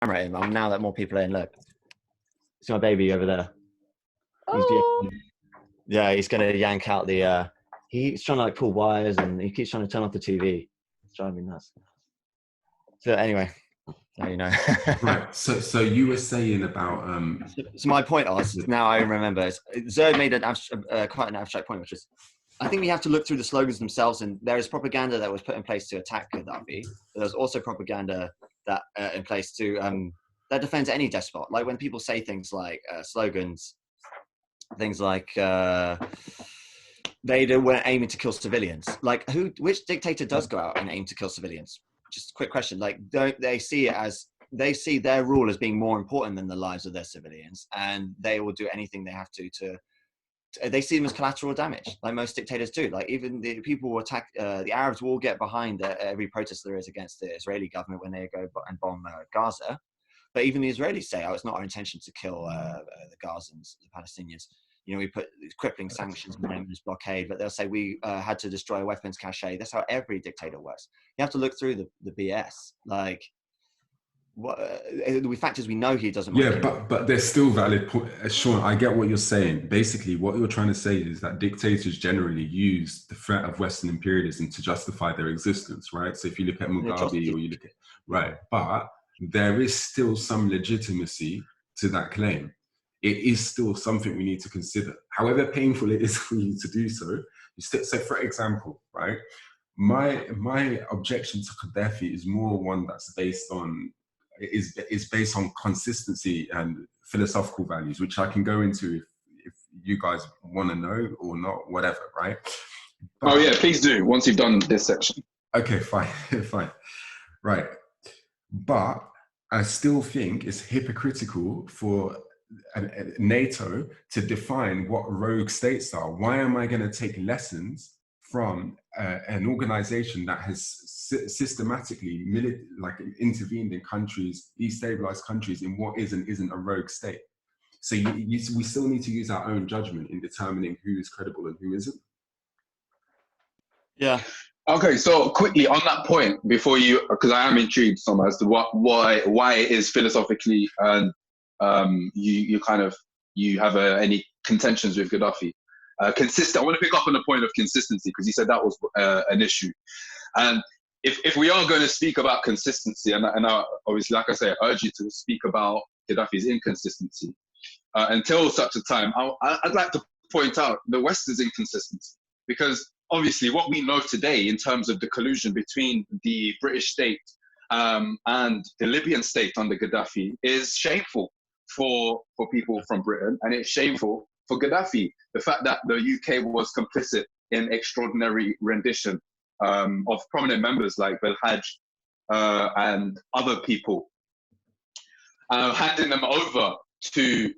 camera in. Now that more people are in, look, see my baby over there. Oh. Yeah, he's gonna yank out the. He's trying to like pull wires, and he keeps trying to turn off the TV. It's driving me nuts. So anyway, now you know. Right. So you were saying about. So my point was, now I remember, Zerd made quite an abstract point, which is, I think we have to look through the slogans themselves, and there is propaganda that was put in place to attack Gaddafi. There's also propaganda that in place to that defends any despot. Like when people say things like slogans, things like they weren't aiming to kill civilians. Like which dictator does go out and aim to kill civilians? Just a quick question. Like, don't they see it as, they see their rule as being more important than the lives of their civilians, and they will do anything they have to they see them as collateral damage, like most dictators do. Like even the people will attack, the Arabs will get behind every protest there is against the Israeli government when they go and bomb Gaza. But even the Israelis say, oh, it's not our intention to kill the Gazans, the Palestinians. You know, we put crippling sanctions on this blockade, but they'll say we had to destroy a weapons cache. That's how every dictator works. You have to look through the BS. Like, what the fact is, we know he doesn't. Yeah, but there's still valid. Sean, I get what you're saying. Basically, what you're trying to say is that dictators generally use the threat of Western imperialism to justify their existence, right? So if you look at Mugabe, or you look at but there is still some legitimacy to that claim. It is still something we need to consider, however painful it is for you to do so. So, for example, right, my objection to Gaddafi is more one that's based on based on consistency and philosophical values, which I can go into if you guys want to know or not, whatever, right? But, yeah, please do once you've done this section. Okay, fine, fine, right. But I still think it's hypocritical for NATO to define what rogue states are. Why am I going to take lessons from an organization that has systematically intervened in countries, destabilized countries, in what is and isn't a rogue state? So we still need to use our own judgment in determining who is credible and who isn't. Yeah. Okay, so quickly on that point, before you, because I am intrigued some as to why it is philosophically and you have any contentions with Gaddafi. Consistent. I want to pick up on the point of consistency, because you said that was an issue. And if we are going to speak about consistency, and I, obviously, like I say, I urge you to speak about Gaddafi's inconsistency. Until such a time, I'd like to point out the West's inconsistency, because obviously what we know today in terms of the collusion between the British state and the Libyan state under Gaddafi is shameful for people from Britain, and it's shameful for Gaddafi. The fact that the UK was complicit in extraordinary rendition of prominent members like Belhaj and other people, handing them over to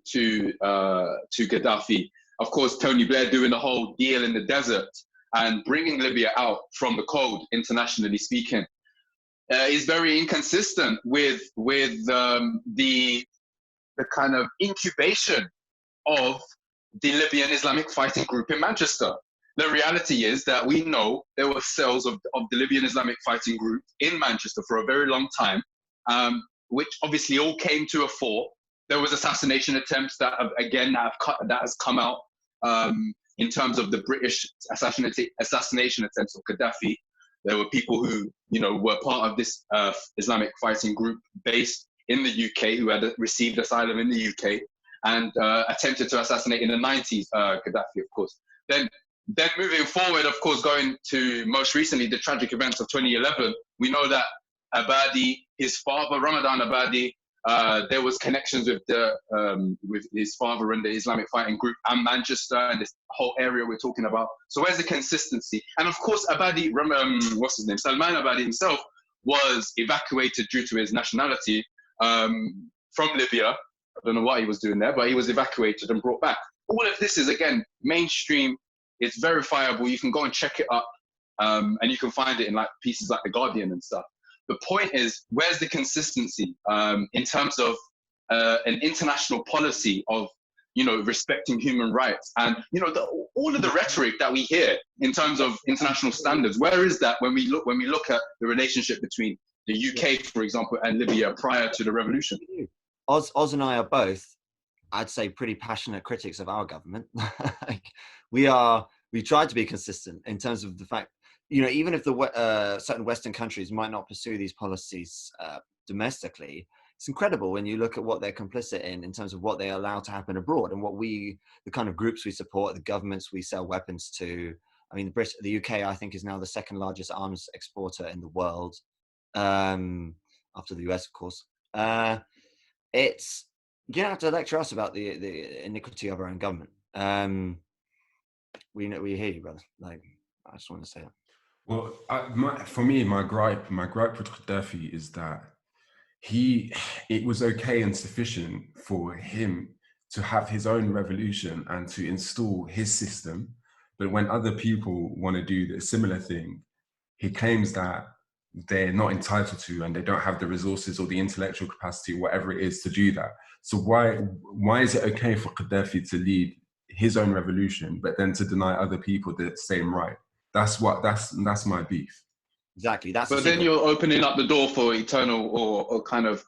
Gaddafi. Of course, Tony Blair doing the whole deal in the desert and bringing Libya out from the cold, internationally speaking, is very inconsistent with the kind of incubation of the Libyan Islamic fighting group in Manchester. The reality is that we know there were cells of the Libyan Islamic fighting group in Manchester for a very long time, which obviously all came to a fore. There was assassination attempts that has come out in terms of the British assassination attempts of Gaddafi. There were people who, were part of this Islamic fighting group based in the UK who had received asylum in the UK and attempted to assassinate in the 90s Gaddafi, of course. Then moving forward, of course, going to most recently the tragic events of 2011, we know that Abadi, his father, Ramadan Abadi, there was connections with his father in the Islamic fighting group and Manchester and this whole area we're talking about. So where's the consistency? And of course, Abadi, Salman Abadi himself was evacuated due to his nationality from Libya. I don't know what he was doing there, but he was evacuated and brought back. All of this is, again, mainstream. It's verifiable. You can go and check it up, and you can find it in pieces like The Guardian and stuff. The point is, where's the consistency in terms of an international policy of, respecting human rights and, all of the rhetoric that we hear in terms of international standards? Where is that when we look at the relationship between the UK, for example, and Libya prior to the revolution. Oz and I are both, I'd say, pretty passionate critics of our government. Like, we try to be consistent in terms of the fact, even if the certain Western countries might not pursue these policies domestically, it's incredible when you look at what they're complicit in terms of what they allow to happen abroad, and what the kind of groups we support, the governments we sell weapons to. I mean, the UK, I think, is now the second largest arms exporter in the world, after the US, of course. You don't have to lecture us about the iniquity of our own government. We hear you, brother. Like, I just want to say that. Well, for me, my gripe with Gaddafi is that it was okay and sufficient for him to have his own revolution and to install his system. But when other people want to do a similar thing, he claims that they're not entitled to, and they don't have the resources or the intellectual capacity, whatever it is, to do that. So why is it okay for Gaddafi to lead his own revolution, but then to deny other people the same right? That's my beef. Exactly. But then you're opening up the door for eternal or kind of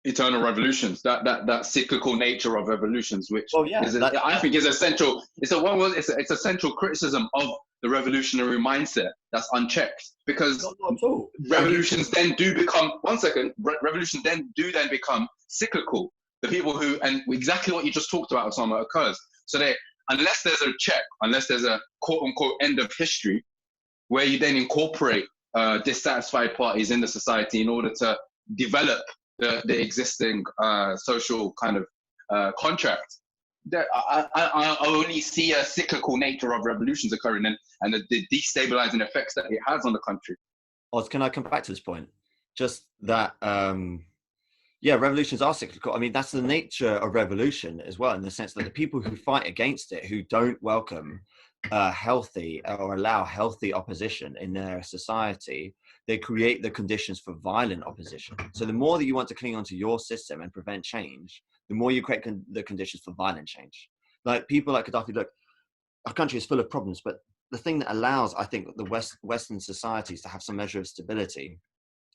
eternal revolutions. That cyclical nature of revolutions, which I think is essential. It's a central criticism of the revolutionary mindset that's unchecked, because revolutions then do become revolutions then become cyclical. The people who, and exactly what you just talked about, Osama, occurs. So unless there's a check, unless there's a quote unquote end of history, where you then incorporate dissatisfied parties in the society in order to develop the existing social kind of contract, I only see a cyclical nature of revolutions occurring and the destabilizing effects that it has on the country. Oz, can I come back to this point? Just that, revolutions are cyclical. I mean, that's the nature of revolution as well, in the sense that the people who fight against it, who don't welcome healthy or allow healthy opposition in their society, they create the conditions for violent opposition. So the more that you want to cling onto your system and prevent change, the more you create the conditions for violent change. Like people like Gaddafi, look, our country is full of problems, but the thing that allows, I think, the Western societies to have some measure of stability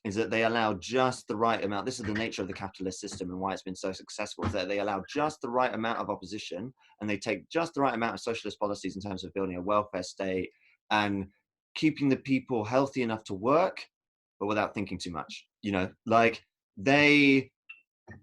is that they allow just the right amount. This is the nature of the capitalist system and why it's been so successful, is that they allow just the right amount of opposition, and they take just the right amount of socialist policies in terms of building a welfare state and keeping the people healthy enough to work, but without thinking too much.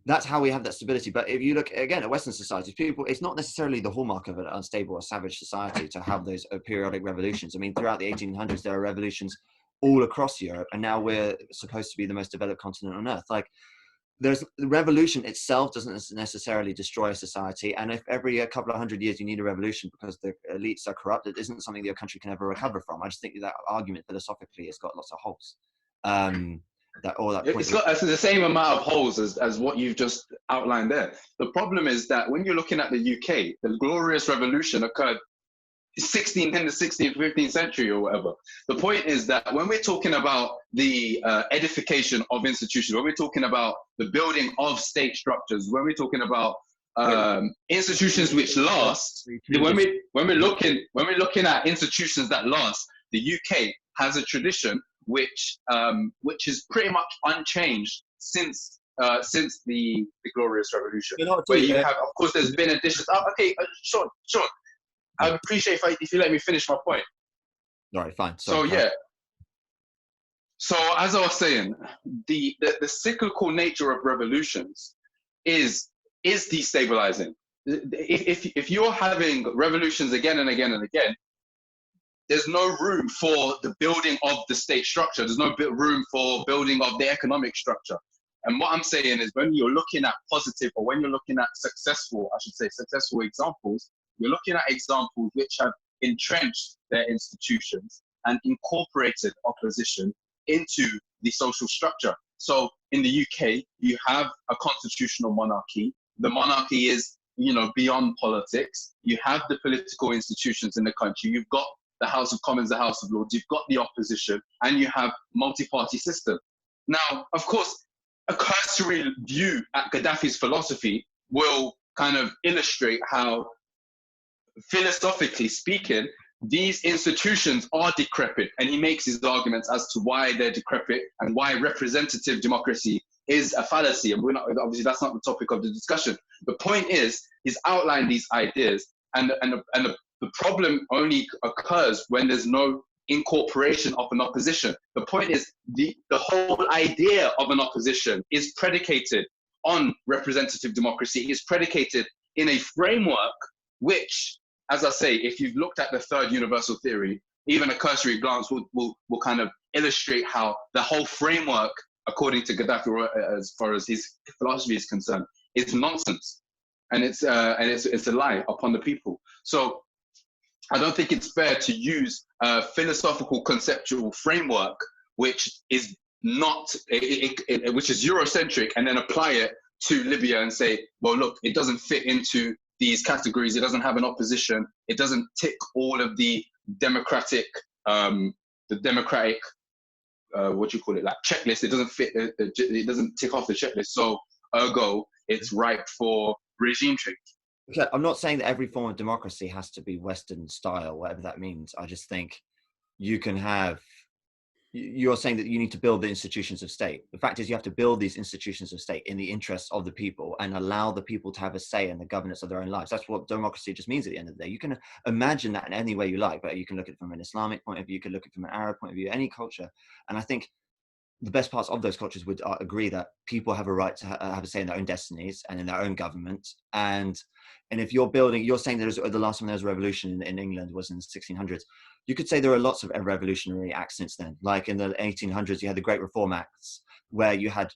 That's how we have that stability. But if you look again at Western societies, it's not necessarily the hallmark of an unstable or savage society to have those periodic revolutions. I mean, throughout the 1800s, there are revolutions all across Europe, and now we're supposed to be the most developed continent on earth. Like, the revolution itself doesn't necessarily destroy a society, and if every couple of hundred years you need a revolution because the elites are corrupt, it isn't something that your country can ever recover from. I just think that argument philosophically has got lots of holes. It's got the same amount of holes as what you've just outlined there. The problem is that when you're looking at the UK, the Glorious Revolution occurred in the 16th, 15th century or whatever. The point is that when we're talking about the edification of institutions, when we're talking about the building of state structures, when we're talking about institutions which last, when we're looking at institutions that last, the UK has a tradition which is pretty much unchanged since the Glorious Revolution. Where you have, of course, there's been additions. Sean. I'd appreciate if you let me finish my point. All right, fine. So as I was saying, the cyclical nature of revolutions is destabilizing. If you're having revolutions again and again and again, there's no room for the building of the state structure. There's no room for building of the economic structure. And what I'm saying is, when you're looking at positive, or when you're looking at successful examples, you're looking at examples which have entrenched their institutions and incorporated opposition into the social structure. So in the UK, you have a constitutional monarchy. The monarchy is, beyond politics. You have the political institutions in the country. You've got the House of Commons, the House of Lords. You've got the opposition, and you have multi-party system. Now, of course, a cursory view at Gaddafi's philosophy will kind of illustrate how, philosophically speaking, these institutions are decrepit, and he makes his arguments as to why they're decrepit and why representative democracy is a fallacy. And we're not, obviously that's not the topic of the discussion. The point is, he's outlined these ideas, and the problem only occurs when there's no incorporation of an opposition. The point is, the whole idea of an opposition is predicated on representative democracy, is predicated in a framework which, as I say, if you've looked at the third universal theory, even a cursory glance will kind of illustrate how the whole framework, according to Gaddafi, as far as his philosophy is concerned, is nonsense, and it's a lie upon the people. So I don't think it's fair to use a philosophical conceptual framework which is not, which is Eurocentric, and then apply it to Libya and say, well, look, it doesn't fit into these categories. It doesn't have an opposition. It doesn't tick all of the democratic, what do you call it, like checklist. It doesn't fit. It doesn't tick off the checklist. So ergo, it's ripe for regime change. Okay, I'm not saying that every form of democracy has to be Western style, whatever that means. I just think you can have. You're saying that you need to build the institutions of state. The fact is, you have to build these institutions of state in the interests of the people and allow the people to have a say in the governance of their own lives. That's what democracy just means at the end of the day. You can imagine that in any way you like, but you can look at it from an Islamic point of view, you can look at it from an Arab point of view, any culture. And I think the best parts of those cultures would agree that people have a right to have a say in their own destinies and in their own government. And if you're building, you're saying there's the last time there was a revolution in England was in the 1600s. You could say there are lots of revolutionary acts since then. Like in the 1800s, you had the Great Reform Acts, where you had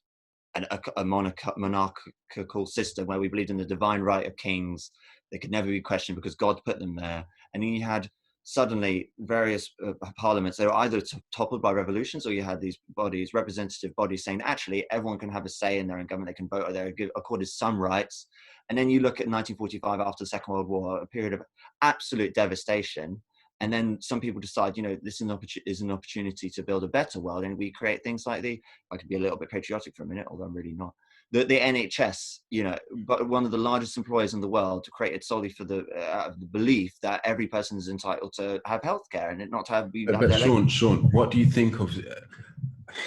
a monarchical system where we believed in the divine right of kings. They could never be questioned because God put them there. And then you had suddenly various parliaments. They were either toppled by revolutions, or you had these bodies, representative bodies, saying actually everyone can have a say in their own government. They can vote, or they're accorded some rights. And then you look at 1945, after the Second World War, a period of absolute devastation. And then some people decide, this is an opportunity to build a better world. And we create things like I could be a little bit patriotic for a minute, although I'm really not. The NHS, but one of the largest employers in the world, to create it solely for the belief that every person is entitled to have healthcare and not to have. But Sean, what do you think of?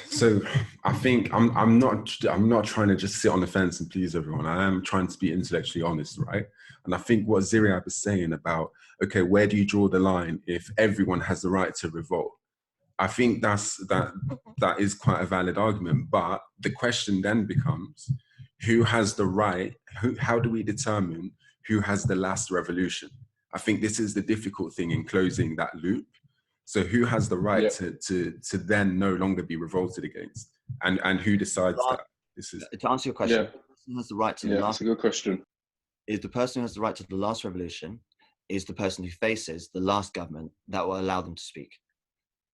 So I think I'm not trying to just sit on the fence and please everyone. I am trying to be intellectually honest, right? And I think what Ziriab is saying about, okay, where do you draw the line if everyone has the right to revolt? I think that is quite a valid argument. But the question then becomes, who has the right? How do we determine who has the last revolution? I think this is the difficult thing in closing that loop. So who has the right to then no longer be revolted against? And who decides that? This is to answer your question. The person who has the right to the last. That's a good question. Is the person who has the right to the last revolution is the person who faces the last government that will allow them to speak.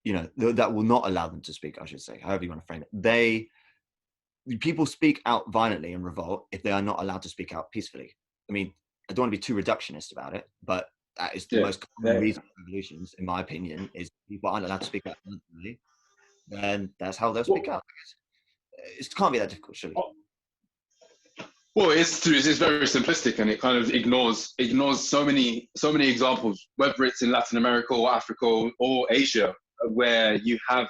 That will not allow them to speak, I should say, however you want to frame it. People speak out violently and revolt if they are not allowed to speak out peacefully. I mean, I don't want to be too reductionist about it, but that is the most common reason for revolutions, in my opinion, is people aren't allowed to speak out violently. Then that's how they'll speak out. It can't be that difficult, surely. Well, it's true. It's very simplistic, and it kind of ignores so many examples, whether it's in Latin America or Africa or Asia, where you have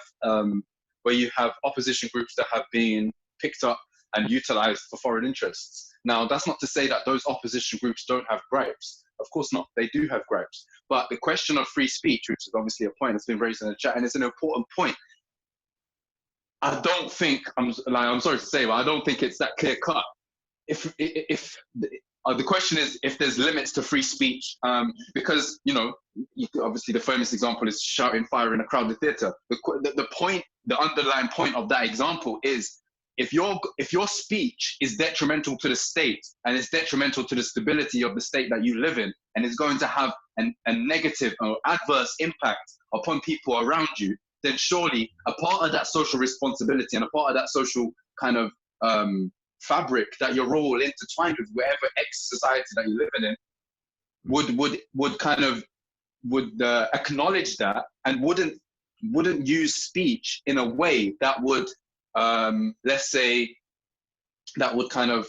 opposition groups that have been picked up and utilized for foreign interests. Now, that's not to say that those opposition groups don't have gripes. Of course not. They do have gripes. But the question of free speech, which is obviously a point that's been raised in the chat, and it's an important point. I don't think, I'm sorry to say, but I don't think it's that clear cut. If the question is if there's limits to free speech, because obviously the famous example is shouting fire in a crowded theater. The underlying point of that example is if your speech is detrimental to the state and it's detrimental to the stability of the state that you live in, and is going to have a negative or adverse impact upon people around you, then surely a part of that social responsibility and a part of that social kind of fabric that you're all intertwined with, wherever society that you're living in, would acknowledge that, and wouldn't use speech in a way that would let's say that would kind of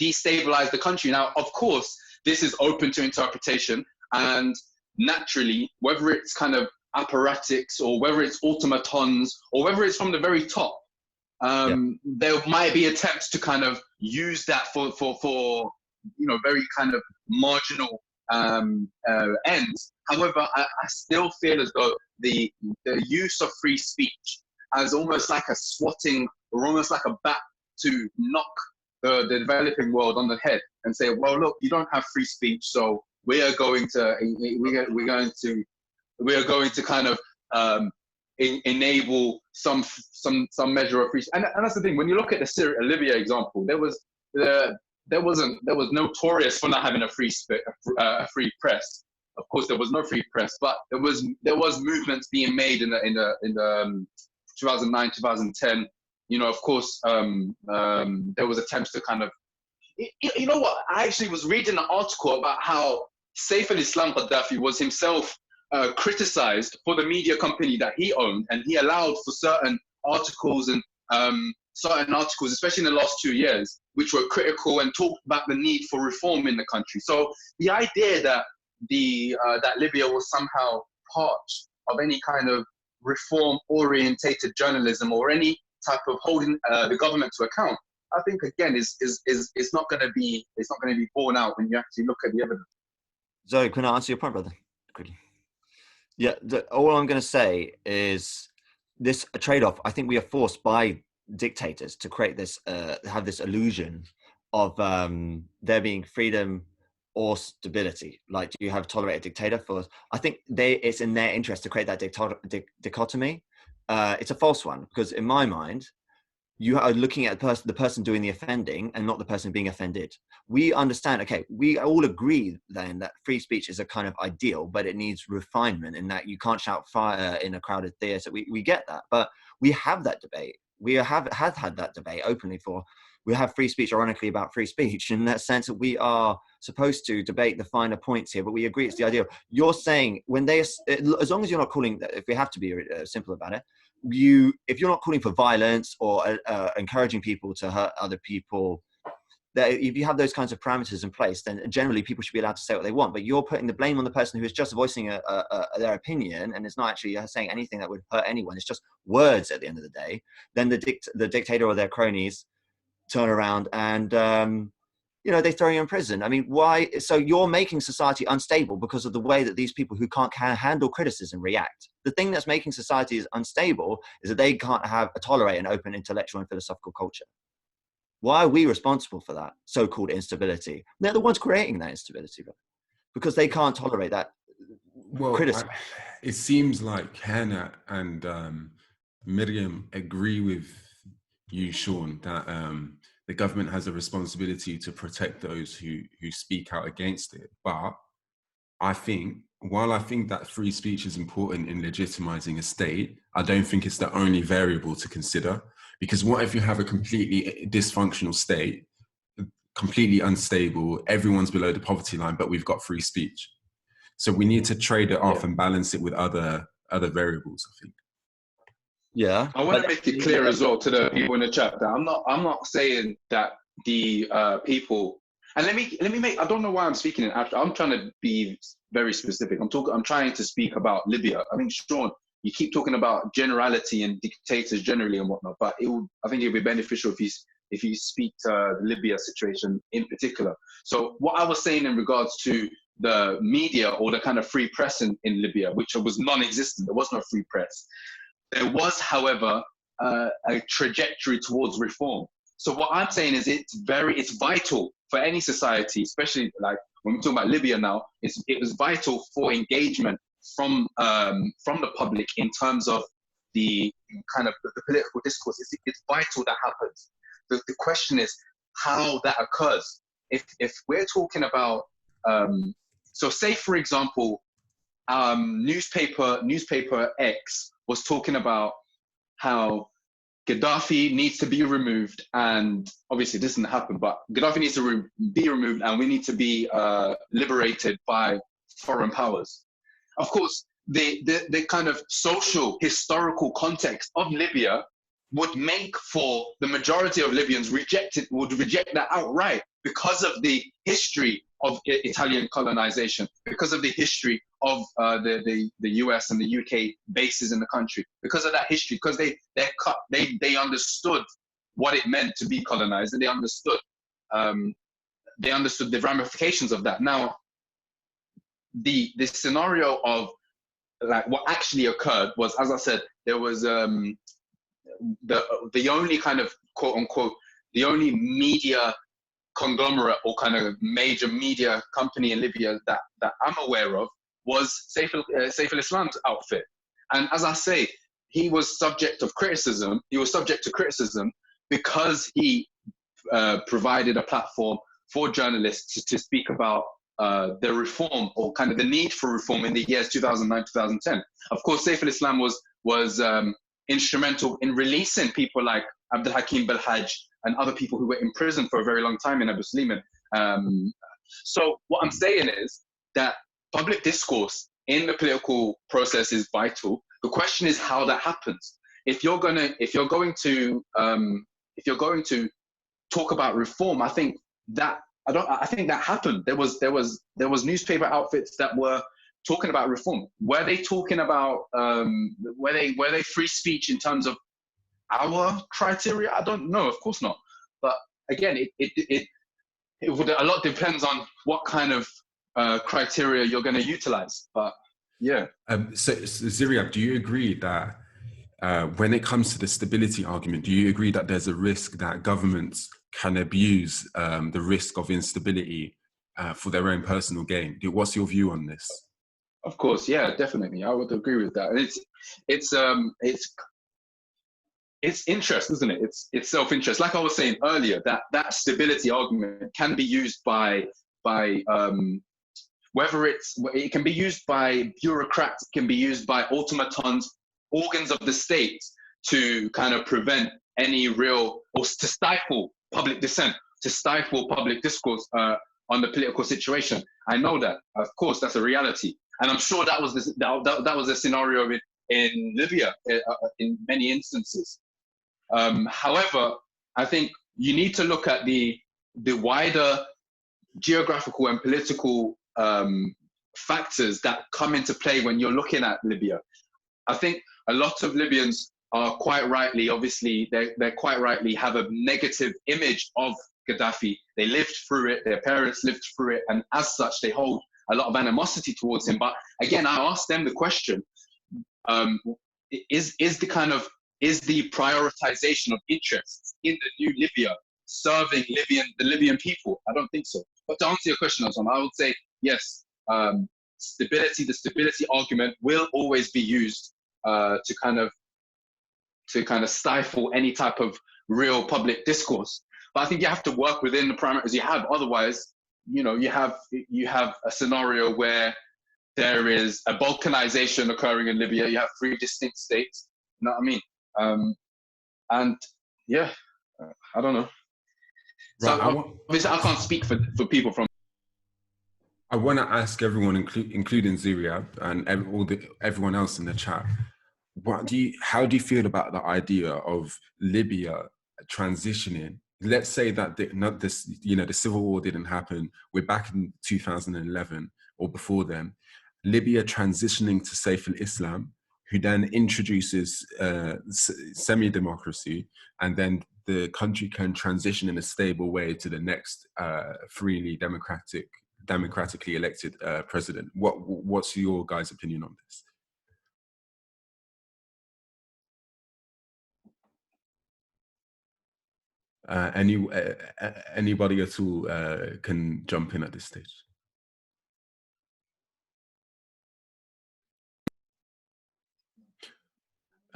destabilize the country. Now, of course, this is open to interpretation, and naturally, whether it's kind of apparatchiks or whether it's automatons or whether it's from the very top, there might be attempts to kind of use that for very kind of marginal ends. However, I still feel as though the use of free speech as almost like a swatting or almost like a bat to knock the developing world on the head and say, well, look, you don't have free speech, so we are going to kind of enable some measure of free speech. And that's the thing. When you look at the Libya example, there was notorious for not having a free press. Of course, there was no free press, but there was movements being made in the 2009, 2010. Of course, there was attempts to kind of, you know what? I actually was reading an article about how Saif al-Islam Gaddafi was himself criticized for the media company that he owned, and he allowed for certain articles, especially in the last 2 years, which were critical and talked about the need for reform in the country. So the idea that that Libya was somehow part of any kind of reform-orientated journalism or any type of holding the government to account, I think again is not going to be borne out when you actually look at the evidence. Zoe, can I answer your point, brother? Quickly. Yeah, all I'm going to say is this trade-off. I think we are forced by dictators to create this, have this illusion of there being freedom or stability. Like, do you have tolerate a dictator for? I think it's in their interest to create that dichotomy. It's a false one, because in my mind, you are looking at the person doing the offending and not the person being offended. We understand, okay, we all agree then that free speech is a kind of ideal, but it needs refinement in that you can't shout fire in a crowded theatre. We get that, but we have that debate. We have had that debate openly we have free speech, ironically, about free speech, in that sense that we are supposed to debate the finer points here, but we agree it's the ideal. You're saying as long as you're not calling, if we have to be simple about it, if you're not calling for violence or encouraging people to hurt other people, that if you have those kinds of parameters in place, then generally people should be allowed to say what they want. But you're putting the blame on the person who is just voicing their opinion, and it's not actually saying anything that would hurt anyone. It's just words at the end of the day. Then the dictator or their cronies turn around and they throw you in prison. I mean, why? So you're making society unstable because of the way that these people who can't handle criticism react. The thing that's making societies unstable is that they can't tolerate an open intellectual and philosophical culture. Why are we responsible for that so-called instability? They're the ones creating that instability, because they can't tolerate that criticism. It seems like Hannah and Miriam agree with you, Sean, that the government has a responsibility to protect those who speak out against it. But I think, while I think that free speech is important in legitimizing a state, I don't think it's the only variable to consider. Because what if you have a completely dysfunctional state, completely unstable, everyone's below the poverty line, but we've got free speech? So we need to trade it off and balance it with other variables, I think. Yeah. I want to make it clear as well to the people in the chat that I'm not saying that the people, and let me make, I don't know why I'm speaking in abstract. I'm trying to be very specific. I'm trying to speak about Libya. I think, Sean, you keep talking about generality and dictators generally and whatnot, but I think it would be beneficial if you speak to the Libya situation in particular. So what I was saying in regards to the media or the kind of free press in Libya, which was non-existent, there was no free press. There was, however, a trajectory towards reform. So what I'm saying is it's vital for any society, especially like when we're talking about Libya now, it was vital for engagement from the public in terms of the kind of the political discourse. It's vital that happens. The question is how that occurs. If we're talking about, so say for example, newspaper X was talking about how Gaddafi needs to be removed, and obviously this didn't happen, but Gaddafi needs to be removed and we need to be liberated by foreign powers. Of course, the kind of social, historical context of Libya would make for the majority of Libyans would reject that outright because of the history Italian colonization, because of the history of the US and the UK bases in the country, because of that history, because they understood what it meant to be colonized, and they understood the ramifications of that. Now, the scenario of like what actually occurred was, as I said, there was the only kind of quote unquote the only media conglomerate or kind of major media company in Libya that I'm aware of was Saif al-Islam's outfit. And as I say, he was subject of criticism. He was subject to criticism because he provided a platform for journalists to speak about the reform or kind of the need for reform in the years 2009, 2010. Of course, Saif al-Islam was instrumental in releasing people like Abdul Hakim Belhaj and other people who were in prison for a very long time in Abu Sliman. So what I'm saying is that public discourse in the political process is vital. The question is how that happens. If you're going to talk about reform, I think that happened. There was newspaper outfits that were talking about reform. Were they talking about were they free speech in terms of our criteria? I don't know. Of course not. But again, it would, a lot depends on what kind of criteria you're going to utilize. But yeah. So Ziriab, do you agree that when it comes to the stability argument, do you agree that there's a risk that governments can abuse the risk of instability for their own personal gain? What's your view on this? Of course, yeah, definitely. I would agree with that. It's interest, isn't it? It's self-interest. Like I was saying earlier, that stability argument can be used by whether it can be used by bureaucrats, it can be used by automatons, organs of the state to kind of prevent any real, or to stifle public dissent, to stifle public discourse on the political situation. I know that, of course, that's a reality. And I'm sure that was the scenario in Libya in many instances. However, I think you need to look at the wider geographical and political factors that come into play when you're looking at Libya. I think a lot of Libyans are quite rightly, obviously, they quite rightly have a negative image of Gaddafi. They lived through it, their parents lived through it, and as such, they hold a lot of animosity towards him. But again, I asked them the question, is the prioritization of interests in the new Libya serving the Libyan people? I don't think so. But to answer your question, Osama, I would say yes. The stability argument will always be used to kind of stifle any type of real public discourse. But I think you have to work within the parameters you have. Otherwise, you have a scenario where there is a balkanization occurring in Libya. You have 3 distinct states. You know what I mean? And yeah, I don't know. Right, so obviously, I can't speak for people from. I want to ask everyone, including Ziriab and everyone else in the chat, how do you feel about the idea of Libya transitioning? Let's say that the civil war didn't happen. We're back in 2011 or before then. Libya transitioning to Saif al-Islam, who then introduces semi-democracy, and then the country can transition in a stable way to the next freely democratically elected president. What's your guys' opinion on this? Anybody at all can jump in at this stage.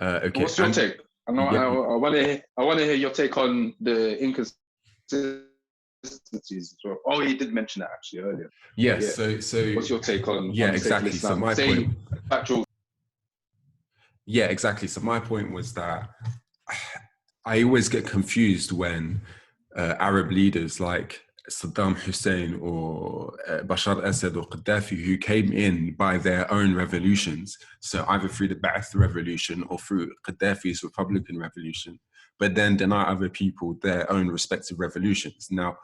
Okay. What's your take? I want to hear your take on the inconsistencies as well. Oh, he did mention that actually earlier. Yes. Yeah. So what's your take on? Yeah, on exactly. So my point. Factual. Yeah, exactly. So my point was that I always get confused when Arab leaders like Saddam Hussein or Bashar al-Assad or Gaddafi, who came in by their own revolutions, so either through the Ba'ath revolution or through Gaddafi's Republican revolution, but then deny other people their own respective revolutions. Now,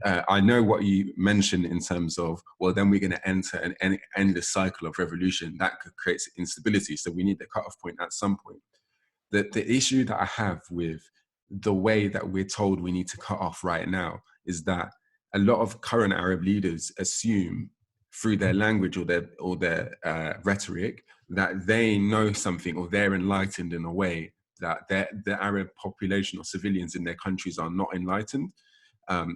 I know what you mentioned in terms of, well, then we're going to enter and end the cycle of revolution that could create instability. So we need the cutoff point at some point. The issue that I have with the way that we're told we need to cut off right now is that a lot of current Arab leaders assume through their language or their rhetoric that they know something or they're enlightened in a way that the Arab population or civilians in their countries are not enlightened.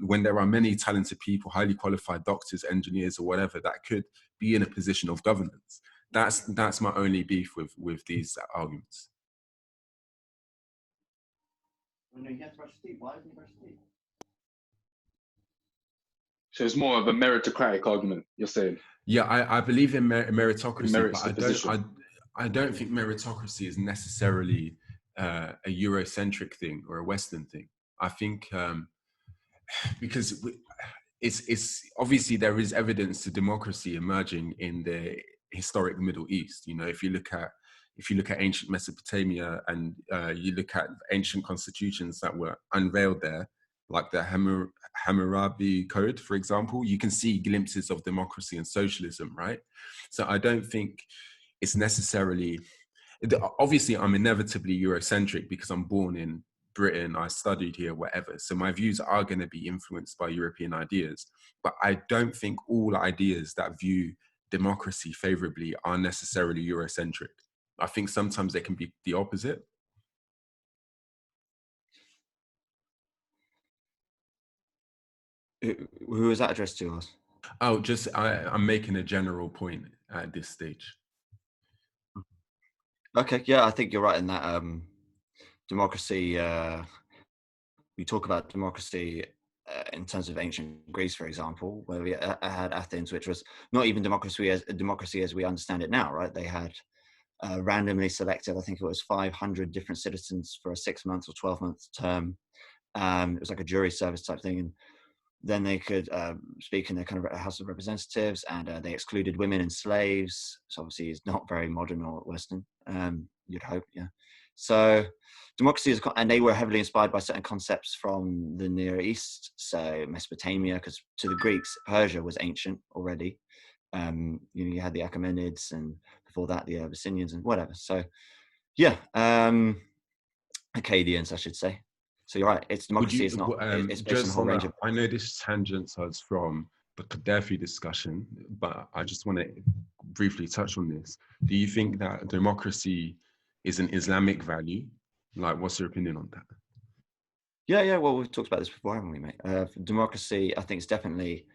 When there are many talented people, highly qualified doctors, engineers, or whatever, that could be in a position of governance. That's my only beef with these arguments. So it's more of a meritocratic argument, you're saying? Yeah, I believe in meritocracy, but I don't think meritocracy is necessarily a Eurocentric thing or a Western thing. I think because it's obviously there is evidence to democracy emerging in the historic Middle East. You know, if you look at ancient Mesopotamia and you look at ancient constitutions that were unveiled there, like the Hammurabi Code, for example, you can see glimpses of democracy and socialism, right? So I don't think it's necessarily, obviously I'm inevitably Eurocentric because I'm born in Britain, I studied here, whatever. So my views are going to be influenced by European ideas. But I don't think all ideas that view democracy favorably are necessarily Eurocentric. I think sometimes they can be the opposite. Who is that addressed to us? Oh, just I'm making a general point at this stage. Okay, yeah, I think you're right in that democracy. We talk about democracy in terms of ancient Greece, for example, where we had Athens, which was not even democracy as we understand it now, right? They had randomly selected, I think it was 500 different citizens for a 6-month or 12-month term. It was like a jury service type thing, and then they could speak in their kind of House of Representatives, and they excluded women and slaves. So obviously it's not very modern or Western, you'd hope, yeah. So democracy is, and they were heavily inspired by certain concepts from the Near East, so Mesopotamia, because to the Greeks, Persia was ancient already. You had the Achaemenids, and before that the Abyssinians and whatever. So yeah, Akkadians, I should say. So you're right. It's democracy. It's not. It's based on a whole range of. I know this tangents us from the Gaddafi discussion, but I just want to briefly touch on this. Do you think that democracy is an Islamic value? Like, what's your opinion on that? Yeah. Well, we've talked about this before, haven't we, mate? Democracy, I think, is definitely.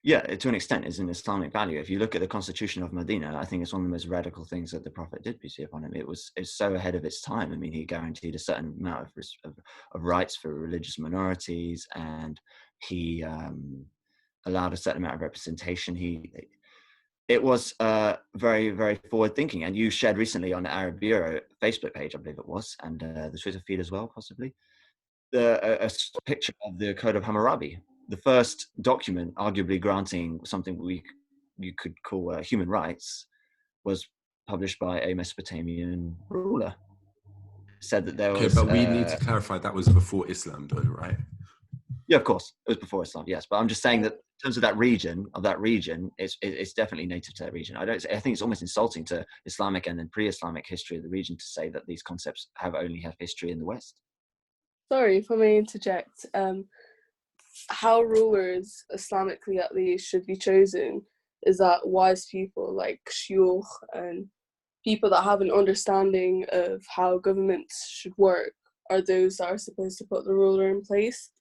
Yeah, to an extent, is an Islamic value. If you look at the Constitution of Medina, I think it's one of the most radical things that the Prophet did, peace be upon him. It's so ahead of its time. I mean, he guaranteed a certain amount of rights for religious minorities, and he allowed a certain amount of representation. It was very, very forward thinking. And you shared recently on the Arab Bureau Facebook page, I believe it was, and the Twitter feed as well, possibly, a picture of the Code of Hammurabi, the first document arguably granting something you could call human rights, was published by a Mesopotamian ruler. Said that there was. Okay, but we need to clarify that was before Islam, though, right? Yeah, of course, it was before Islam. Yes, but I'm just saying that in terms of that region, it's definitely native to that region. I think it's almost insulting to Islamic and then pre-Islamic history of the region to say that these concepts only have history in the West. Sorry, if I may interject. How rulers, Islamically at least, should be chosen is that wise people like shuyukh and people that have an understanding of how governments should work are those that are supposed to put the ruler in place,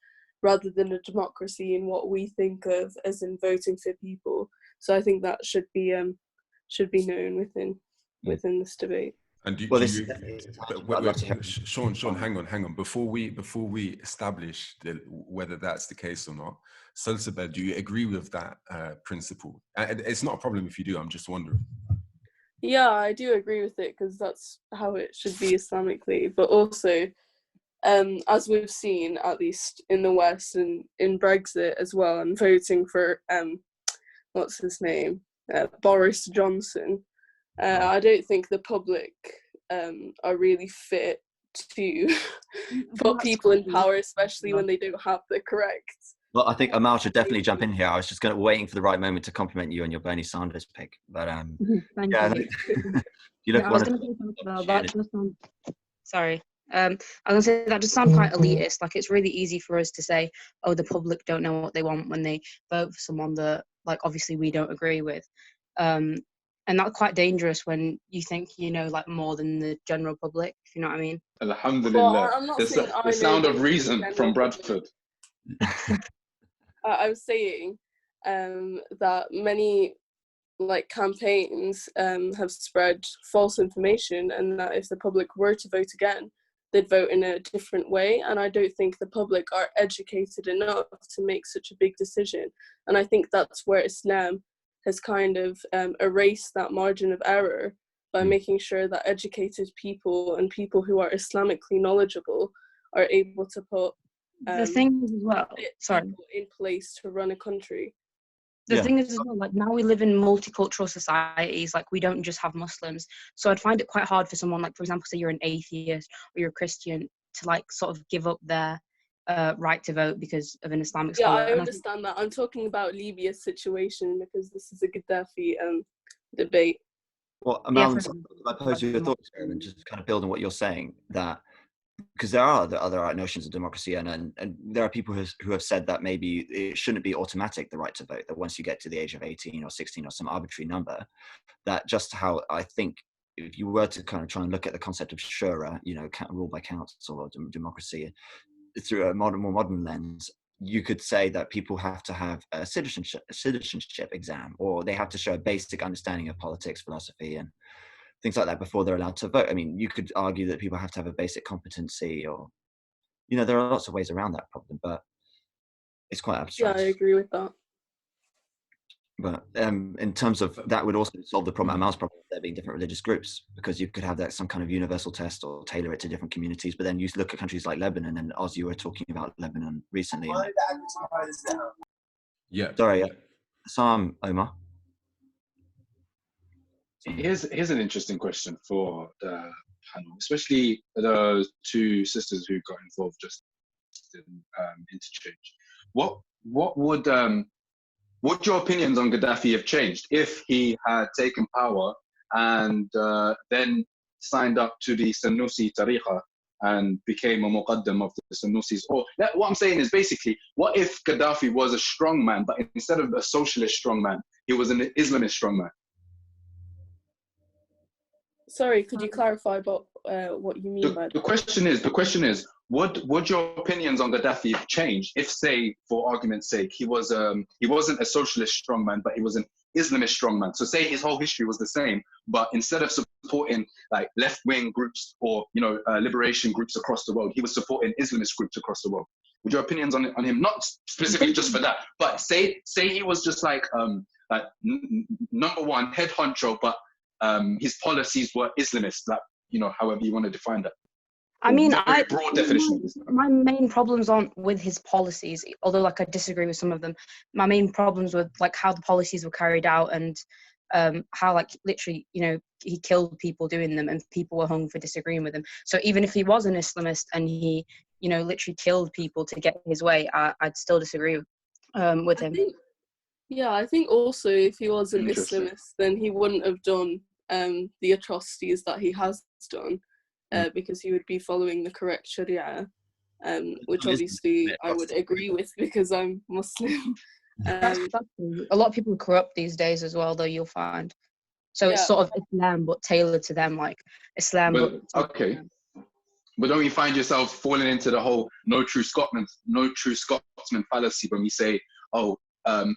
rather than a democracy in what we think of as in voting for people. So I think that should be known within this debate. And Sean, hang on. Before we establish whether that's the case or not, Salsabeh, do you agree with that principle? It's not a problem if you do. I'm just wondering. Yeah, I do agree with it because that's how it should be Islamically. But also, as we've seen, at least in the West and in Brexit as well, and voting for what's his name, Boris Johnson. I don't think the public are really fit to put people in power, especially when they don't have the correct. Well, I think Amal should definitely jump in here. I was just waiting for the right moment to compliment you on your Bernie Sanders pick. But Thank yeah, you. you look I was going to say something about that. Sorry. I was going to say that just sounds quite elitist. Like, it's really easy for us to say, oh, the public don't know what they want when they vote for someone that, like, obviously we don't agree with. And that's quite dangerous when you think you know, like, more than the general public, if you know what I mean. Alhamdulillah. Well, The sound of reason from Bradford. I was saying that many like campaigns have spread false information, and that if the public were to vote again, they'd vote in a different way. And I don't think the public are educated enough to make such a big decision. And I think that's where Islam has kind of erased that margin of error by making sure that educated people and people who are Islamically knowledgeable are able to put the thing is as well, in place to run a country. The thing is as well, like, now we live in multicultural societies, like, we don't just have Muslims. So I'd find it quite hard for someone, like, for example, say you're an atheist or you're a Christian, to, like, sort of give up their right to vote because of an Islamic scholar. Yeah, I understand that. I'm talking about Libya's situation because this is a Gaddafi debate. Well, Amal, I pose you a thought experiment, just kind of build on what you're saying, that because there are the other notions of democracy, and there are people who have said that maybe it shouldn't be automatic, the right to vote, that once you get to the age of 18 or 16 or some arbitrary number, that just how I think if you were to kind of try and look at the concept of shura, you know, rule by council or democracy through a more modern lens, you could say that people have to have a citizenship exam, or they have to show a basic understanding of politics, philosophy, and things like that before they're allowed to vote. I mean, you could argue that people have to have a basic competency, or, you know, there are lots of ways around that problem, but it's quite abstract. Yeah, I agree with that. But in terms of that, would also solve the problem, Amal's problem, there being different religious groups, because you could have that some kind of universal test or tailor it to different communities. But then you look at countries like Lebanon, and Oz, you were talking about Lebanon recently. Yeah. Sorry, Sam, Omar. Here's an interesting question for the panel, especially the two sisters who got involved just in interchange. Would your opinions on Gaddafi have changed if he had taken power and then signed up to the Sanusi Tariqa and became a muqaddam of the Sanusis? Or what I'm saying is basically, what if Gaddafi was a strong man, but instead of a socialist strongman, he was an Islamist strongman? Sorry, could you clarify about what you mean by that? The question is, would your opinions on Gaddafi have changed if, say, for argument's sake, he wasn't a socialist strongman, but he was an Islamist strongman? So say his whole history was the same, but instead of supporting like left-wing groups or, you know, liberation groups across the world, he was supporting Islamist groups across the world. Would your opinions on him, not specifically just for that, but say he was just like number one head honcho, but his policies were Islamist, like, you know, however you want to define that. I mean, broad definition of Islam. My main problems aren't with his policies, although like I disagree with some of them. My main problems with like how the policies were carried out, and how like literally, you know, he killed people doing them, and people were hung for disagreeing with him. So even if he was an Islamist and he, you know, literally killed people to get his way, I'd still disagree with him. I think also if he was an Islamist, then he wouldn't have done the atrocities that he has done, because he would be following the correct Sharia, which obviously I would agree with because I'm Muslim. A lot of people are corrupt these days as well, though, you'll find. So it's sort of Islam, but tailored to them, like Islam. Okay. But don't you find yourself falling into the whole no true Scotsman fallacy when we say, oh,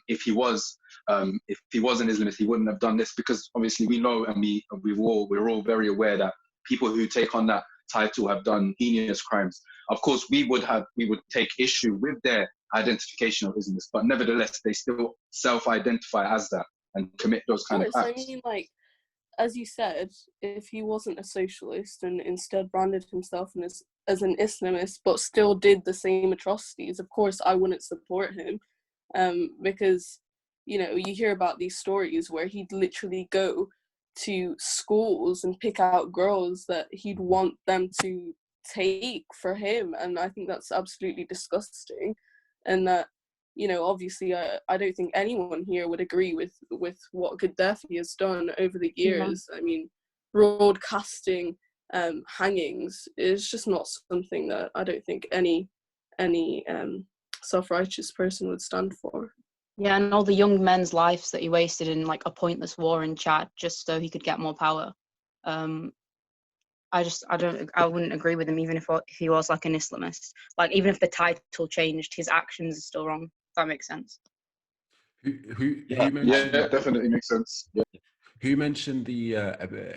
if he was an Islamist, he wouldn't have done this? Because obviously we know, and we're all very aware that people who take on that title have done heinous crimes. Of course, we would take issue with their identification of Islamists, but nevertheless, they still self-identify as that and commit those kind of acts. I mean, like, as you said, if he wasn't a socialist and instead branded himself as an Islamist, but still did the same atrocities, of course, I wouldn't support him. Because, you know, you hear about these stories where he'd literally go to schools and pick out girls that he'd want them to take for him, and I think that's absolutely disgusting. And that, you know, obviously I don't think anyone here would agree with what Gaddafi has done over the years. I mean, broadcasting hangings is just not something that I don't think any self-righteous person would stand for. Yeah, and all the young men's lives that he wasted in like a pointless war in Chad just so he could get more power. I wouldn't agree with him, even if he was like an Islamist. Like, even if the title changed, his actions are still wrong. If that makes sense. Who Yeah, definitely makes sense. Yeah. Who mentioned the?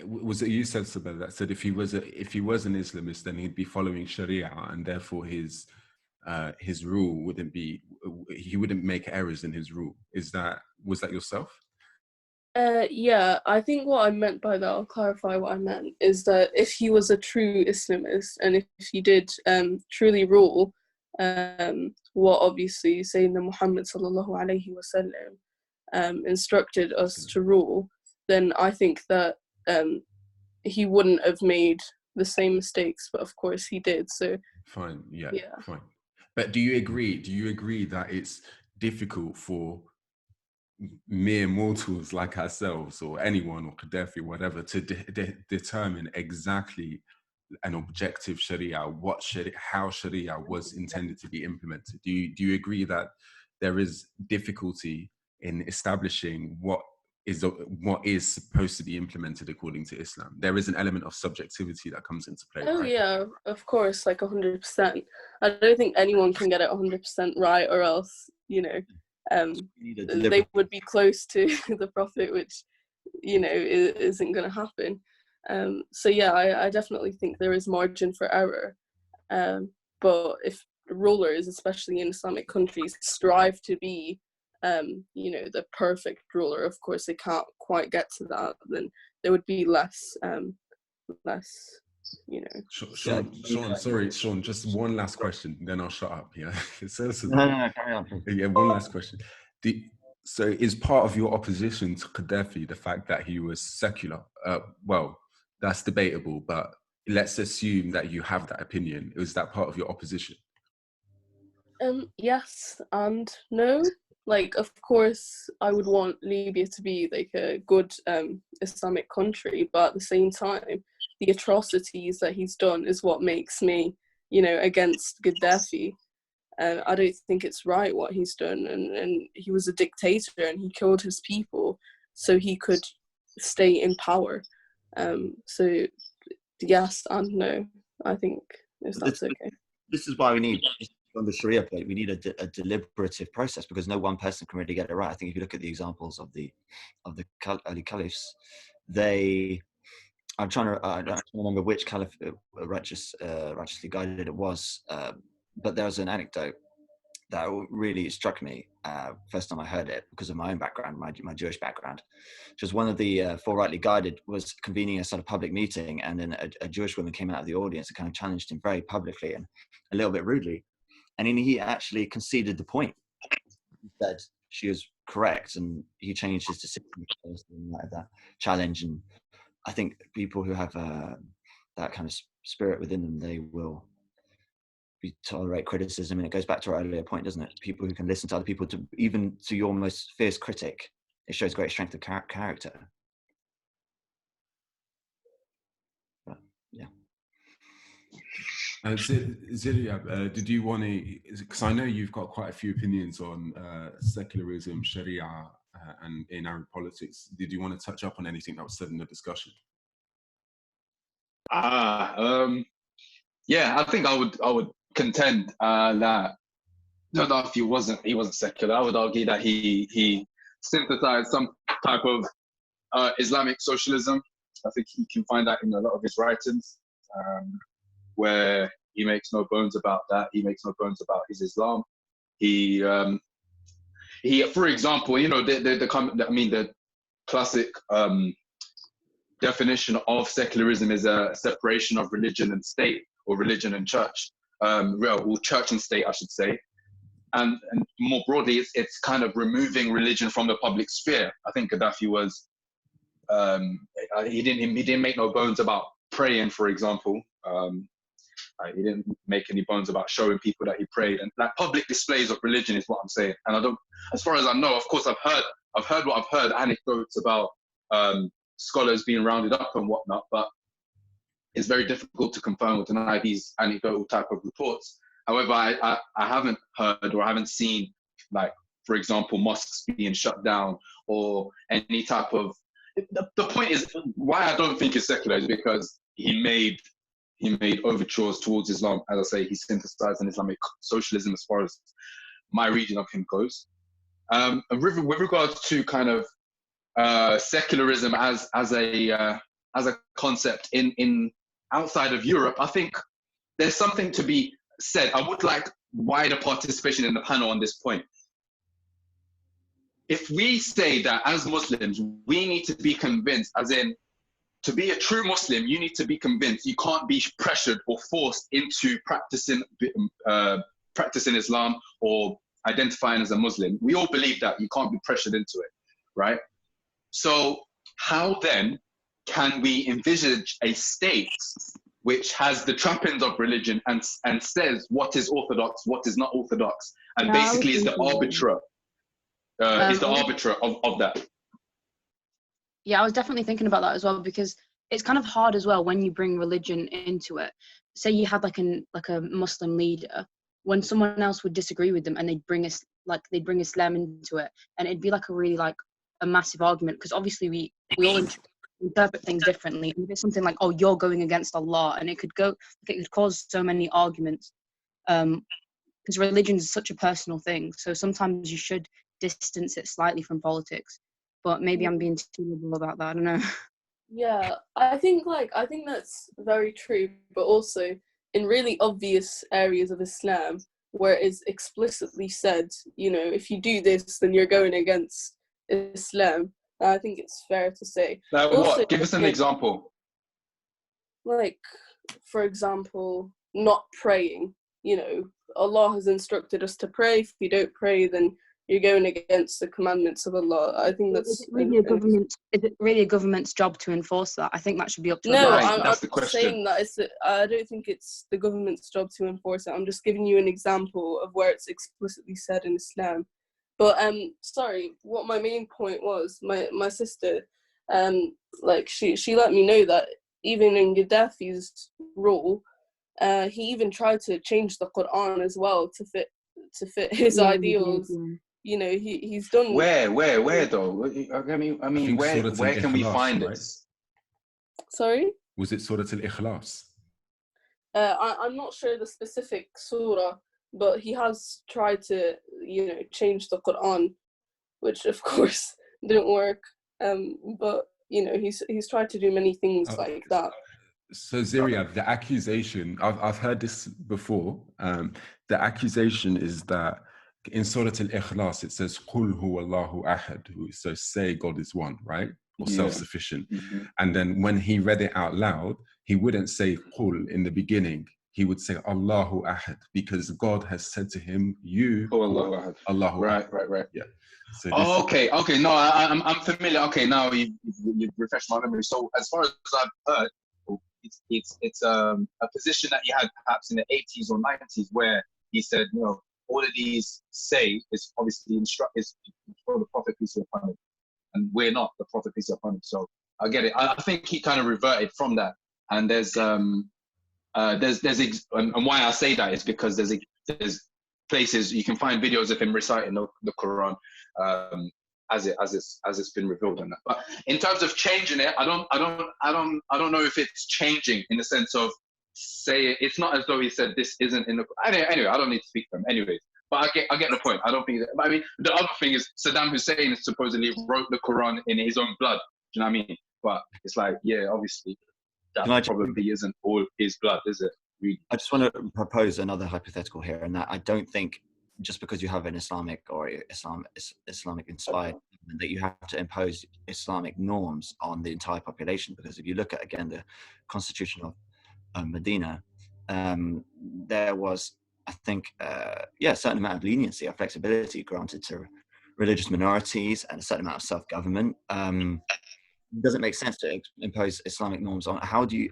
Was it you said something that said if he was an Islamist, then he'd be following Sharia, and therefore his rule wouldn't be. He wouldn't make errors in his rule. Was that yourself? Yeah, I think what I meant by that, I'll clarify what I meant, is that if he was a true Islamist and if he did truly rule what obviously Sayyidina Muhammad sallallahu alaihi wasallam instructed us to rule, then I think that he wouldn't have made the same mistakes, but of course he did. So fine, yeah. Fine. But do you agree that it's difficult for mere mortals like ourselves or anyone or Gaddafi, whatever, to determine exactly an objective Sharia, how Sharia was intended to be implemented? Do you agree that there is difficulty in establishing what is supposed to be implemented according to Islam? There is an element of subjectivity that comes into play. Oh, right? yeah, of course, like 100%. I don't think anyone can get it 100% right, or else, you know, they would be close to the Prophet, which, you know, isn't going to happen. So yeah, I definitely think there is margin for error. But if rulers, especially in Islamic countries, strive to be, you know, the perfect ruler, of course they can't quite get to that, then there would be less, you know. Sean, sorry, Sean, just one last question, then I'll shut up. Yeah. No, carry on. Yeah, one last question. So is part of your opposition to Gaddafi the fact that he was secular? Well, that's debatable, but let's assume that you have that opinion. Is that part of your opposition? Yes and no. Like, of course, I would want Libya to be like a good Islamic country, but at the same time, the atrocities that he's done is what makes me, you know, against Gaddafi. I don't think it's right what he's done, and he was a dictator and he killed his people so he could stay in power. So yes and no, I think, if that's okay. This is why we need, on the Sharia point, we need a deliberative process, because no one person can really get it right. I think if you look at the examples of the early caliphs, I'm trying to I don't remember which caliph righteously guided it was, but there was an anecdote that really struck me first time I heard it, because of my own background, my Jewish background. Just one of the four rightly guided was convening a sort of public meeting, and then a Jewish woman came out of the audience and kind of challenged him very publicly and a little bit rudely, and then he actually conceded the point. He said she was correct, and he changed his decision because of that challenge. And I think people who have that kind of spirit within them, they will tolerate criticism. And it goes back to our earlier point, doesn't it? People who can listen to other people, even to your most fierce critic, it shows great strength of character. But, yeah. Ziria, did you want to, because I know you've got quite a few opinions on secularism, Sharia, and in Arab politics. Did you want to touch up on anything that was said in the discussion? Yeah, I think I would contend that Gaddafi wasn't secular. I would argue that he synthesized some type of Islamic socialism. I think you can find that in a lot of his writings, where he makes no bones about that. He makes no bones about his Islam. He, for example, you know, the classic definition of secularism is a separation of religion and state, or religion and church, or church and state, I should say. And more broadly, it's kind of removing religion from the public sphere. I think Gaddafi was, he didn't make no bones about praying, for example. He didn't make any bones about showing people that he prayed, and like public displays of religion is what I'm saying. And I don't, as far as I know, of course, I've heard what I've heard, anecdotes about scholars being rounded up and whatnot, but it's very difficult to confirm or deny these anecdotal type of reports. However, I haven't heard or I haven't seen, like, for example, mosques being shut down or any type of. The point is, why I don't think it's secular is because he made overtures towards Islam. As I say, he synthesized an Islamic socialism as far as my reading of him goes. And with regards to kind of secularism as a concept in outside of Europe, I think there's something to be said. I would like wider participation in the panel on this point. If we say that as Muslims, we need to be convinced, as in, to be a true Muslim, you need to be convinced. You can't be pressured or forced into practicing Islam or identifying as a Muslim. We all believe that. You can't be pressured into it, right? So how then can we envisage a state which has the trappings of religion and says what is orthodox, what is not orthodox, and basically is the arbiter? Is the arbiter of that. Yeah, I was definitely thinking about that as well, because it's kind of hard as well when you bring religion into it. Say you had like a Muslim leader, when someone else would disagree with them and they'd bring Islam into it, and it'd be like a massive argument, because obviously we all interpret things differently. And if it's something like, oh, you're going against Allah, and it could cause so many arguments, because religion is such a personal thing. So sometimes you should distance it slightly from politics, but maybe I'm being too liberal about that. I don't know. Yeah, I think that's very true, but also in really obvious areas of Islam where it is explicitly said, you know, if you do this, then you're going against Islam. I think it's fair to say. Like also, what? Give us an example. Like, for example, not praying. You know, Allah has instructed us to pray. If you don't pray, then you're going against the commandments of Allah. I think that's... Is it really a government's job to enforce that? I think that should be up to No, Allah. I'm not saying that I don't think it's the government's job to enforce it. I'm just giving you an example of where it's explicitly said in Islam. But sorry, what my main point was, my sister, like she let me know that even in Gaddafi's rule, he even tried to change the Quran as well to fit his ideals. Yeah. You know, he's done. Where though? I mean, where can we find this? Sorry? Was it Surah Al-Ikhlas? I'm not sure the specific surah, but he has tried to, you know, change the Quran, which of course didn't work. But you know, he's tried to do many things like that. So Ziria, the accusation, I've heard this before. The accusation is that in Surah Al-Ikhlas, it says, Qul huwa Allahu ahad. So say God is one, right? Or self-sufficient. Mm-hmm. And then when he read it out loud, he wouldn't say Qul in the beginning. He would say Allahu ahad, because God has said to him, you, Allahu ahad. Allahu ahad. Right. Yeah. So okay. No, I'm familiar. Okay, now you've refreshed my memory. So as far as I've heard, it's a position that he had perhaps in the 80s or 90s, where he said, you know, all of these say is obviously is for the Prophet peace be upon him, and we're not the Prophet peace be upon him. So I get it. I think he kind of reverted from that, and there's and why I say that is because there's places you can find videos of him reciting the Quran as it's been revealed on that. But in terms of changing it, I don't know if it's changing in the sense of, say, it's not as though he said this isn't in the. Anyway, I don't need to speak for him. Anyways, but I get the point. I don't think that. I mean, the other thing is Saddam Hussein supposedly wrote the Quran in his own blood. Do you know what I mean? But it's like, yeah, obviously, that probably isn't all his blood, is it? Really? I just want to propose another hypothetical here, and that I don't think just because you have an Islamic or Islamic inspired that you have to impose Islamic norms on the entire population. Because if you look at, again, the constitution of Medina, there was, I think, a certain amount of leniency or flexibility granted to religious minorities and a certain amount of self-government. doesn't make sense to impose Islamic norms on. How do you?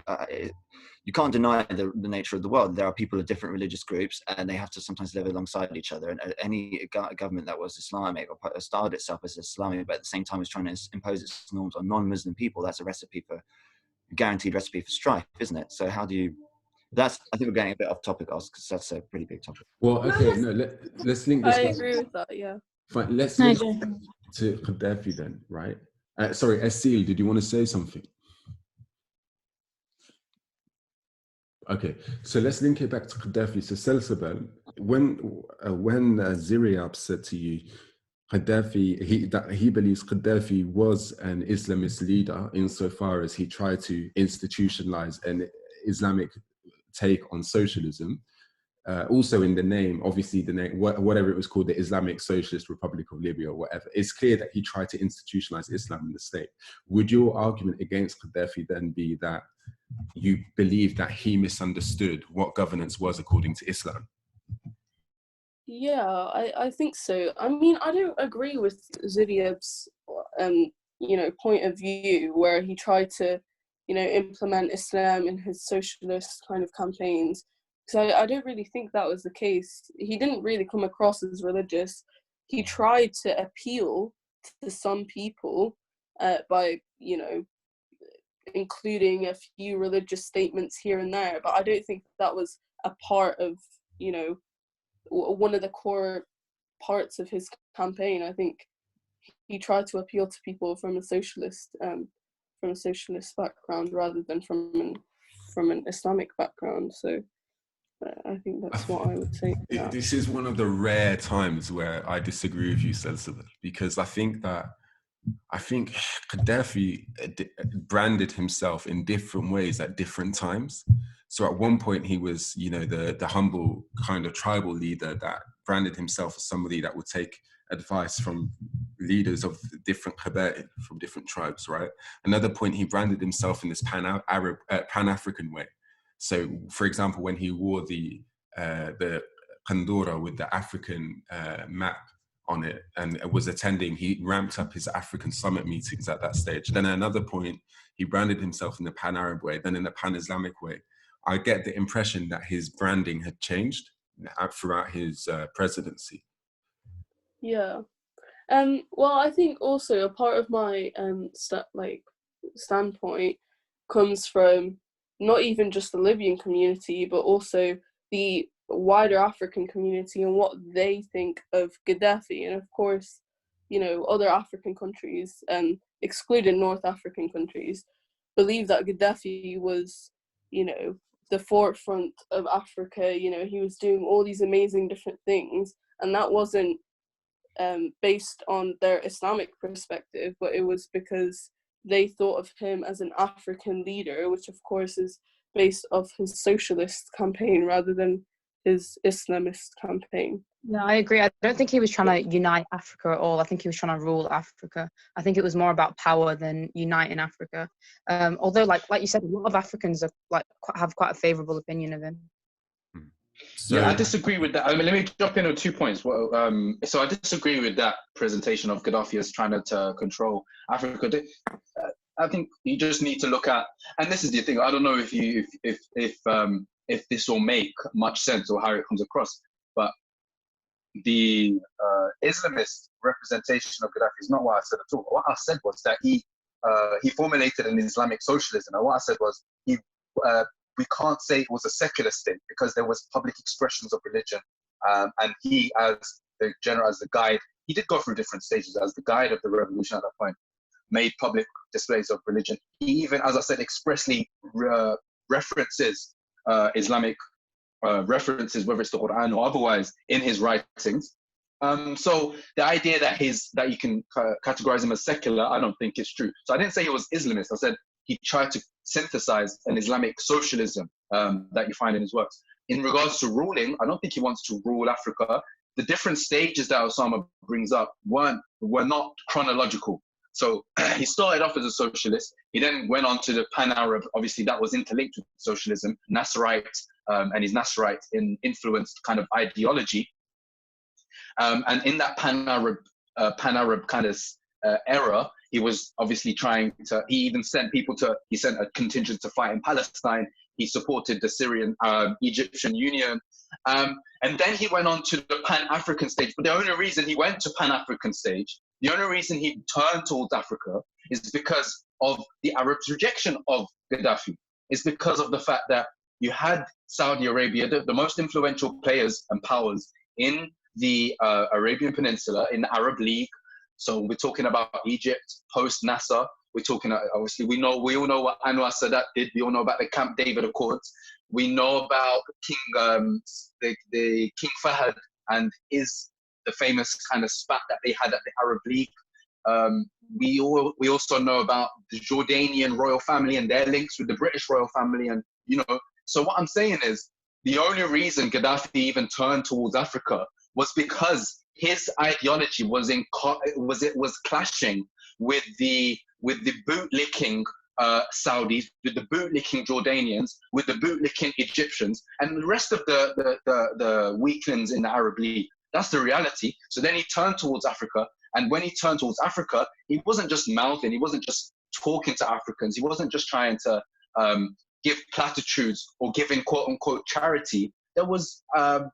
You can't deny the nature of the world. There are people of different religious groups, and they have to sometimes live alongside each other. And any government that was Islamic or styled itself as Islamic, but at the same time was trying to impose its norms on non-Muslim people, that's a recipe for guaranteed recipe for strife, isn't it? So how do you? That's, I think we're getting a bit off topic, Oscar, because that's a pretty big topic. Well, okay, no, let's link this. I agree with that. Yeah. Fine, let's link to Gaddafi then, right? Sorry, Essil, did you want to say something? Okay, so let's link it back to Gaddafi. So Salsabel, when Ziriab said to you, Gaddafi, that he believes Gaddafi was an Islamist leader insofar as he tried to institutionalize an Islamic take on socialism. Also in the name, obviously the name, whatever it was called, the Islamic Socialist Republic of Libya or whatever, it's clear that he tried to institutionalize Islam in the state. Would your argument against Gaddafi then be that you believe that he misunderstood what governance was according to Islam? Yeah, I think so. I mean, I don't agree with Ziriab's, point of view where he tried to, implement Islam in his socialist kind of campaigns. So I don't really think that was the case. He didn't really come across as religious. He tried to appeal to some people by, including a few religious statements here and there. But I don't think that was a part of, one of the core parts of his campaign. I think he tried to appeal to people from a socialist background rather than from an Islamic background. So I think that's what I would say. This is one of the rare times where I disagree with you, Salsabel, because I think Gaddafi branded himself in different ways at different times. So at one point he was, the humble kind of tribal leader that branded himself as somebody that would take advice from leaders of different Qaba'il, from different tribes, right? Another point, he branded himself in this Pan-African way. So, for example, when he wore the Kandura with the African map on it and was attending, he ramped up his African summit meetings at that stage. Then at another point, he branded himself in the Pan-Arab way, then in the Pan-Islamic way. I get the impression that his branding had changed throughout his presidency. Yeah. Well, I think also a part of my standpoint comes from not even just the Libyan community, but also the wider African community and what they think of Gaddafi. And of course, other African countries, excluding North African countries, believe that Gaddafi was, the forefront of Africa. He was doing all these amazing different things, and that wasn't based on their Islamic perspective, but it was because they thought of him as an African leader, which of course is based off his socialist campaign rather than his Islamist campaign. No, I agree. I don't think he was trying to unite Africa at all. I think he was trying to rule Africa. I think it was more about power than uniting Africa. Although, like you said, a lot of Africans are have quite a favourable opinion of him. So, yeah, I disagree with that. I mean, let me jump in on 2 points. Well, so I disagree with that presentation of Gaddafi as trying to control Africa. I think you just need to look at, and this is the thing. I don't know if this will make much sense or how it comes across, but the Islamist representation of Gaddafi is not what I said at all. What I said was that he formulated an Islamic socialism, and what I said was we can't say it was a secular state because there was public expressions of religion, and he, as the general, as the guide, he did go through different stages as the guide of the revolution at that point, made public displays of religion. He even, as I said, expressly references Islamic references, whether it's the Quran or otherwise, in his writings. So the idea that you can categorize him as secular, I don't think it's true. So I didn't say he was Islamist. I said he tried to synthesize an Islamic socialism that you find in his works. In regards to ruling, I don't think he wants to rule Africa. The different stages that Osama brings up were not chronological. So he started off as a socialist. He then went on to the Pan-Arab. Obviously, that was interlinked with socialism, Nasserite, and his Nasserite influenced kind of ideology. And in that Pan-Arab kind of era. He was obviously trying to, he even sent he sent a contingent to fight in Palestine. He supported the Syrian Egyptian Union. And then he went on to the Pan-African stage. But the only reason he went to Pan-African stage, the only reason he turned towards Africa is because of the Arabs' rejection of Gaddafi. It's because of the fact that you had Saudi Arabia, the most influential players and powers in the Arabian Peninsula, in the Arab League. So we're talking about Egypt, post-Nasser. We're talking, obviously, we all know what Anwar Sadat did. We all know about the Camp David Accords. We know about the King Fahd and the famous kind of spat that they had at the Arab League. We also know about the Jordanian royal family and their links with the British royal family. And, so what I'm saying is the only reason Gaddafi even turned towards Africa was because his ideology was clashing with the bootlicking Saudis, with the bootlicking Jordanians, with the bootlicking Egyptians, and the rest of the weaklings in the Arab League. That's the reality. So then he turned towards Africa, and when he turned towards Africa, he wasn't just mouthing, he wasn't just talking to Africans, he wasn't just trying to give platitudes or giving quote unquote charity. There was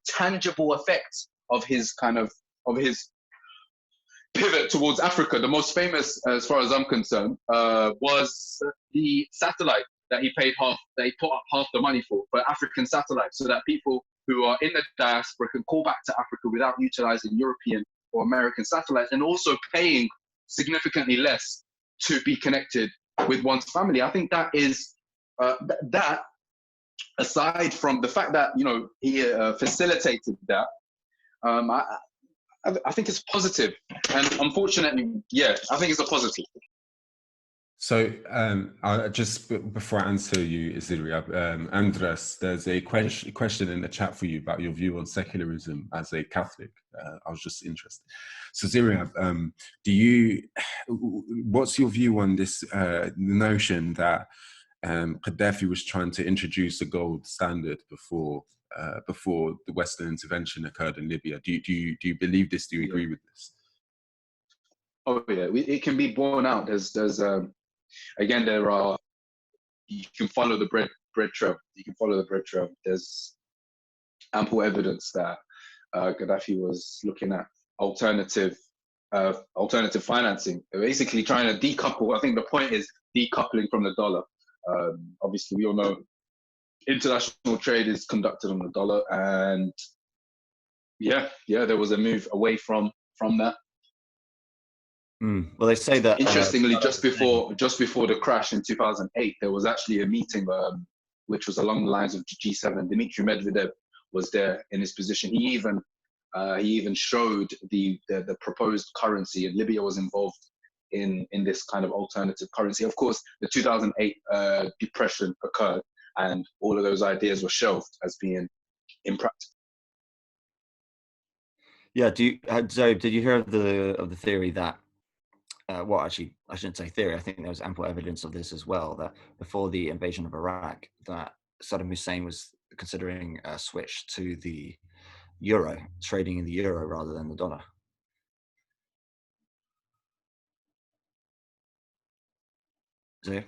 tangible effects of his pivot towards Africa. The most famous, as far as I'm concerned, was the satellite that he put up half the money for African satellites, so that people who are in the diaspora can call back to Africa without utilizing European or American satellites, and also paying significantly less to be connected with one's family. I think that is that, aside from the fact that he facilitated that, I think it's positive, and unfortunately, I think it's a positive. So, just before I answer you, Isiria, Andres, there's a question in the chat for you about your view on secularism as a Catholic. I was just interested. So, Isiria, what's your view on this notion that Gaddafi was trying to introduce a gold standard before the Western intervention occurred in Libya? Do you believe this? Do you agree with this? Oh yeah, it can be borne out. There's again, you can follow the bread trail. You can follow the bread trail. There's ample evidence that Gaddafi was looking at alternative financing, basically trying to decouple. I think the point is decoupling from the dollar. Obviously, we all know international trade is conducted on the dollar, and there was a move away from that. Well, they say that interestingly, just before the crash in 2008, there was actually a meeting which was along the lines of G7. Dmitry Medvedev was there in his position. He even showed the proposed currency, and Libya was involved in this kind of alternative currency. Of course, the 2008 depression occurred, and all of those ideas were shelved as being impractical. Yeah. Zoe, did you hear of the theory that? Well, actually, I shouldn't say theory. I think there was ample evidence of this as well, that before the invasion of Iraq, that Saddam Hussein was considering a switch to the euro, trading in the euro rather than the dollar. So,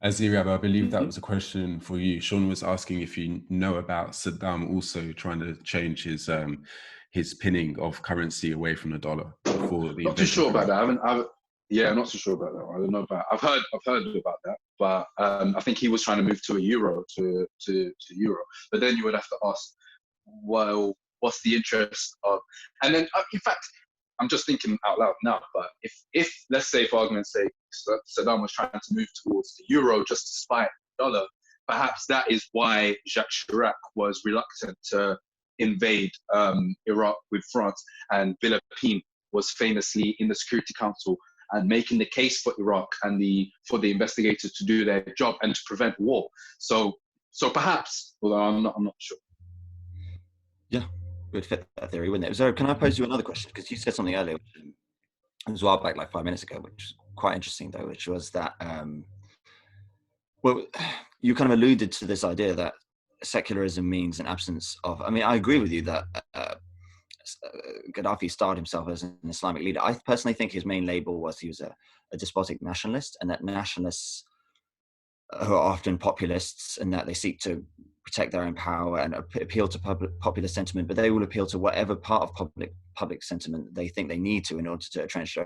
Azirab, I believe that was a question for you. Sean was asking if you know about Saddam also trying to change his pinning of currency away from the dollar before the. Not too sure about that. I'm not too sure about that. I don't know about. I've heard about that, but I think he was trying to move to a euro to euro. But then you would have to ask, well, what's the interest of? And then, in fact, I'm just thinking out loud now. But if let's say, for argument's sake, Saddam was trying to move towards the euro just to spite the dollar, perhaps that is why Jacques Chirac was reluctant to invade Iraq with France, and Villepin was famously in the Security Council and making the case for Iraq and for the investigators to do their job and to prevent war. So perhaps, although I'm not sure. Yeah, it would fit that theory, wouldn't it? So can I pose you another question? Because you said something earlier, which was a while back, like 5 minutes ago, which is quite interesting though, which was that, well, you kind of alluded to this idea that secularism means an absence of, I mean, I agree with you that Gaddafi styled himself as an Islamic leader. I personally think his main label was he was a despotic nationalist, and that nationalists who are often populists and that they seek to protect their own power and appeal to popular sentiment, but they will appeal to whatever part of public sentiment they think they need to in order to entrench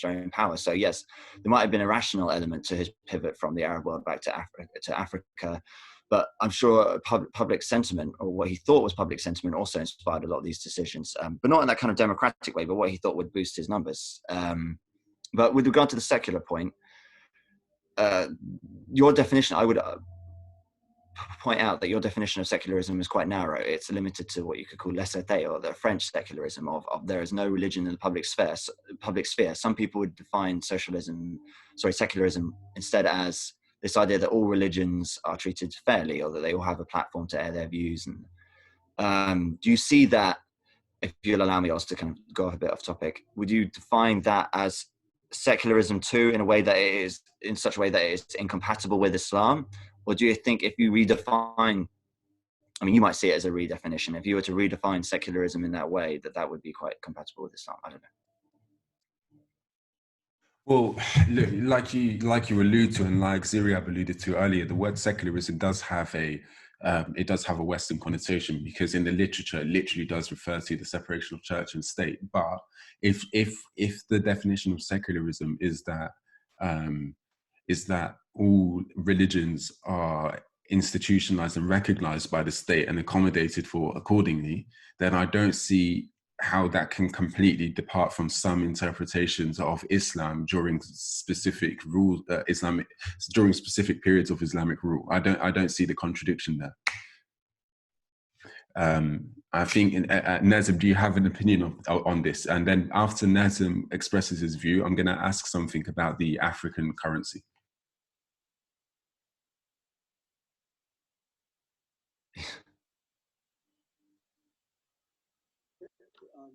their own power. So yes, there might have been a rational element to his pivot from the Arab world back to Africa, but I'm sure public sentiment, or what he thought was public sentiment, also inspired a lot of these decisions, but not in that kind of democratic way, but what he thought would boost his numbers. But with regard to the secular point, your definition, I would point out that your definition of secularism is quite narrow. It's limited to what you could call laissez-faire, or the French secularism of there is no religion in the public sphere. Some people would define secularism instead as this idea that all religions are treated fairly, or that they all have a platform to air their views. And do you see that, if you'll allow me also to kind of go off a bit off topic, would you define that as secularism too, in such a way that it is incompatible with Islam? Or do you think if you redefine, I mean, you might see it as a redefinition, if you were to redefine secularism in that way, that would be quite compatible with Islam? I don't know. Well, look, like you allude to, and like Ziriab alluded to earlier, the word secularism does have a Western connotation, because in the literature it literally does refer to the separation of church and state. But if the definition of secularism is that all religions are institutionalized and recognized by the state and accommodated for accordingly, then I don't see how that can completely depart from some interpretations of Islam during specific during specific periods of Islamic rule. I don't see the contradiction there. I think, Nazim, do you have an opinion on this? And then after Nazim expresses his view, I'm going to ask something about the African currency.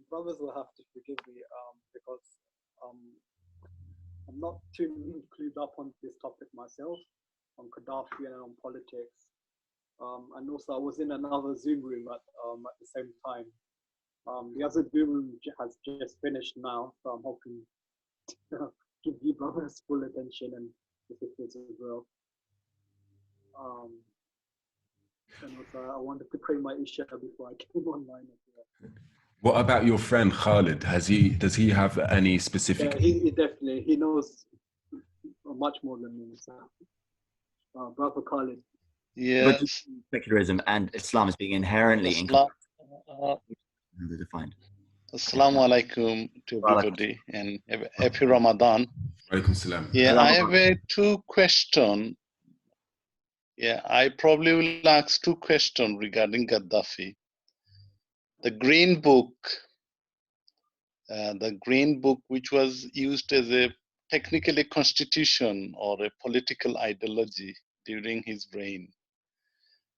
Brothers will have to forgive me because I'm not too clued up on this topic myself, on Gaddafi and on politics. And also, I was in another Zoom room at the same time. The other Zoom room has just finished now, so I'm hoping to give you brothers full attention, and the sisters as well. And also, I wanted to pray my Isha before I came online as well. What about your friend Khalid? Does he have any specific? Yeah, he definitely, he knows much more than me. So, Brother Khalid. Yes. But secularism and Islam as being inherently defined. Assalamu alaikum to everybody, and happy Ramadan. Alaikum salam. Yeah, I have two questions. Yeah, I probably will ask two questions regarding Gaddafi. The Green Book, which was used as a technically constitution or a political ideology during his reign,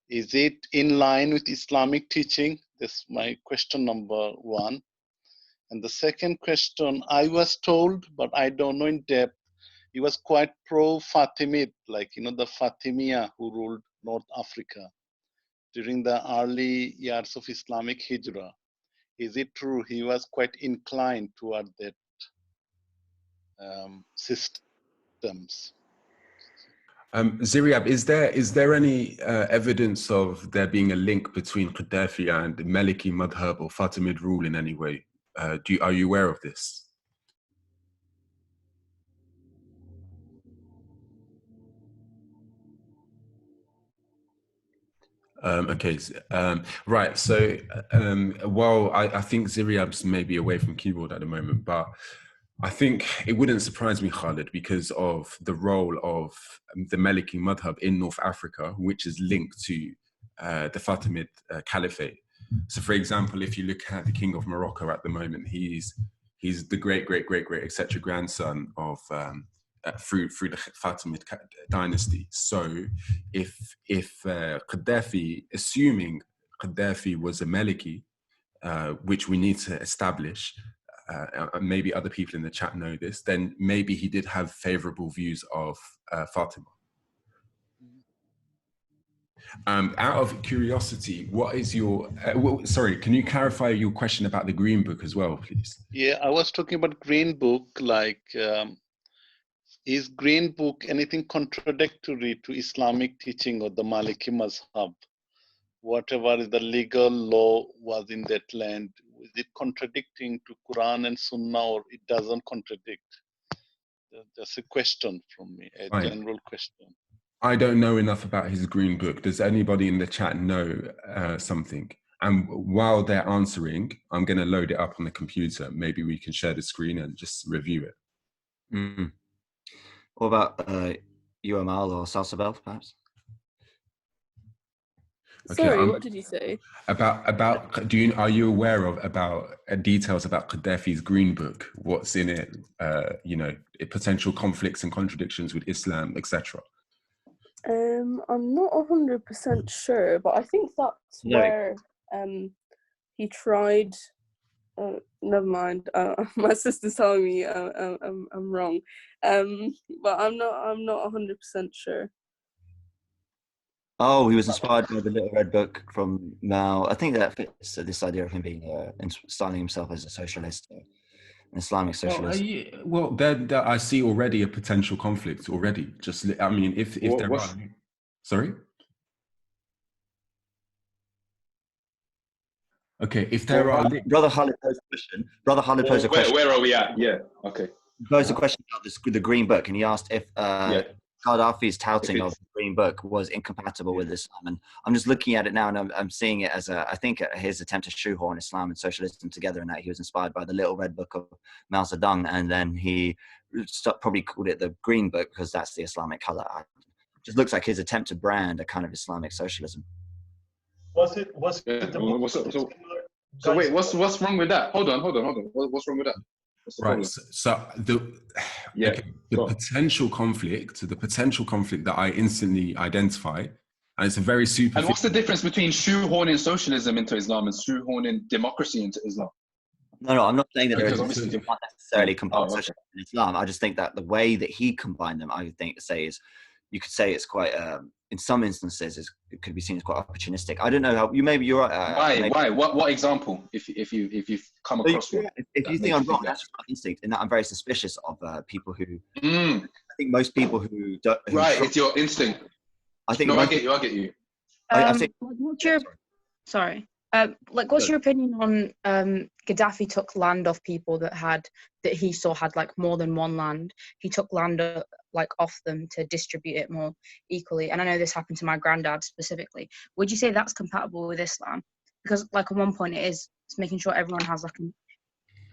is it in line with Islamic teaching? That's my question number one. And the second question, I was told, but I don't know in depth, he was quite pro-Fatimid, like, the Fatimiyya who ruled North Africa during the early years of Islamic Hijrah. Is it true he was quite inclined toward that systems? Ziriab, is there any evidence of there being a link between Gaddafi and the Maliki Madhab or Fatimid rule in any way? Are you aware of this? Okay, right. So, while I think Ziriab's maybe away from keyboard at the moment, but I think it wouldn't surprise me, Khalid, because of the role of the Maliki Madhab in North Africa, which is linked to the Fatimid Caliphate. So, for example, if you look at the King of Morocco at the moment, he's the great, etc. grandson of through the Fatimid dynasty. So, if Gaddafi, assuming Gaddafi was a Maliki, which we need to establish, maybe other people in the chat know this, then maybe he did have favorable views of Fatima. Out of curiosity, what is your, sorry, can you clarify your question about the Green Book as well, please? Yeah, I was talking about Green Book, like, is Green Book anything contradictory to Islamic teaching or the Maliki Mazhab? Whatever is the legal law was in that land, is it contradicting to Quran and Sunnah, or it doesn't contradict? That's a question from me, a Fine. general question. I don't know enough about his Green Book. Does anybody in the chat know something? And while they're answering, I'm going to load it up on the computer. Maybe we can share the screen and just review it. Mm. What about UML or Salsabel, perhaps? Okay, Sorry, what did you say? Are you aware of details about Gaddafi's Green Book? What's in it? You know, potential conflicts and contradictions with Islam, etc. I'm not 100% sure, but I think that's where he tried. Never mind. My sister's telling me I'm wrong, but I'm not 100% sure. Oh, he was inspired by the Little Red Book from Mao. I think that fits this idea of him being styling himself as a socialist, an Islamic socialist. Well, I see already a potential conflict already. Just, I mean, if there are, sorry. Okay, if there are, Brother Khalid posed a question. Brother Khalid posed a question. Where are we at? Yeah. Okay. He posed a question about the Green Book, and he asked if Gaddafi's touting of the Green Book was incompatible with Islam. And I'm just looking at it now, and I'm seeing it as I think his attempt to shoehorn Islam and socialism together, and that he was inspired by the Little Red Book of Mao Zedong, and then he probably called it the Green Book because that's the Islamic color. It just looks like his attempt to brand a kind of Islamic socialism. So wait, what's wrong with that? Hold on. What's wrong with that? Right. So the potential conflict that I instantly identify, and it's a very superficial. And what's the difference between shoehorning socialism into Islam and shoehorning democracy into Islam? No, I'm not saying that there is not necessarily combined socialism in Islam. I just think that the way that he combined them, I think, you could say it's quite, in some instances, it could be seen as quite opportunistic. I don't know how you're right. Why? What example? If you've come across one, if you think I'm wrong, that's just my instinct. In that I'm very suspicious of people who. I think most people who don't. It's your instinct. I think. No, I get you. I think. What's your opinion on Gaddafi took land off people that he saw had like more than one land. He took land off them to distribute it more equally. And I know this happened to my granddad specifically. Would you say that's compatible with Islam? Because like at one point it's making sure everyone has like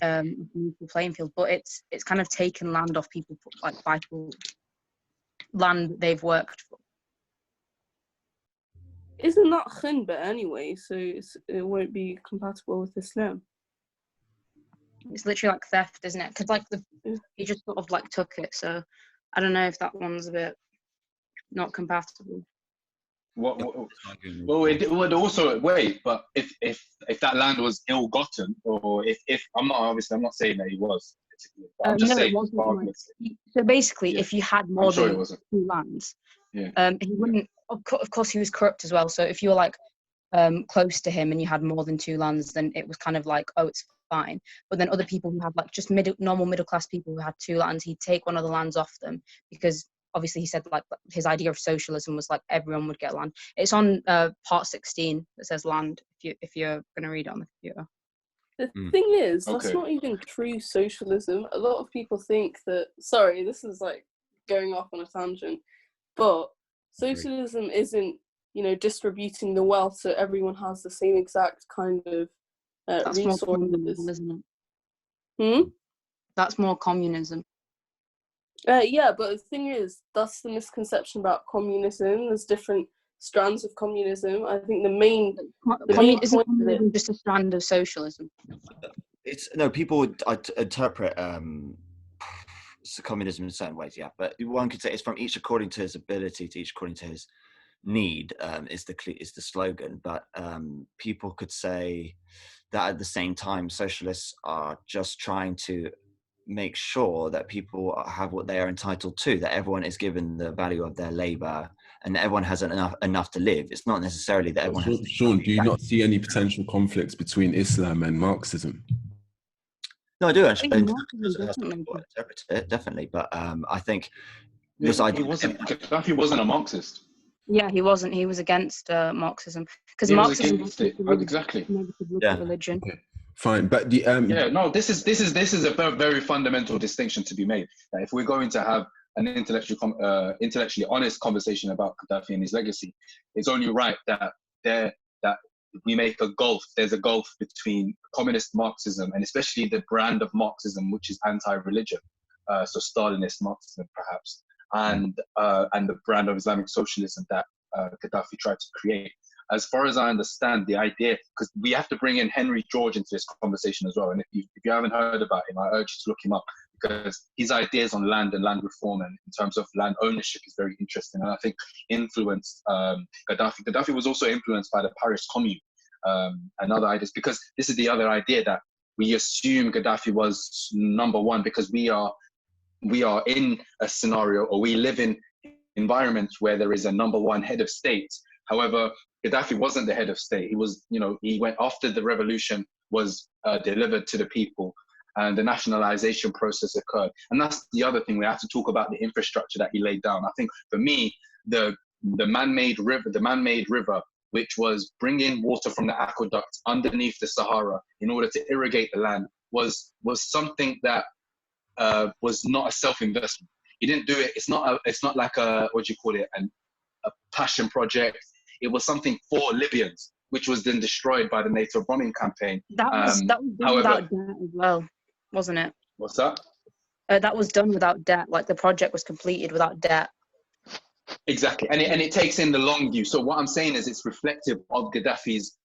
an equal playing field, but it's kind of taken land off people, like vital land they've worked for. Isn't that khunba anyway? So it won't be compatible with Islam. It's literally like theft, isn't it? Because he just sort of like took it. So I don't know if that one's a bit not compatible. Well, it would also wait. But if that land was ill-gotten, or if I'm not saying that he was. I'm just saying. So basically, if you had more than 2 lands, he wouldn't. Of course, he was corrupt as well. So if you were like close to him and you had more than 2 lands, then it was kind of like, oh, it's fine. But then other people who had like just normal middle class people who had 2 lands, he'd take one of the lands off them because obviously he said like his idea of socialism was like everyone would get land. It's on part 16 that says land. If you're gonna read it on the computer. The thing is, that's not even true socialism. A lot of people think that. Sorry, this is like going off on a tangent, but socialism isn't, distributing the wealth so everyone has the same exact kind of resources. More communism, isn't it? That's more communism. Yeah, but the thing is, that's the misconception about communism. There's different strands of communism. I think the main isn't just a strand of socialism. People would interpret communism in certain ways, but one could say it's from each according to his ability, to each according to his need, is the slogan. But people could say that at the same time, socialists are just trying to make sure that people have what they are entitled to, that everyone is given the value of their labor and everyone has enough to live, it's not necessarily that everyone has to. Sean, do you not see any potential conflicts between Islam and Marxism? No, I do actually. Definitely. Interpret it, definitely, but I think Yeah, this idea Gaddafi wasn't a Marxist. Yeah, he wasn't. He was against Marxism because He was Marxism against it. Exactly. look at religion. Okay, fine, but the Yeah, no, this is a very fundamental distinction to be made. That if we're going to have an intellectually honest conversation about Gaddafi and his legacy, it's only right that we make a gulf. There's a gulf between communist Marxism and especially the brand of Marxism, which is anti-religion, so Stalinist Marxism perhaps, and the brand of Islamic socialism that Gaddafi tried to create. As far as I understand the idea, because we have to bring in Henry George into this conversation as well. And if you haven't heard about him, I urge you to look him up, because his ideas on land and land reform and in terms of land ownership is very interesting. And I think influenced Gaddafi. Gaddafi was also influenced by the Paris Commune and other ideas, because this is the other idea that we assume Gaddafi was number one because we are in a scenario, or we live in environments where there is a number one head of state. However, Gaddafi wasn't the head of state. He was, he went after the revolution was delivered to the people and the nationalization process occurred. And that's the other thing. We have to talk about the infrastructure that he laid down. I think for me, the man-made river, which was bringing water from the aqueducts underneath the Sahara in order to irrigate the land, was something that was not a self-investment. He didn't do it. It's not like a passion project. It was something for Libyans, which was then destroyed by the NATO bombing campaign. That was done without debt as well, wasn't it? What's that? That was done without debt. Like the project was completed without debt. Exactly, and it takes in the long view. So what I'm saying is, it's reflective of Gaddafi's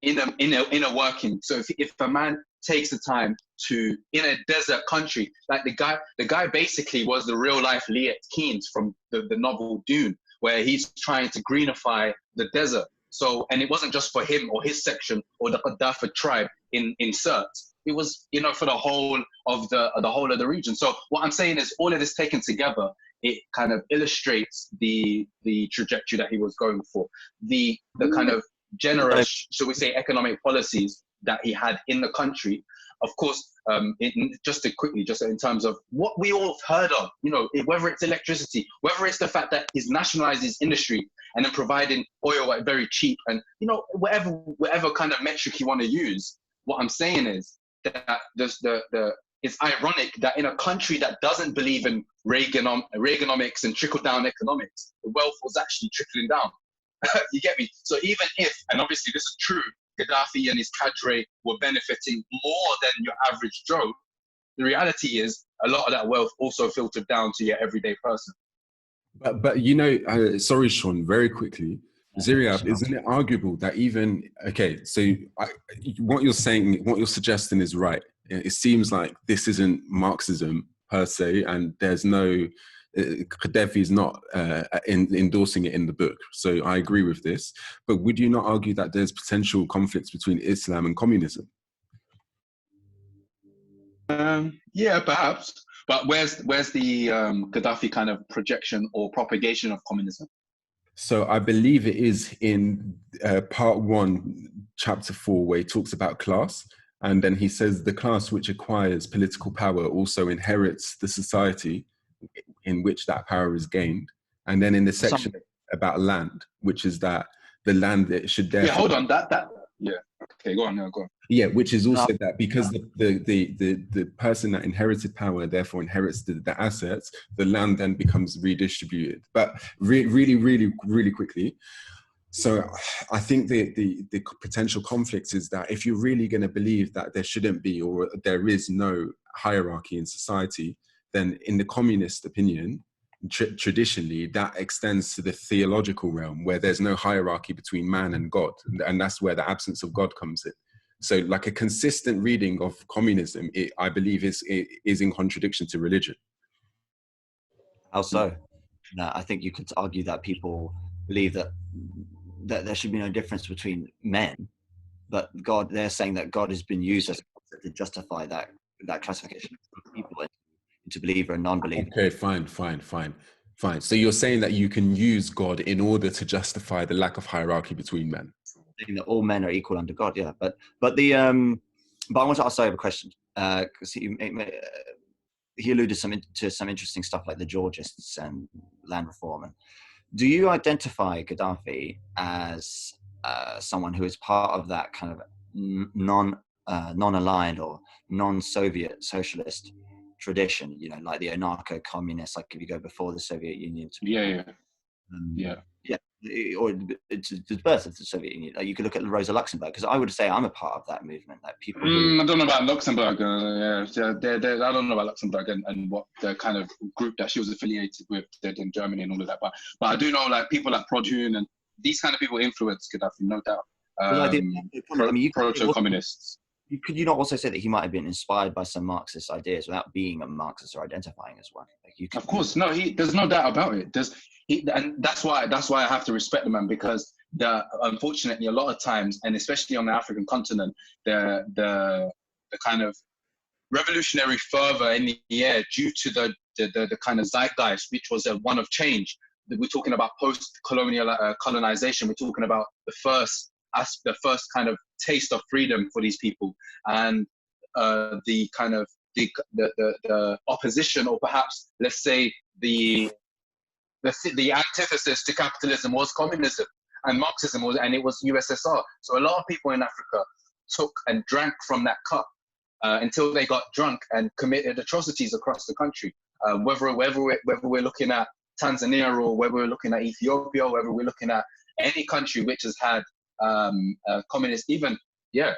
inner working. So if a man takes the time to, in a desert country, like the guy basically was the real life Liet Keynes from the novel Dune, where he's trying to greenify the desert. So, and it wasn't just for him or his section or the Gaddafi tribe in Sirte. It was, for the whole of the region. So what I'm saying is, all of this taken together, it kind of illustrates the trajectory that he was going for, the kind of generous, shall we say, economic policies that he had in the country. Of course, just in terms of what we all heard of, whether it's electricity, whether it's the fact that he's nationalized his industry and then providing oil at very cheap, and whatever kind of metric you want to use. What I'm saying is that it's ironic that in a country that doesn't believe in Reaganomics and trickle-down economics, the wealth was actually trickling down. You get me? So even if, and obviously this is true, Gaddafi and his cadre were benefiting more than your average Joe, the reality is a lot of that wealth also filtered down to your everyday person. But sorry, Sean, very quickly, Ziriab, isn't it arguable that what you're saying, what you're suggesting is right. It seems like this isn't Marxism per se, and there's no, Gaddafi is not endorsing it in the book. So I agree with this. But would you not argue that there's potential conflicts between Islam and communism? Yeah, perhaps. But where's the Gaddafi kind of projection or propagation of communism? So I believe it is in part 1, chapter 4, where he talks about class. And then he says the class which acquires political power also inherits the society in which that power is gained. And then in the section about land, which is that the land that should therefore... Yeah, hold on, yeah. Okay, go on. Yeah, which is also that because the person that inherited power therefore inherits the assets, the land then becomes redistributed. But really quickly, so I think the potential conflicts is that if you're really going to believe that there shouldn't be, or there is no hierarchy in society, then in the communist opinion, traditionally, that extends to the theological realm, where there's no hierarchy between man and God. And that's where the absence of God comes in. So like a consistent reading of communism, I believe is in contradiction to religion. How so? No, I think you could argue that people believe that there should be no difference between men, but God, they're saying that God has been used as a concept to justify that classification of people into believer and non-believer. Okay, fine. Fine. So you're saying that you can use God in order to justify the lack of hierarchy between men. That all men are equal under God, yeah. But I want to ask Saif a question because he alluded to some interesting stuff like the Georgists and land reform. And do you identify Gaddafi as someone who is part of that kind of non-aligned or non-Soviet socialist tradition? You know, like the anarcho-communists, like if you go before the Soviet Union. Or it's the birth of the Soviet Union. Like you could look at Rosa Luxemburg, because I would say I'm a part of that movement. Like people. I don't know about Luxemburg. I don't know about Luxemburg and what the kind of group that she was affiliated with in Germany and all of that. But I do know like people like Prodhun and these kind of people influenced Gaddafi, no doubt. Proto-communists. Could you not also say that he might have been inspired by some Marxist ideas without being a Marxist or identifying as one? Like of course, no. There's no doubt about it. And that's why I have to respect the man, because unfortunately a lot of times, and especially on the African continent, the kind of revolutionary fervor in the air due to the kind of zeitgeist, which was one of change. We're talking about post-colonial colonization. We're talking about the first kind of taste of freedom for these people, and the kind of the opposition, or perhaps let's say the antithesis to capitalism was communism, and Marxism it was USSR. So a lot of people in Africa took and drank from that cup until they got drunk and committed atrocities across the country. Whether we're looking at Tanzania, or whether we're looking at Ethiopia, or whether we're looking at any country which has had communist, even, yeah.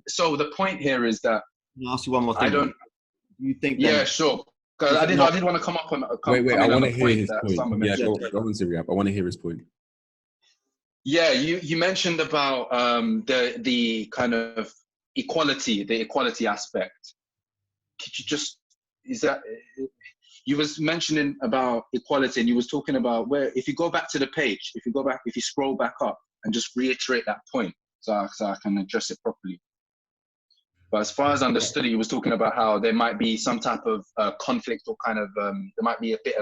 So the point here is that I'll ask you one more thing. You think? Yeah, sure. Because I did want to come up on. Wait. I want to hear his point. Yeah, go on, Ziriab. I want to hear his point. Yeah, you mentioned about the kind of equality, the equality aspect. Could you just you was mentioning about equality, and you was talking about where, if you go back to the page, if you scroll back up and just reiterate that point, so I can address it properly. But as far as I understood it, you was talking about how there might be some type of conflict, or kind of there might be a bit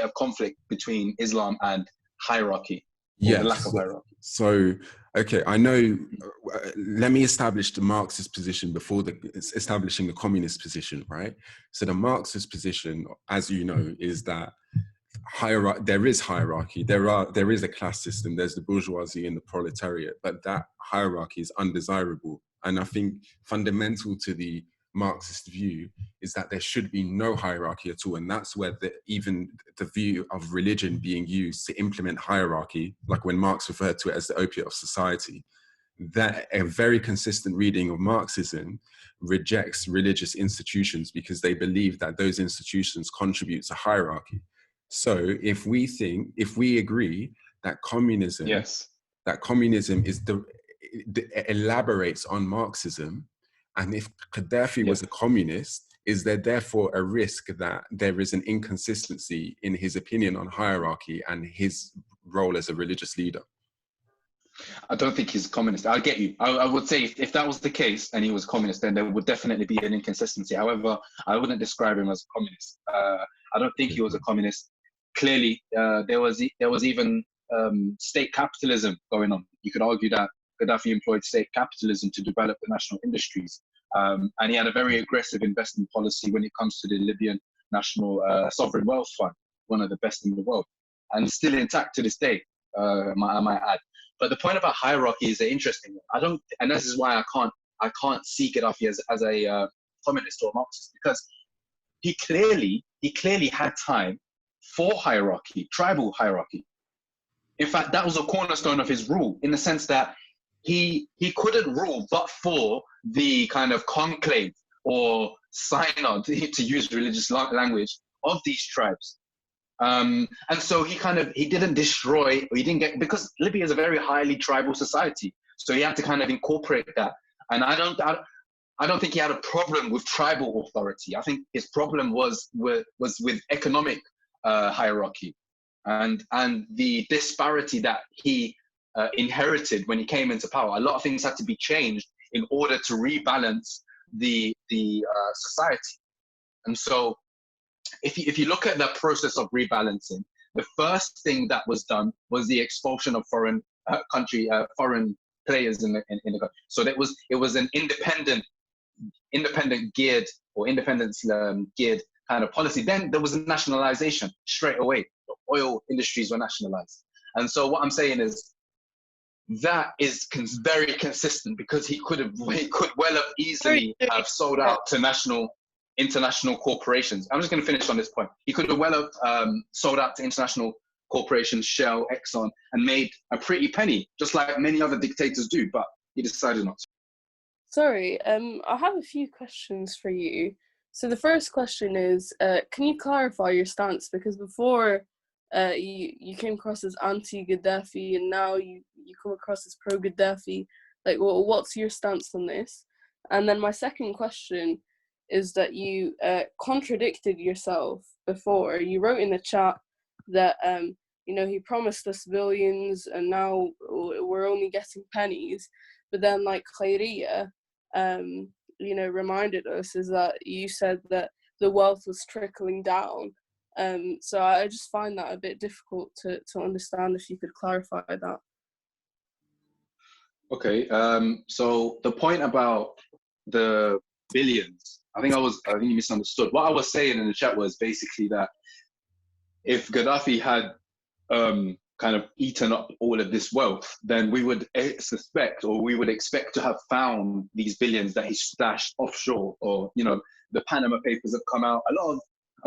of conflict between Islam and hierarchy. Yeah, the lack of hierarchy. So, okay, I know. Let me establish the Marxist position before establishing the communist position, right? So the Marxist position, as you know, is that there is hierarchy. There is a class system. There's the bourgeoisie and the proletariat, but that hierarchy is undesirable. And I think fundamental to the Marxist view is that there should be no hierarchy at all. And that's where even the view of religion being used to implement hierarchy, like when Marx referred to it as the opiate of society, that a very consistent reading of Marxism rejects religious institutions because they believe that those institutions contribute to hierarchy. So if we agree that communism, elaborates on Marxism, and if Gaddafi was a communist, is there therefore a risk that there is an inconsistency in his opinion on hierarchy and his role as a religious leader? I don't think he's communist. I get you. I would say if that was the case and he was communist, then there would definitely be an inconsistency. However, I wouldn't describe him as a communist. I don't think he was a communist. Clearly, there was even state capitalism going on. You could argue that Gaddafi employed state capitalism to develop the national industries. And he had a very aggressive investment policy when it comes to the Libyan National Sovereign Wealth Fund, one of the best in the world, and still intact to this day, I might add. But the point about hierarchy is an interesting one. And this is why I can't see Gaddafi as a communist or Marxist, because he clearly had time for hierarchy, tribal hierarchy. In fact, that was a cornerstone of his rule, in the sense that he couldn't rule but for the kind of conclave or synod, to use religious language, of these tribes. And so he didn't destroy, or he didn't get, because Libya is a very highly tribal society. So he had to kind of incorporate that. And I don't think he had a problem with tribal authority. I think his problem was with economic hierarchy and the disparity that he inherited when he came into power. A lot of things had to be changed in order to rebalance the society. And so if you look at that process of rebalancing, the first thing that was done was the expulsion of foreign foreign players in the country. So it was an independent geared or independence geared kind of policy. Then there was a nationalization straight away. The oil industries were nationalized. And so what I'm saying is that is very consistent, because he could well have easily have sold out to international corporations. I'm just going to finish on this point. He could have well have sold out to international corporations, Shell, Exxon, and made a pretty penny, just like many other dictators do, but he decided not to. Sorry, I have a few questions for you. So the first question is, can you clarify your stance? Because before you came across as anti-Gaddafi, and now you come across as pro-Gaddafi. Like, what's your stance on this? And then my second question is that you contradicted yourself before. You wrote in the chat that he promised us billions, and now we're only getting pennies. But then, like, Khairiyya, reminded us is that you said that the wealth was trickling down. So I just find that a bit difficult to understand. If you could clarify that. Okay. So the point about the billions, I think you misunderstood. What I was saying in the chat was basically that if Gaddafi had kind of eaten up all of this wealth, then we would suspect, or we would expect to have found these billions that he stashed offshore, or the Panama Papers have come out. A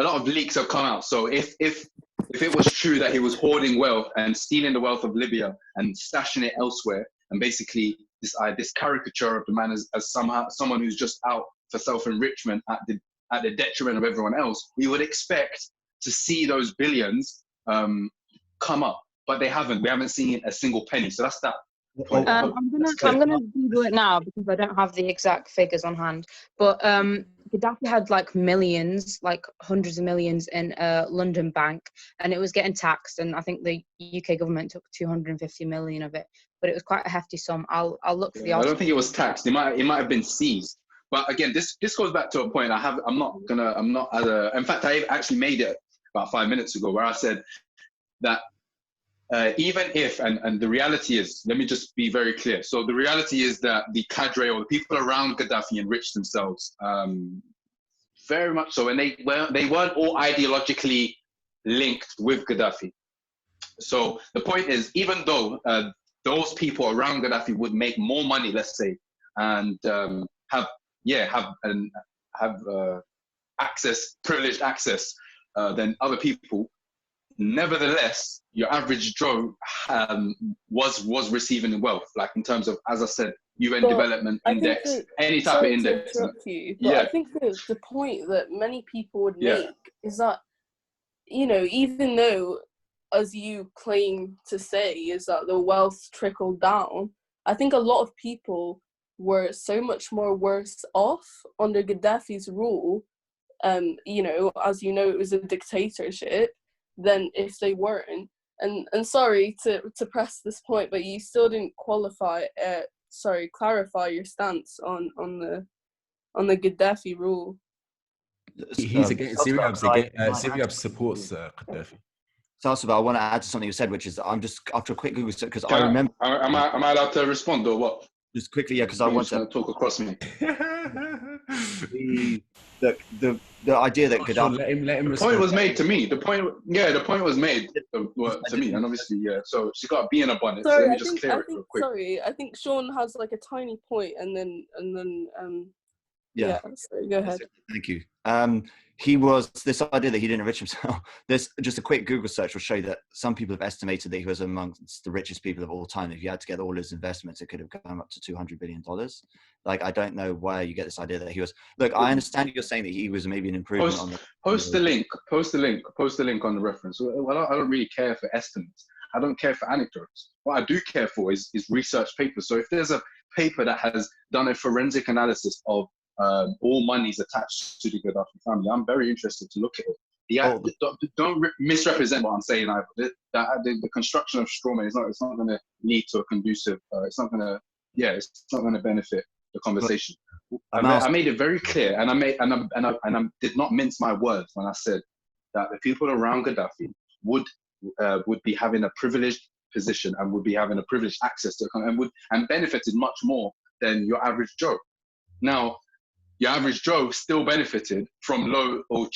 lot of leaks have come out. So if it was true that he was hoarding wealth and stealing the wealth of Libya and stashing it elsewhere, and basically this caricature of the man as someone who's just out for self-enrichment at the detriment of everyone else, we would expect to see those billions come up, but they haven't. We haven't seen a single penny. So that's that point. I'm gonna Google it now because I don't have the exact figures on hand. But Gaddafi had like millions, like hundreds of millions in a London bank, and it was getting taxed. And I think the UK government took 250 million of it, but it was quite a hefty sum. I'll look for the article. I don't think it was taxed. It might have been seized. But again, this goes back to a point in fact, I actually made it about 5 minutes ago, where I said that even if, and the reality is, let me just be very clear. So the reality is that the cadre or the people around Gaddafi enriched themselves very much so, and they weren't all ideologically linked with Gaddafi. So the point is, even though those people around Gaddafi would make more money, let's say, and have privileged access than other people, nevertheless, your average Joe was receiving the wealth, like in terms of, as I said, UN Development Index, any type of index. I think the point that many people would make is that, even though, as you claim to say, is that the wealth trickled down, I think a lot of people were so much more worse off under Gaddafi's rule. As it was a dictatorship, than if they weren't. And sorry to press this point, but you still didn't clarify your stance on the Gaddafi rule. He's against Syria supports Gaddafi. So I want to add to something you said, which is I'm just after a quick Google search, because I remember. Am I allowed to respond or what? Just quickly, because I want to talk across me. The idea that Gaddafi. Let him the point was made to me. The point was made to me, and obviously, so she's got a bee in her bonnet. Sorry, so let me just clear it real quick. Sorry, I think Sean has like a tiny point, and then so go ahead. Thank you. He was this idea that he didn't enrich himself. There's just a quick Google search will show you that some people have estimated that he was amongst the richest people of all time. If you had to get all his investments, it could have gone up to $200 billion. Like, I don't know where you get this idea that he was. Look, I understand you're saying that he was maybe an improvement on the. Post the link on the reference. Well, I don't really care for estimates. I don't care for anecdotes. What I do care for is research papers. So if there's a paper that has done a forensic analysis of all monies attached to the Gaddafi family, I'm very interested to look at it. Don't misrepresent what I'm saying either. The construction of strawman is it's not going to lead to a conducive. It's not going to benefit the conversation. I made it very clear, and I did not mince my words when I said that the people around Gaddafi would would be having a privileged position and would be having a privileged access to and benefited much more than your average Joe. Now, your average Joe still benefited from low or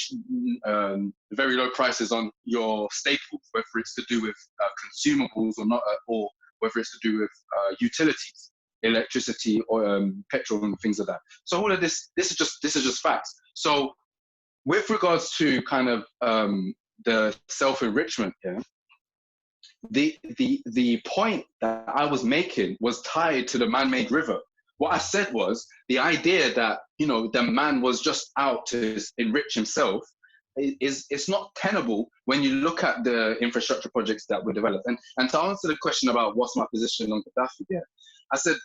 very low prices on your staples, whether it's to do with consumables or not, or whether it's to do with utilities, electricity or petrol and things like that. So all of this is just facts. So with regards to kind of the self-enrichment, yeah, the point that I was making was tied to the man-made river. What I said was the idea that, you know, the man was just out to enrich himself it's not tenable when you look at the infrastructure projects that were developed. And to answer the question about what's my position on Gaddafi, yeah, I said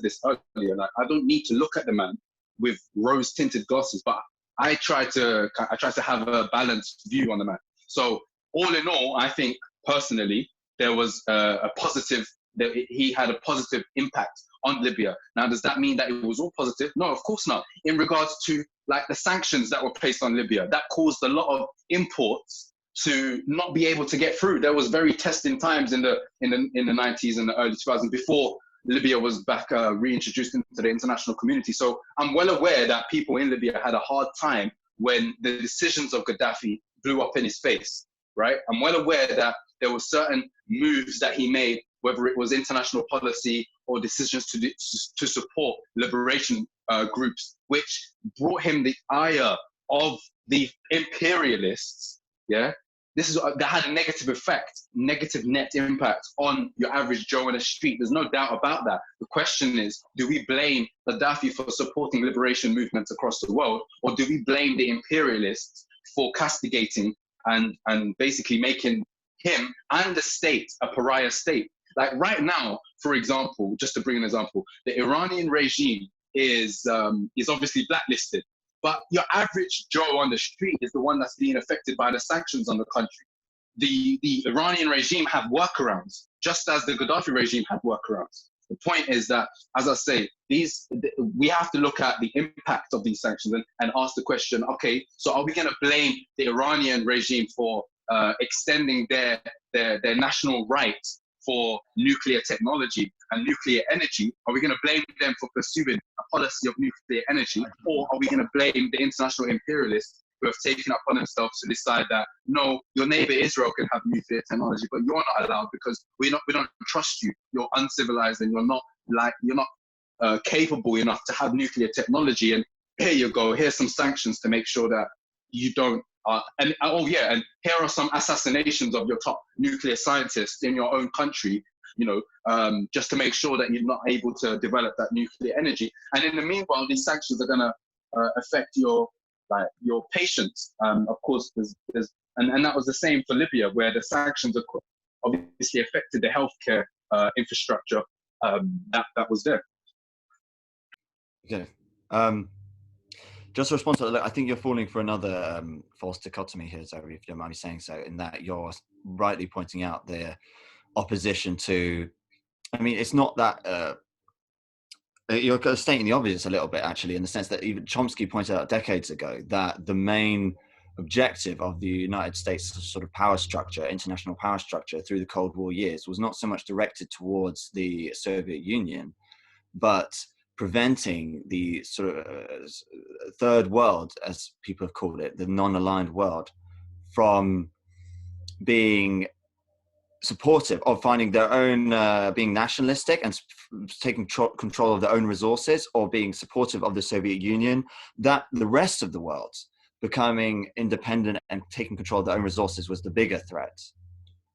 this earlier, like, I don't need to look at the man with rose-tinted glasses, but I try to have a balanced view on the man. So all in all, I think personally, there was he had a positive impact on Libya. Now, does that mean that it was all positive? No, of course not. In regards to like the sanctions that were placed on Libya, that caused a lot of imports to not be able to get through. There was very testing times in the 90s and the early 2000s before Libya was back reintroduced into the international community. So I'm well aware that people in Libya had a hard time when the decisions of Gaddafi blew up in his face, right? I'm well aware that there were certain moves that he made, whether it was international policy or decisions to support liberation groups, which brought him the ire of the imperialists, yeah? That had a negative effect, negative net impact on your average Joe on the street. There's no doubt about that. The question is, do we blame Gaddafi for supporting liberation movements across the world, or do we blame the imperialists for castigating and basically making him and the state a pariah state? Like right now, for example, just to bring an example, the Iranian regime is obviously blacklisted. But your average Joe on the street is the one that's being affected by the sanctions on the country. The Iranian regime have workarounds, just as the Gaddafi regime had workarounds. The point is that, as I say, we have to look at the impact of these sanctions and ask the question, okay, so are we going to blame the Iranian regime for extending their national rights for nuclear technology and nuclear energy? Are we going to blame them for pursuing a policy of nuclear energy? Or are we going to blame the international imperialists who have taken upon themselves to decide that, no, your neighbor Israel can have nuclear technology, but you're not allowed because we don't trust you. You're uncivilized and you're not capable enough to have nuclear technology. And here you go, here's some sanctions to make sure that you don't. And here are some assassinations of your top nuclear scientists in your own country, you know, just to make sure that you're not able to develop that nuclear energy. And in the meanwhile, these sanctions are going to affect your patients. Of course, and that was the same for Libya, where the sanctions obviously affected the healthcare infrastructure that was there. Okay. Just to respond to that, I think you're falling for another false dichotomy here, Zoe, if you don't mind me saying so, in that you're rightly pointing out the opposition to, I mean, it's not that, you're stating the obvious a little bit, actually, in the sense that even Chomsky pointed out decades ago that the main objective of the United States sort of power structure, international power structure through the Cold War years was not so much directed towards the Soviet Union, but preventing the sort of third world, as people have called it, the non-aligned world, from being supportive of finding their own, being nationalistic and taking control of their own resources, or being supportive of the Soviet Union, that the rest of the world becoming independent and taking control of their own resources was the bigger threat.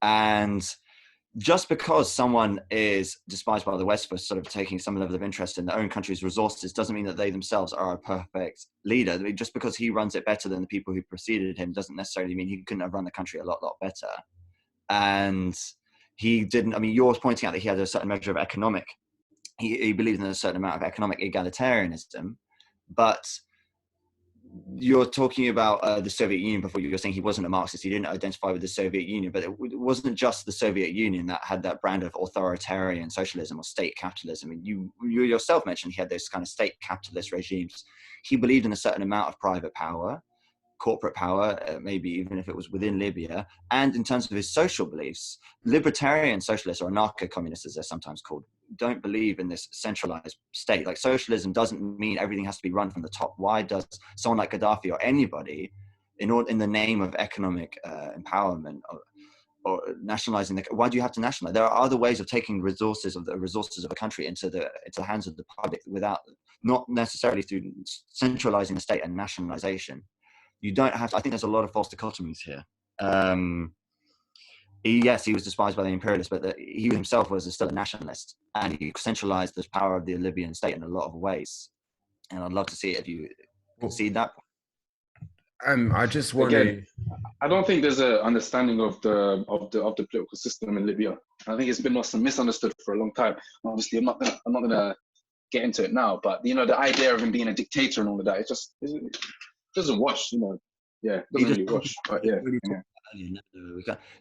And just because someone is despised by the West for sort of taking some level of interest in their own country's resources doesn't mean that they themselves are a perfect leader. I mean, just because he runs it better than the people who preceded him doesn't necessarily mean he couldn't have run the country a lot better. And he didn't, I mean, you're pointing out that he had a certain measure of economic, he believed in a certain amount of economic egalitarianism, but you're talking about the Soviet Union before. You were saying he wasn't a Marxist, he didn't identify with the Soviet Union, but it wasn't just the Soviet Union that had that brand of authoritarian socialism or state capitalism. I mean, you yourself mentioned he had those kind of state capitalist regimes. He believed in a certain amount of private power, corporate power, maybe even if it was within Libya, and in terms of his social beliefs. Libertarian socialists, or anarcho-communists as they're sometimes called, don't believe in this centralized state. Like, socialism doesn't mean everything has to be run from the top. Why does someone like Gaddafi or anybody, in the name of economic empowerment or nationalizing why do you have to nationalize? There are other ways of taking resources of a country into the hands of the public, without, not necessarily through centralizing the state and nationalization. You don't have to. I think there's a lot of false dichotomies here. Yes, he was despised by the imperialists, but he himself was still a nationalist, and he centralized the power of the Libyan state in a lot of ways. And I'd love to see it if you concede that. I just want to. I don't think there's an understanding of the political system in Libya. I think it's been misunderstood for a long time. Obviously, I'm not gonna get into it now, but the idea of him being a dictator and all of that, it doesn't wash. It doesn't really wash. But yeah.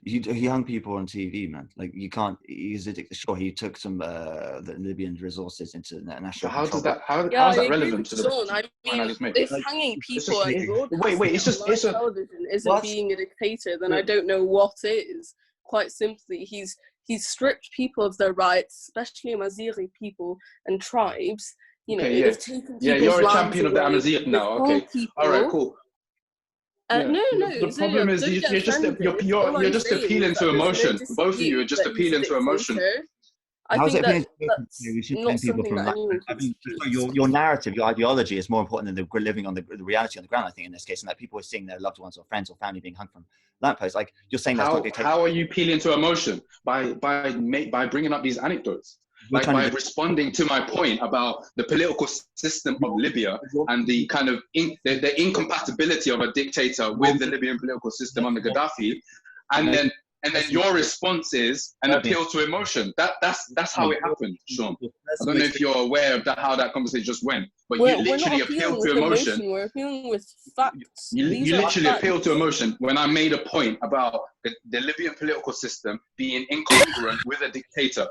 Young people on TV, man. Like, you can't. He's a dictator. Sure, he took some the Libyan resources into national. How control. does that? How is that relevant to the? I mean, if hanging people it's just television isn't being a dictator, then I don't know what is. Quite simply, he's stripped people of their rights, especially Amazighi people and tribes. They've taken you're a champion of the Amazighi now. Okay, all right, cool. No. The problem is you're just appealing to emotion. Both of you are just appealing to emotion. I think that's not something that anyone can speak. Your narrative, your ideology is more important than the living on the reality on the ground, I think, in this case, and that people are seeing their loved ones or friends or family being hung from lampposts. Like, you're saying how are you appealing to emotion? By bringing up these anecdotes. Like, by responding to my point about the political system of Libya and the kind of the incompatibility of a dictator with the Libyan political system under Gaddafi, and then your response is an appeal to emotion. That's how it happened, Sean. I don't know if you're aware of how that conversation just went, but you literally appealed to emotion. We're appealing with facts. You literally appealed to emotion when I made a point about the Libyan political system being incongruent with a dictator.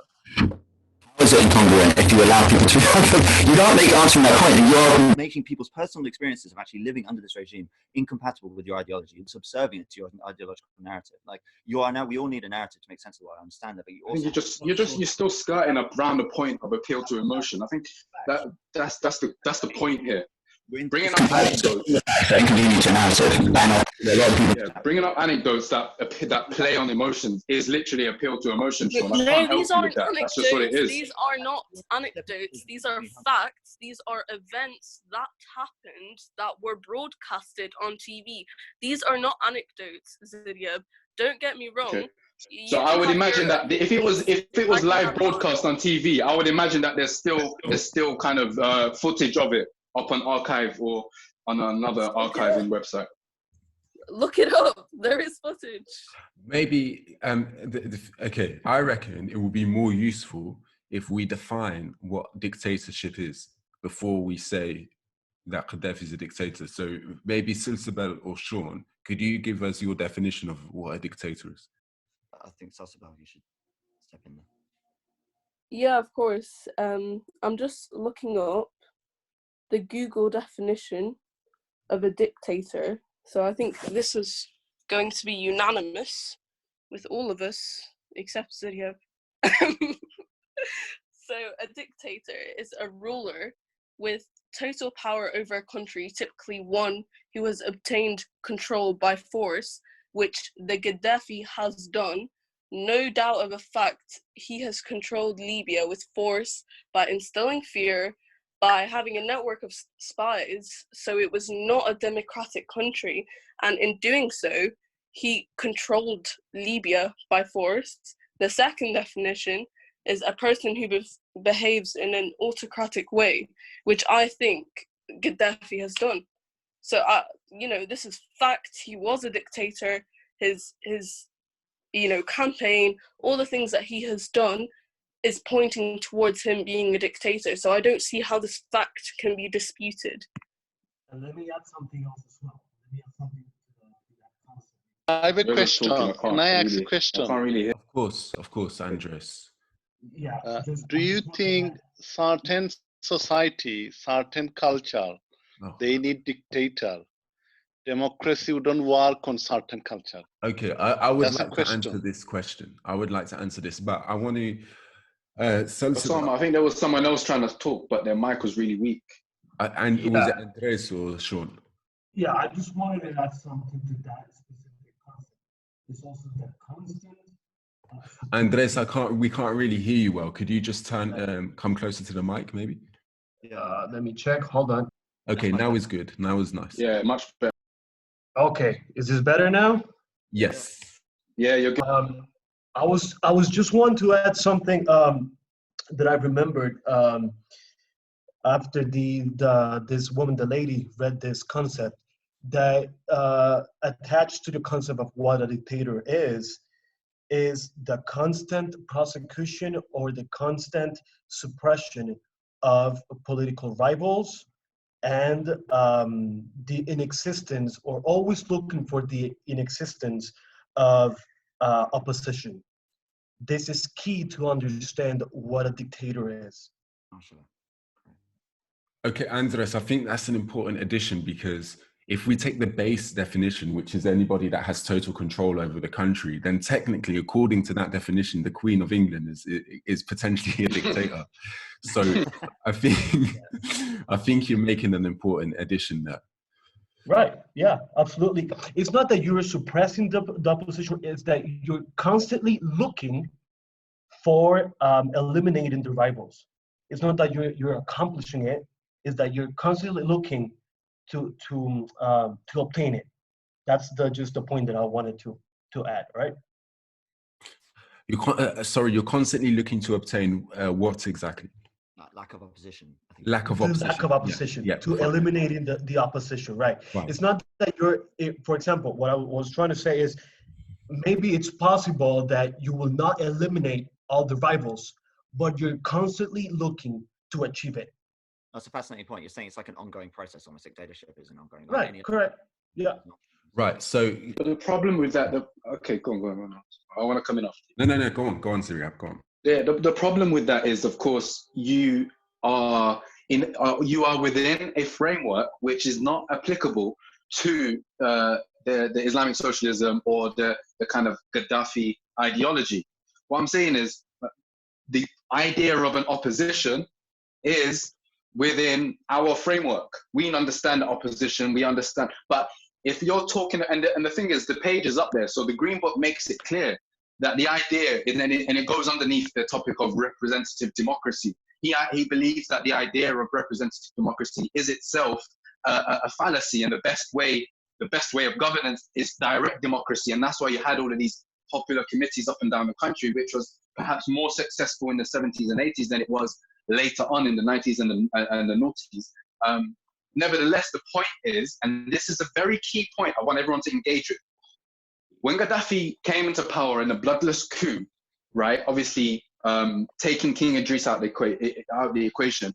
Is it incongruent if you allow people to you don't make answering that point, and you're making people's personal experiences of actually living under this regime incompatible with your ideology. You're subserving it to your ideological narrative. Like, we all need a narrative to make sense of it. I understand that, but you're still skirting around the point of appeal to emotion. I think that's the point here. Bringing up anecdotes. Bringing up anecdotes that play on emotions is literally appeal to emotion. Sean. No, these aren't anecdotes. That's just what it is. These are not anecdotes. These are facts. These are events that happened that were broadcasted on TV. These are not anecdotes, Ziryab. Don't get me wrong. Okay. So I would imagine that if it was live broadcast on TV, I would imagine that there's still kind of footage of it up on archive or on another archiving website. Look it up. There is footage. Maybe okay. I reckon it would be more useful if we define what dictatorship is before we say that Gaddafi is a dictator. So maybe Silsabel or Sean, could you give us your definition of what a dictator is? I think Silsabel, you should step in there. Yeah, of course. I'm just looking up the Google definition of a dictator. So I think this is going to be unanimous with all of us, except Ziryab. So a dictator is a ruler with total power over a country, typically one who has obtained control by force, which the Gaddafi has done. No doubt of the fact he has controlled Libya with force by instilling fear, by having a network of spies, so it was not a democratic country. And in doing so, he controlled Libya by force. The second definition is a person who behaves in an autocratic way, which I think Gaddafi has done. So, this is fact. He was a dictator. His campaign, all the things that he has done is pointing towards him being a dictator. So I don't see how this fact can be disputed. And let me add something else as well. Let me add something to that. I have a question. Can I ask a question? Of course, Andres. Yeah. Do you think certain society, certain culture, they need dictator? democracy wouldn't work on certain culture? Okay, I would That's a like to answer question. this question. I would like to answer this, but I want to. Osama, I think there was someone else trying to talk, but their mic was really weak. And was it Andres or Sean? Yeah, I just wanted to add something to that specific concept. It's also the constant. Andres, we can't really hear you well. Could you just come closer to the mic, maybe? Let me check. Hold on. Okay, now is good. Now is nice. Yeah, much better. Okay, is this better now? Yes. Yeah, you're good. I was just want to add something that I remembered after this woman, the lady, read this concept that attached to the concept of what a dictator is the constant prosecution or the constant suppression of political rivals and the inexistence, or always looking for the inexistence of opposition. This is key to understand what a dictator is. Okay, Andres, I think that's an important addition, because if we take the base definition, which is anybody that has total control over the country, then technically, according to that definition, the Queen of England is potentially a dictator. So I think you're making an important addition there. Right. Yeah, absolutely. It's not that you're suppressing the opposition, it's that you're constantly looking for eliminating the rivals. It's not that you're accomplishing it, it's that you're constantly looking to obtain it. That's just the point that I wanted to add, right? You're constantly looking to obtain what exactly? Lack of opposition. I think. Lack of opposition. Yeah, to eliminating the opposition, right? It's not that for example, what I was trying to say is maybe it's possible that you will not eliminate all the rivals, but you're constantly looking to achieve it. That's a fascinating point. You're saying it's like an ongoing process, almost. Dictatorship is an ongoing. Right, correct. Yeah. Right, so... But the problem with that, okay, go on. I want to come in after you. No, go on, Siriab, go on. Yeah, the problem with that is, of course, you are within a framework which is not applicable to the Islamic socialism or the kind of Gaddafi ideology. What I'm saying is the idea of an opposition is within our framework. We understand the opposition, we understand. But if you're talking, and the thing is, the page is up there, so the Green Book makes it clear that the idea, and it goes underneath the topic of representative democracy. He believes that the idea of representative democracy is itself a fallacy, and the best way of governance is direct democracy, and that's why you had all of these popular committees up and down the country, which was perhaps more successful in the 70s and 80s than it was later on in the 90s and the noughties. Nevertheless, the point is, and this is a very key point I want everyone to engage with, when Gaddafi came into power in a bloodless coup, right, obviously taking King Idris out of the equation,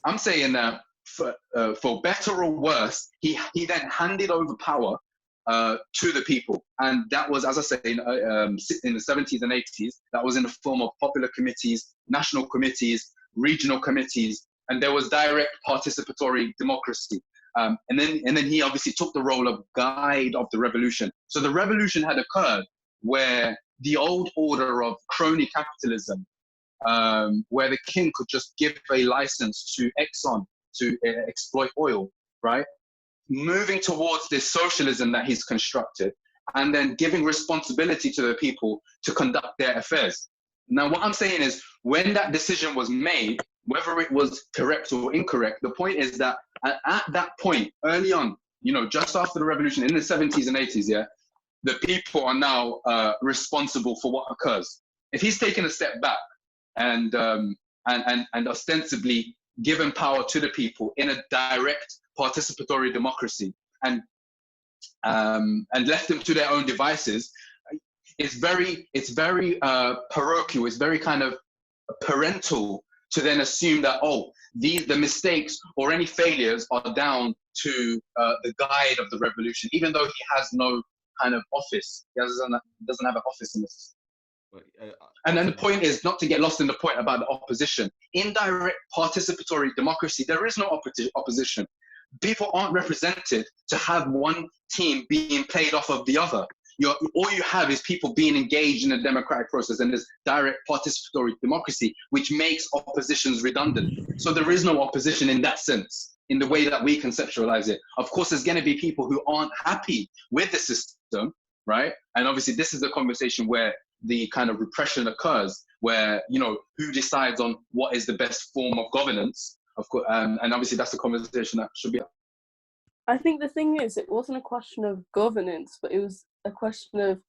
I'm saying that for better or worse, he then handed over power to the people. And that was, as I say, in the 70s and 80s, that was in the form of popular committees, national committees, regional committees, and there was direct participatory democracy. And then he obviously took the role of guide of the revolution. So the revolution had occurred where the old order of crony capitalism, where the king could just give a license to Exxon to exploit oil, right? Moving towards this socialism that he's constructed, and then giving responsibility to the people to conduct their affairs. Now, what I'm saying is, when that decision was made, whether it was correct or incorrect, the point is that at that point, early on, just after the revolution in the 70s and 80s, yeah, the people are now responsible for what occurs. If he's taken a step back and ostensibly given power to the people in a direct participatory democracy and left them to their own devices, it's very parochial, it's very kind of parental to then assume that, the mistakes or any failures are down to the guide of the revolution, even though he has no kind of office. He doesn't have an office in this. And then the point is not to get lost in the point about the opposition. In direct participatory democracy, there is no opposition. People aren't represented to have one team being played off of the other. All you have is people being engaged in a democratic process and this direct participatory democracy, which makes oppositions redundant. So there is no opposition in that sense, in the way that we conceptualize it. Of course, there's going to be people who aren't happy with the system, right? And obviously, this is the conversation where the kind of repression occurs, where, you know, who decides on what is the best form of governance, of course, and obviously that's the conversation that should be. I think the thing is, it wasn't a question of governance, but it was a question of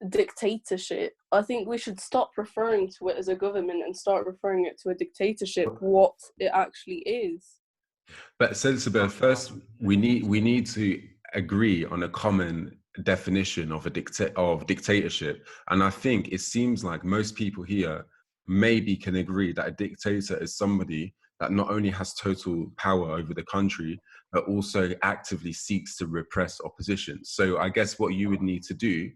dictatorship. I think we should stop referring to it as a government and start referring it to a dictatorship, what it actually is. But Sensible, first we need to agree on a common definition of dictatorship, and I think it seems like most people here maybe can agree that a dictator is somebody that not only has total power over the country, but also actively seeks to repress opposition. So I guess what you would need to do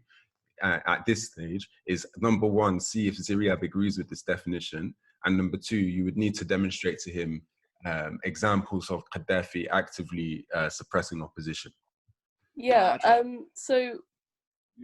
at this stage is, number one, see if Ziriab agrees with this definition, and number two, you would need to demonstrate to him examples of Gaddafi actively suppressing opposition. Yeah,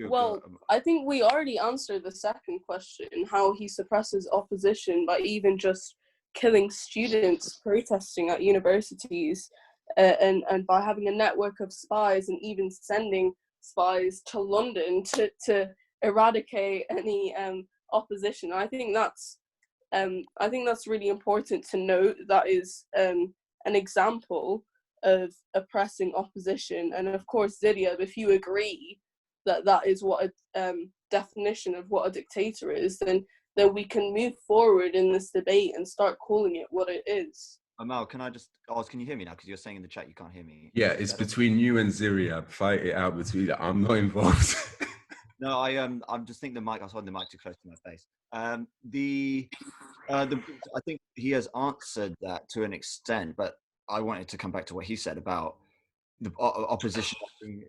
well, I think we already answered the second question, how he suppresses opposition by even just killing students protesting at universities, and by having a network of spies and even sending spies to London to eradicate any opposition. I think that's really important to note. That is an example of oppressing opposition. And of course, Ziryab, if you agree that that is what a definition of what a dictator is, then we can move forward in this debate and start calling it what it is. Amal, can I just ask, can you hear me now? Because you're saying in the chat you can't hear me. Yeah, it's between you and Ziryab. Fight it out between them. I'm not involved. No, I'm just thinking the mic. I was holding the mic too close to my face. I think he has answered that to an extent, but I wanted to come back to what he said about the opposition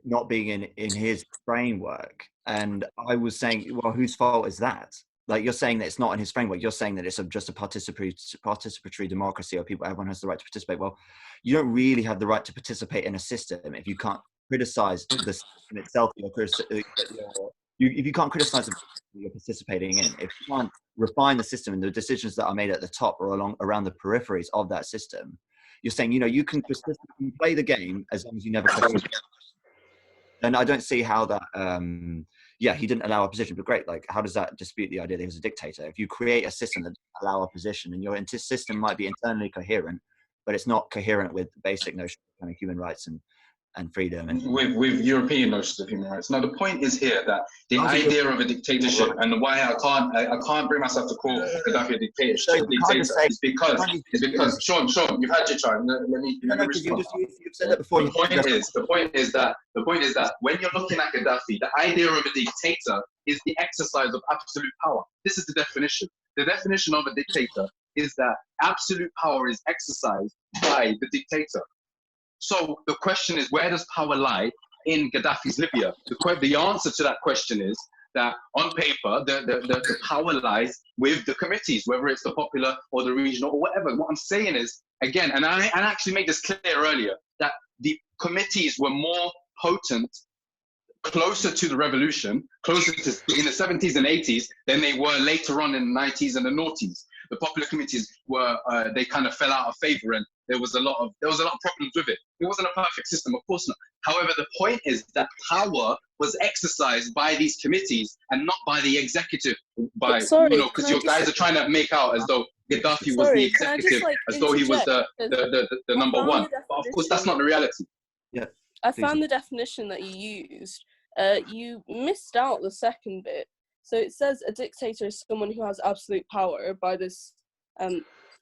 not being in his framework. And I was saying, well, whose fault is that? Like, you're saying that it's not in his framework. You're saying that it's just a participatory democracy, or everyone has the right to participate. Well, you don't really have the right to participate in a system if you can't criticize the system itself. If you can't criticize the you're participating in, if you can't refine the system and the decisions that are made at the top or around the peripheries of that system, you're saying, you can play the game as long as you never question it. And I don't see how that, he didn't allow opposition, but great. Like, how does that dispute the idea that he was a dictator? If you create a system that doesn't allow opposition, and your system might be internally coherent, but it's not coherent with basic notions of kind of human rights and freedom. And with European notions of human rights. Now, the point is here that the idea of a dictatorship, and why I can't bring myself to call Gaddafi a dictator is because Sean, you've had your chance. Let me respond. You've said that before. The point is that when you're looking at Gaddafi, the idea of a dictator is the exercise of absolute power. This is the definition. The definition of a dictator is that absolute power is exercised by the dictator. So the question is, where does power lie in Gaddafi's Libya? The answer to that question is that on paper, the power lies with the committees, whether it's the popular or the regional or whatever. What I'm saying is, again, and I actually made this clear earlier, that the committees were more potent closer to the revolution, closer to in the 70s and 80s than they were later on in the 90s and the noughties. The popular committees were they kind of fell out of favor, and there was a lot of problems with it. It wasn't a perfect system, of course not. However, the point is that power was exercised by these committees and not by the executive. Because your guys are trying to make out as though Gaddafi was the executive, as though he was the number one. But of course, that's not the reality. Yeah. I found the definition that you used. You missed out the second bit. So it says a dictator is someone who has absolute power by this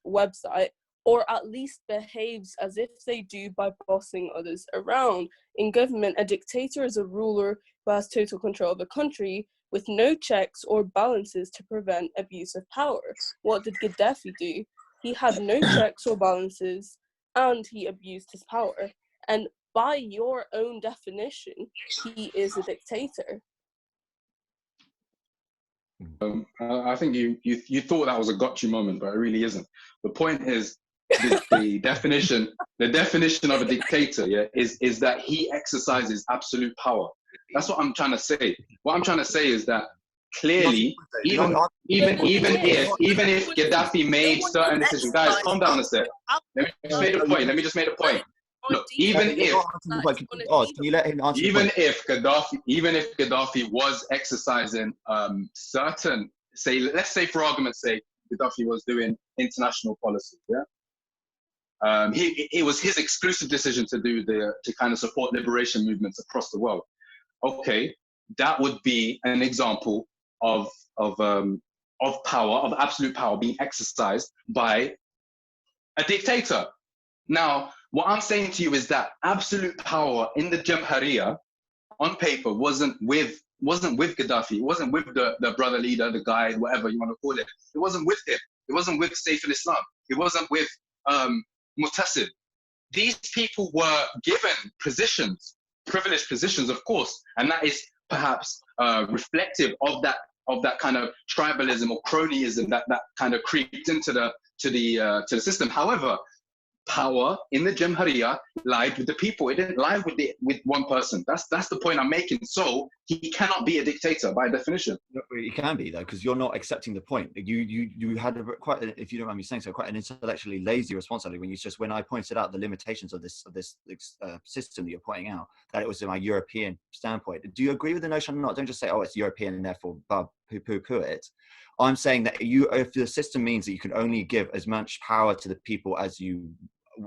website, or at least behaves as if they do by bossing others around. In government, a dictator is a ruler who has total control of a country with no checks or balances to prevent abuse of power. What did Gaddafi do? He had no checks or balances, and he abused his power. And by your own definition, he is a dictator. I think you thought that was a gotcha moment, but it really isn't. The point is the definition of a dictator, yeah, is that he exercises absolute power. That's what I'm trying to say. What I'm trying to say is that clearly, even if Gaddafi made certain decisions, guys, calm down a sec. Let me just make a point. Look, even if Gaddafi was exercising certain, let's say for argument's sake, Gaddafi was doing international policy, yeah. It was his exclusive decision to kind of support liberation movements across the world. Okay, that would be an example of power, of absolute power being exercised by a dictator. Now, what I'm saying to you is that absolute power in the Jamhuriya on paper wasn't with Gaddafi. It wasn't with the brother leader, the guide, whatever you want to call it. It wasn't with him. It wasn't with Saif al-Islam. It wasn't with Mutasib. These people were given positions, privileged positions, of course, and that is perhaps reflective of that kind of tribalism or cronyism that kind of creeped into the system. However, power in the Jamhuriya lied with the people. It didn't lie with one person. That's the point I'm making. So he cannot be a dictator by definition. He can be though, because you're not accepting the point. You had quite, if you don't mind me saying so, quite an intellectually lazy response when I pointed out the limitations of this system that you're pointing out, that it was in my European standpoint. Do you agree with the notion or not? Don't just say, oh, it's European and therefore poo-poo it. I'm saying that if the system means that you can only give as much power to the people as you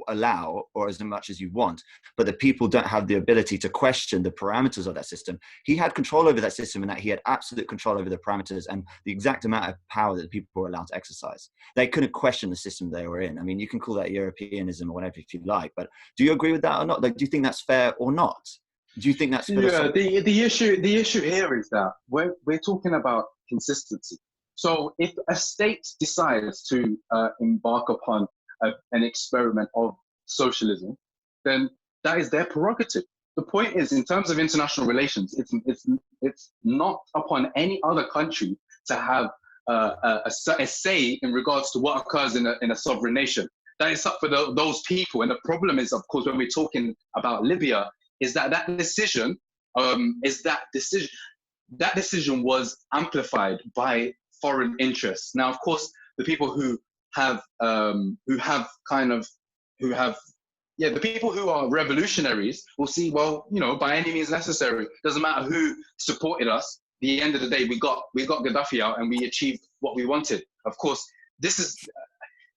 allow or as much as you want, but the people don't have the ability to question the parameters of that system. He had control over that system, and that he had absolute control over the parameters and the exact amount of power that the people were allowed to exercise. They couldn't question the system they were in. I mean, you can call that Europeanism or whatever if you like, but do you agree with that or not? Like, do you think that's fair or not? Do you think that's the issue here is that we're talking about consistency. So if a state decides to embark upon an experiment of socialism, then that is their prerogative. The point is, in terms of international relations, it's not upon any other country to have a say in regards to what occurs in a sovereign nation. That is up for those people. And the problem is, of course, when we're talking about Libya, is that decision was amplified by foreign interests. Now, of course, the people the people who are revolutionaries will see, well, by any means necessary, doesn't matter who supported us. At the end of the day, we got Gaddafi out and we achieved what we wanted. Of course,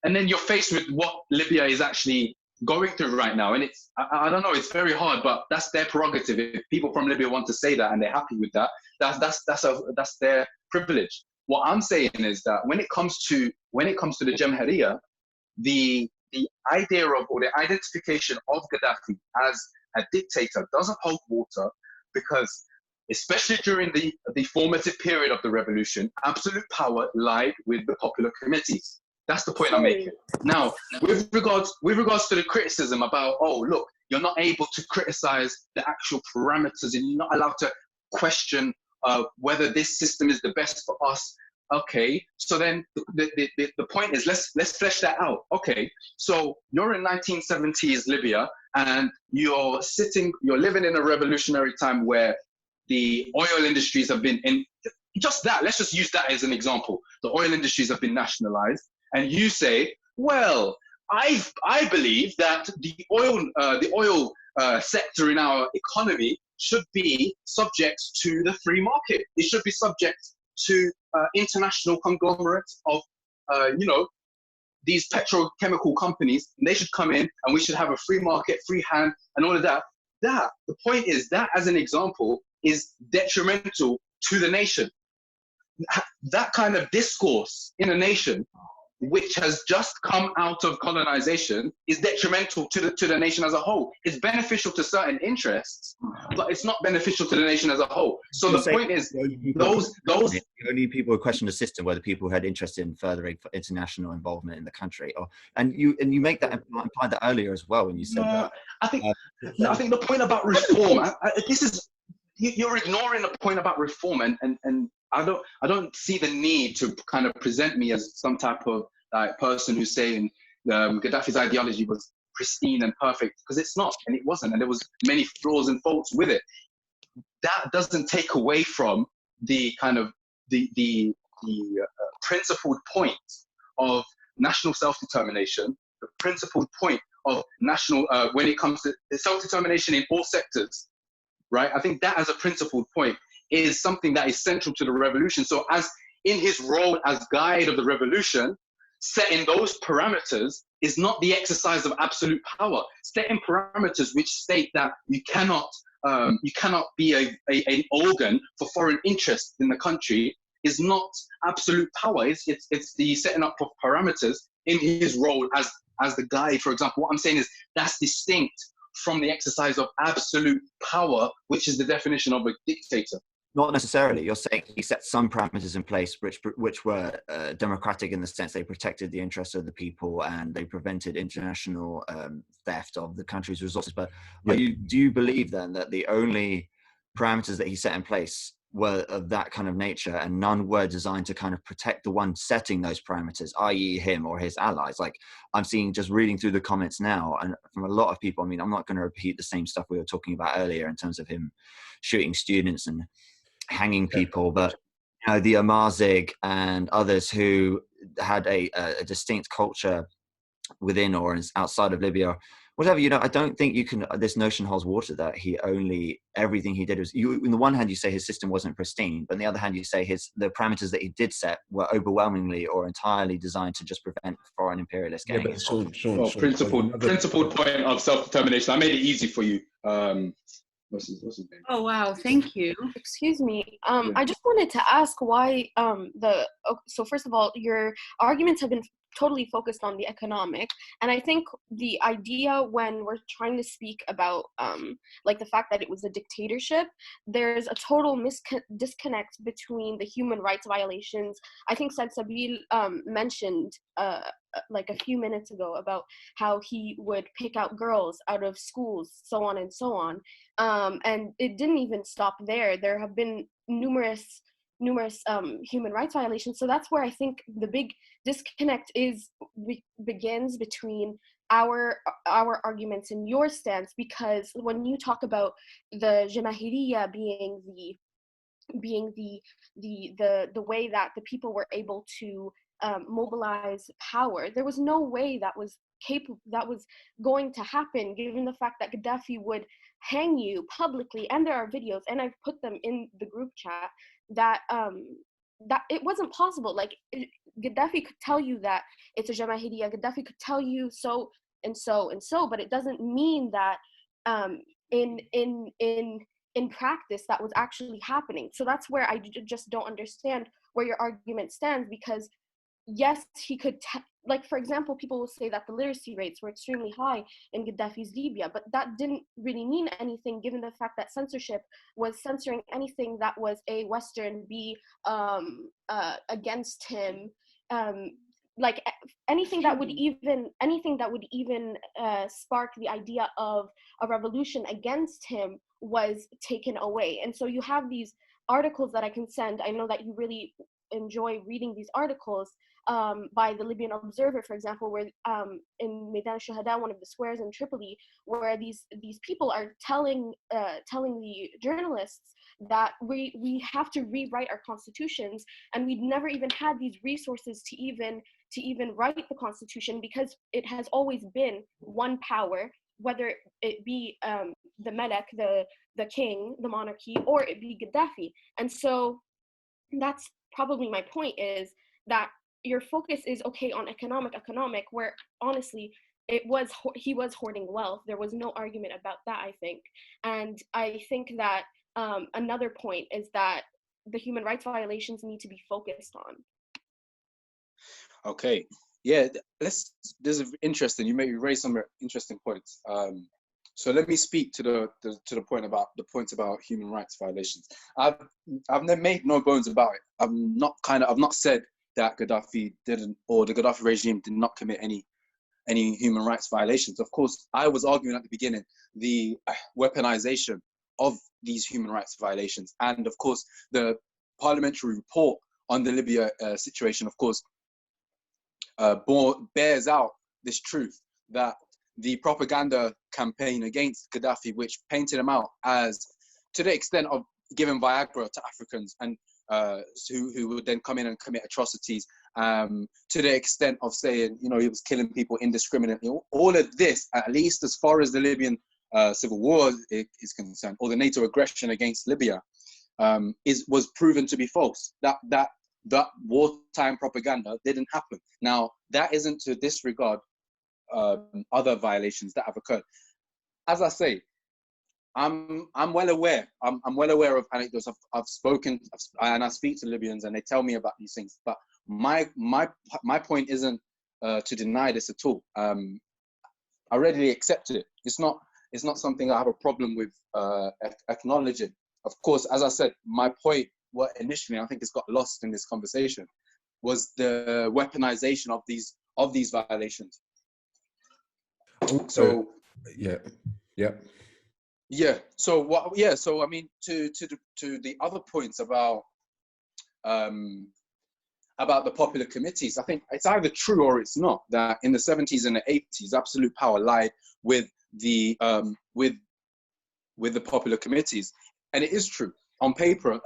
and then you're faced with what Libya is actually going through right now. And I don't know, it's very hard, but that's their prerogative. If people from Libya want to say that and they're happy with that, that's their privilege. What I'm saying is that when it comes to the Jamhuriya, the idea of, or the identification of Gaddafi as a dictator doesn't hold water, because especially during the formative period of the revolution, absolute power lied with the popular committees. That's the point I'm making. Now, with regards to the criticism about, oh, look, you're not able to criticize the actual parameters and you're not allowed to question whether this system is the best for us. Okay, so then the point is, let's flesh that out. Okay, so you're in 1970s Libya and you're living in a revolutionary time where the oil industries have been let's just use that as an example. The oil industries have been nationalized, and you say, well, I believe that the oil sector in our economy should be subject to the free market. It should be subject to international conglomerates of, these petrochemical companies, and they should come in and we should have a free market, free hand, and all of that. The point is that, as an example, is detrimental to the nation. That kind of discourse in a nation which has just come out of colonization is detrimental to the nation as a whole. It's beneficial to certain interests, but it's not beneficial to the nation as a whole. So the point is, those only people who question the system were the people who had interest in furthering international involvement in the country. And you make that implied that earlier as well when you said that. I think the point about reform. You're ignoring the point about reform, and I don't see the need to kind of present me as some type of person who's saying Gaddafi's ideology was pristine and perfect, because it's not, and it wasn't, and there was many flaws and faults with it. That doesn't take away from the kind of the principled point of national self-determination, the principled point of national, when it comes to self-determination in all sectors, right? I think that as a principled point is something that is central to the revolution. So as in his role as guide of the revolution, setting those parameters is not the exercise of absolute power. Setting parameters which state that you cannot be an organ for foreign interests in the country is not absolute power. It's the setting up of parameters in his role as the guide, for example. What I'm saying is that's distinct from the exercise of absolute power, which is the definition of a dictator. Not necessarily. You're saying he set some parameters in place which were democratic in the sense they protected the interests of the people and they prevented international theft of the country's resources. But do you believe then that the only parameters that he set in place were of that kind of nature and none were designed to kind of protect the one setting those parameters, i.e. him or his allies? Like I'm seeing, just reading through the comments now, and from a lot of people, I mean, I'm not going to repeat the same stuff we were talking about earlier in terms of him shooting students and hanging people, but you know, the Amazigh and others who had a distinct culture within or outside of Libya, whatever, you know, I don't think you can, this notion holds water that everything he did was, on the one hand you say his system wasn't pristine, but on the other hand you say the parameters that he did set were overwhelmingly or entirely designed to just prevent foreign imperialists getting in. Sean, principled point of self-determination. I made it easy for you. What's his name? Oh wow, thank you. Excuse me. I just wanted to ask why so first of all, your arguments have been totally focused on the economic, and I think the idea when we're trying to speak about like the fact that it was a dictatorship, there's a total disconnect between the human rights violations. I think Said Sabil mentioned like a few minutes ago about how he would pick out girls out of schools, so on and so on, and it didn't even stop there. There have been numerous human rights violations. So that's where I think the big disconnect begins between our arguments and your stance, because when you talk about the Jamahiriya being the way that the people were able to mobilize power, there was no way that was going to happen, given the fact that Gaddafi would hang you publicly, and there are videos, and I've put them in the group chat, that it wasn't possible. Like Gaddafi could tell you that it's a Jamahiriya, Gaddafi could tell you so and so and so, but it doesn't mean that in practice that was actually happening. So that's where I just don't understand where your argument stands, because yes, he could, like, for example, people will say that the literacy rates were extremely high in Gaddafi's Libya, but that didn't really mean anything, given the fact that censorship was censoring anything that was a Western, against him, like anything that would even spark the idea of a revolution against him was taken away. And so you have these articles that I can send. I know that you really enjoy reading these articles by the Libyan Observer, for example, where in Meydan Shuhada, one of the squares in Tripoli, where these people are telling the journalists that we have to rewrite our constitutions, and we'd never even had these resources to even write the constitution, because it has always been one power, whether it be the Melek, the king, the monarchy, or it be Gaddafi. And so that's probably my point, is that your focus is okay on economic, where honestly he was hoarding wealth. There was no argument about that, I think. And I think that another point is that the human rights violations need to be focused on. Okay, yeah, this is interesting. You raised some interesting points. So let me speak to the points about human rights violations. I've made no bones about it. I've not said that Gaddafi didn't, or the Gaddafi regime did not commit any human rights violations. Of course, I was arguing at the beginning the weaponization of these human rights violations, and of course the parliamentary report on the Libya situation, of course, bears out this truth that the propaganda campaign against Gaddafi, which painted him out as, to the extent of giving Viagra to Africans and who would then come in and commit atrocities, to the extent of saying, you know, he was killing people indiscriminately. All of this, at least as far as the Libyan civil war is concerned, or the NATO aggression against Libya, was proven to be false. That wartime propaganda didn't happen. Now, that isn't to disregard other violations that have occurred. As I say, I'm well aware. I'm well aware of anecdotes. I've spoken and I speak to Libyans, and they tell me about these things. But my point isn't to deny this at all. I readily accept it. It's not something I have a problem with acknowledging. Of course, as I said, my point, what initially I think it's got lost in this conversation, was the weaponization of these violations. So yeah. So what? Yeah. So I mean, to the other points about the popular committees, I think it's either true or it's not that in the 70s and the 80s, absolute power lied with the popular committees, and it is true on paper.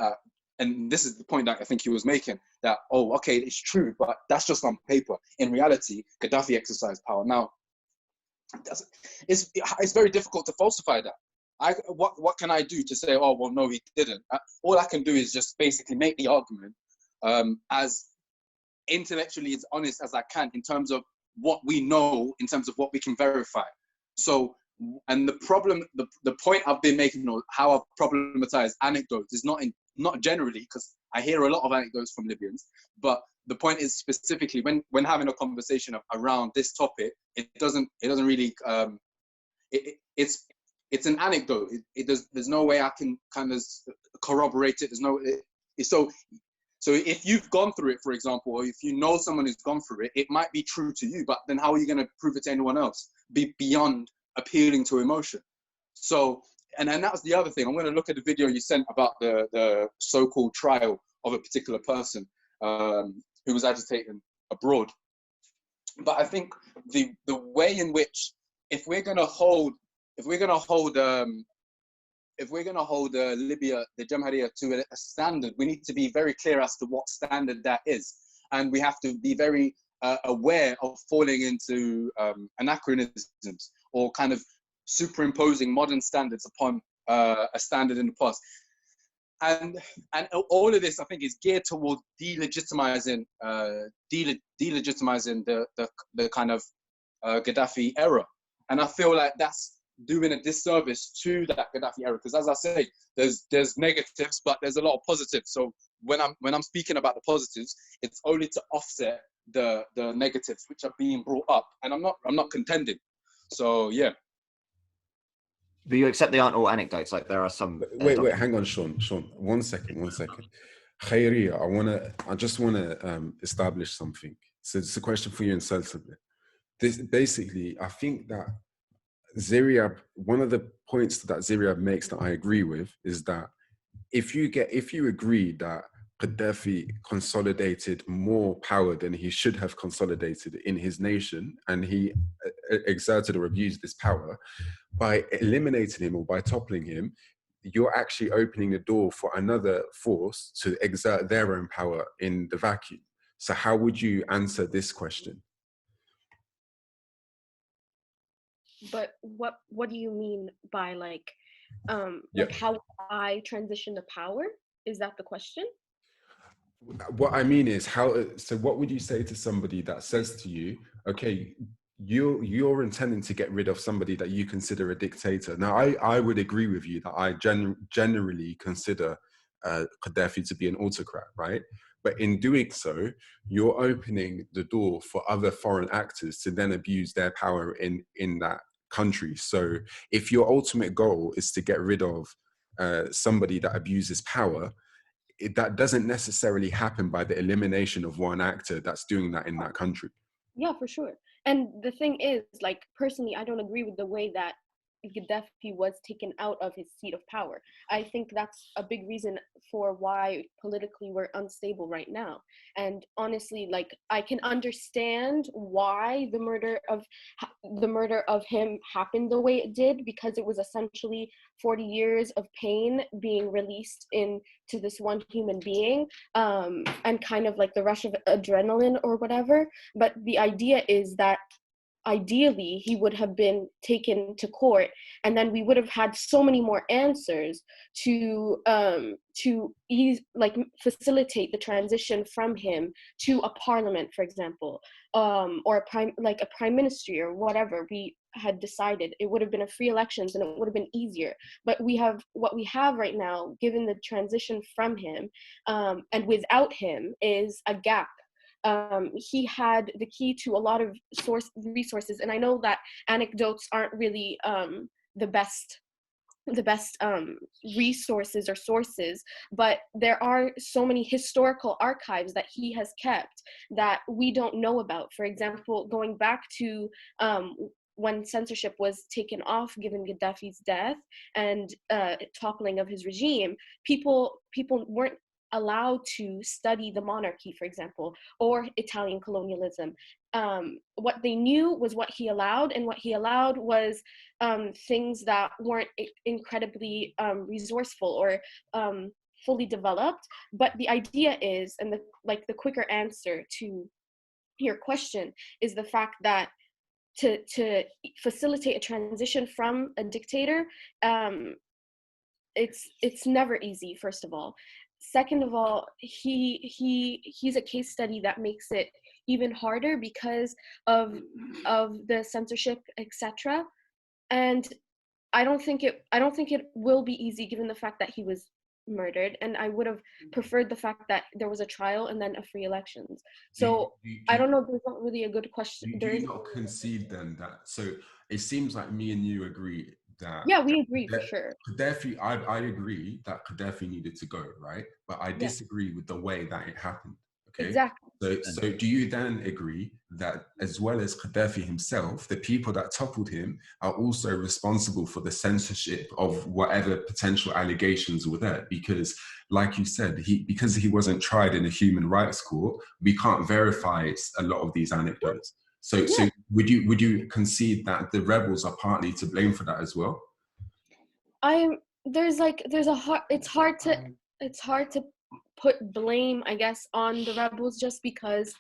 And this is the point that I think he was making, that, oh, okay, it's true, but that's just on paper. In reality, Gaddafi exercised power. Now, it's very difficult to falsify that. What can I do to say, oh, well, no, he didn't? All I can do is just basically make the argument as intellectually as honest as I can in terms of what we know, in terms of what we can verify. So, and the problem, the point I've been making, or how I've problematized anecdotes, is not generally, because I hear a lot of anecdotes from Libyans, but the point is specifically when having a conversation around this topic, it doesn't really, it's an anecdote. There's no way I can kind of corroborate it. So if you've gone through it, for example, or if you know someone who's gone through it, it might be true to you, but then how are you going to prove it to anyone else? Beyond appealing to emotion. So, and that's the other thing. I'm going to look at the video you sent about the so-called trial of a particular person who was agitating abroad. But I think the way in which, if we're going to hold Libya, the Jamahiriya, to a standard, we need to be very clear as to what standard that is. And we have to be very aware of falling into anachronisms or kind of superimposing modern standards upon a standard in the past. And all of this, I think, is geared towards delegitimizing the kind of Gaddafi era. And I feel like that's doing a disservice to that Gaddafi era, because as I say, there's negatives, but there's a lot of positives. So when I'm speaking about the positives, it's only to offset the negatives which are being brought up, and I'm not contending. So yeah. But you accept they aren't all anecdotes, like there are some. Wait, hang on, Sean. 1 second. Khairia, I just wanna establish something. So it's a question for you and Sensibly. This basically, I think that Ziryab, one of the points that Ziryab makes that I agree with is that if you agree that Gaddafi consolidated more power than he should have consolidated in his nation, and he exerted or abused this power, by eliminating him or by toppling him, you're actually opening the door for another force to exert their own power in the vacuum. So how would you answer this question? But what do you mean by like how I transition to power? Is that the question? What I mean is so what would you say to somebody that says to you, okay, you're intending to get rid of somebody that you consider a dictator. Now, I would agree with you that I generally consider Gaddafi to be an autocrat, right? But in doing so, you're opening the door for other foreign actors to then abuse their power in that country. So if your ultimate goal is to get rid of somebody that abuses power, that doesn't necessarily happen by the elimination of one actor that's doing that in that country. Yeah, for sure. And the thing is, like, personally, I don't agree with the way that Gaddafi was taken out of his seat of power. I think that's a big reason for why politically we're unstable right now. And honestly, like, I can understand why the murder of him happened the way it did, because it was essentially 40 years of pain being released into this one human being, and kind of like the rush of adrenaline or whatever. But the idea is that ideally he would have been taken to court, and then we would have had so many more answers to facilitate the transition from him to a parliament, for example, or a prime ministry or whatever we had decided. It would have been a free elections and it would have been easier. But what we have right now, given the transition from him, and without him, is a gap. He had the key to a lot of resources, and I know that anecdotes aren't really the best resources or sources, but there are so many historical archives that he has kept that we don't know about. For example, going back to when censorship was taken off given Gaddafi's death and toppling of his regime, people weren't allowed to study the monarchy, for example, or Italian colonialism. What they knew was what he allowed, and what he allowed was things that weren't incredibly resourceful or fully developed. But the idea is, and the quicker answer to your question is the fact that to facilitate a transition from a dictator, it's never easy, first of all. Second of all, he's a case study that makes it even harder because of the censorship, etc. And I don't think it will be easy given the fact that he was murdered, and I would have preferred the fact that there was a trial and then a free elections. So I don't know, there's not really a good question. Do you not concede then that, so it seems like me and you agree that, yeah, we agree for sure. Gaddafi, I agree that Gaddafi needed to go, right? But I disagree with the way that it happened. Okay. Exactly. So do you then agree that as well as Gaddafi himself, the people that toppled him are also responsible for the censorship of whatever potential allegations were there? Because like you said, because he wasn't tried in a human rights court, we can't verify a lot of these anecdotes. So would you concede that the rebels are partly to blame for that as well? It's hard to put blame, I guess, on the rebels, just because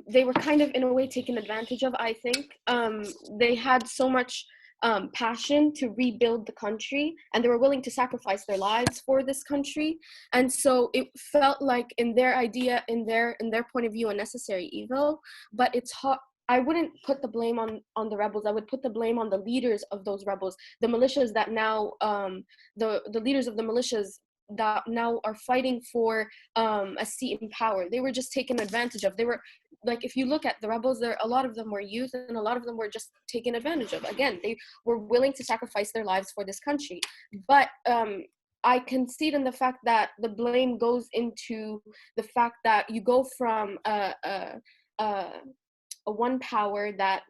they were kind of in a way taken advantage of. I think they had so much passion to rebuild the country, and they were willing to sacrifice their lives for this country, and so it felt like, in their idea, in their point of view, a necessary evil. But it's hard. I wouldn't put the blame on the rebels. I would put the blame on the leaders of those rebels, the militias that now the leaders of the militias that now are fighting for a seat in power. They were just taken advantage of. They were, like, if you look at the rebels, a lot of them were youth, and a lot of them were just taken advantage of. Again, they were willing to sacrifice their lives for this country. But I concede in the fact that the blame goes into the fact that you go from a one power that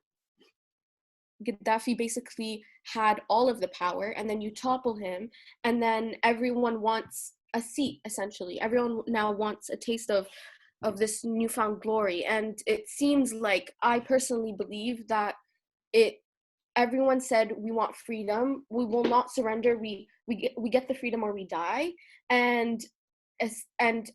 Gaddafi basically had all of the power, and then you topple him, and then everyone wants a seat, essentially. Everyone now wants a taste of this newfound glory. And it seems like, I personally believe that everyone said, we want freedom, we will not surrender, we get the freedom or we die. And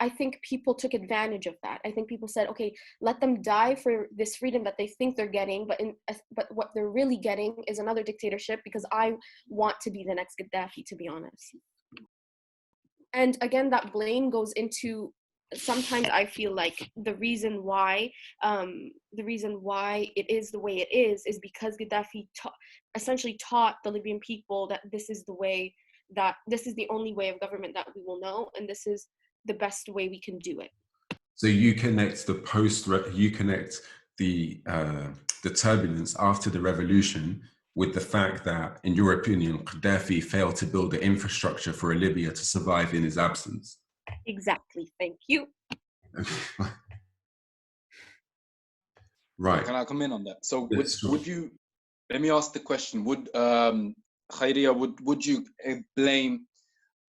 I think people took advantage of that. I think people said, okay, let them die for this freedom that they think they're getting, but what they're really getting is another dictatorship, because I want to be the next Gaddafi, to be honest. And again, that blame goes into, sometimes I feel like the reason why it is the way it is because Gaddafi essentially taught the Libyan people that this is the only way of government that we will know, and this is the best way we can do it. So you connect the turbulence after the revolution with the fact that, in your opinion, Gaddafi failed to build the infrastructure for Libya to survive in his absence. Exactly. Thank you. Right. Can I come in on that? So would you, let me ask the question: would Khairia, would you blame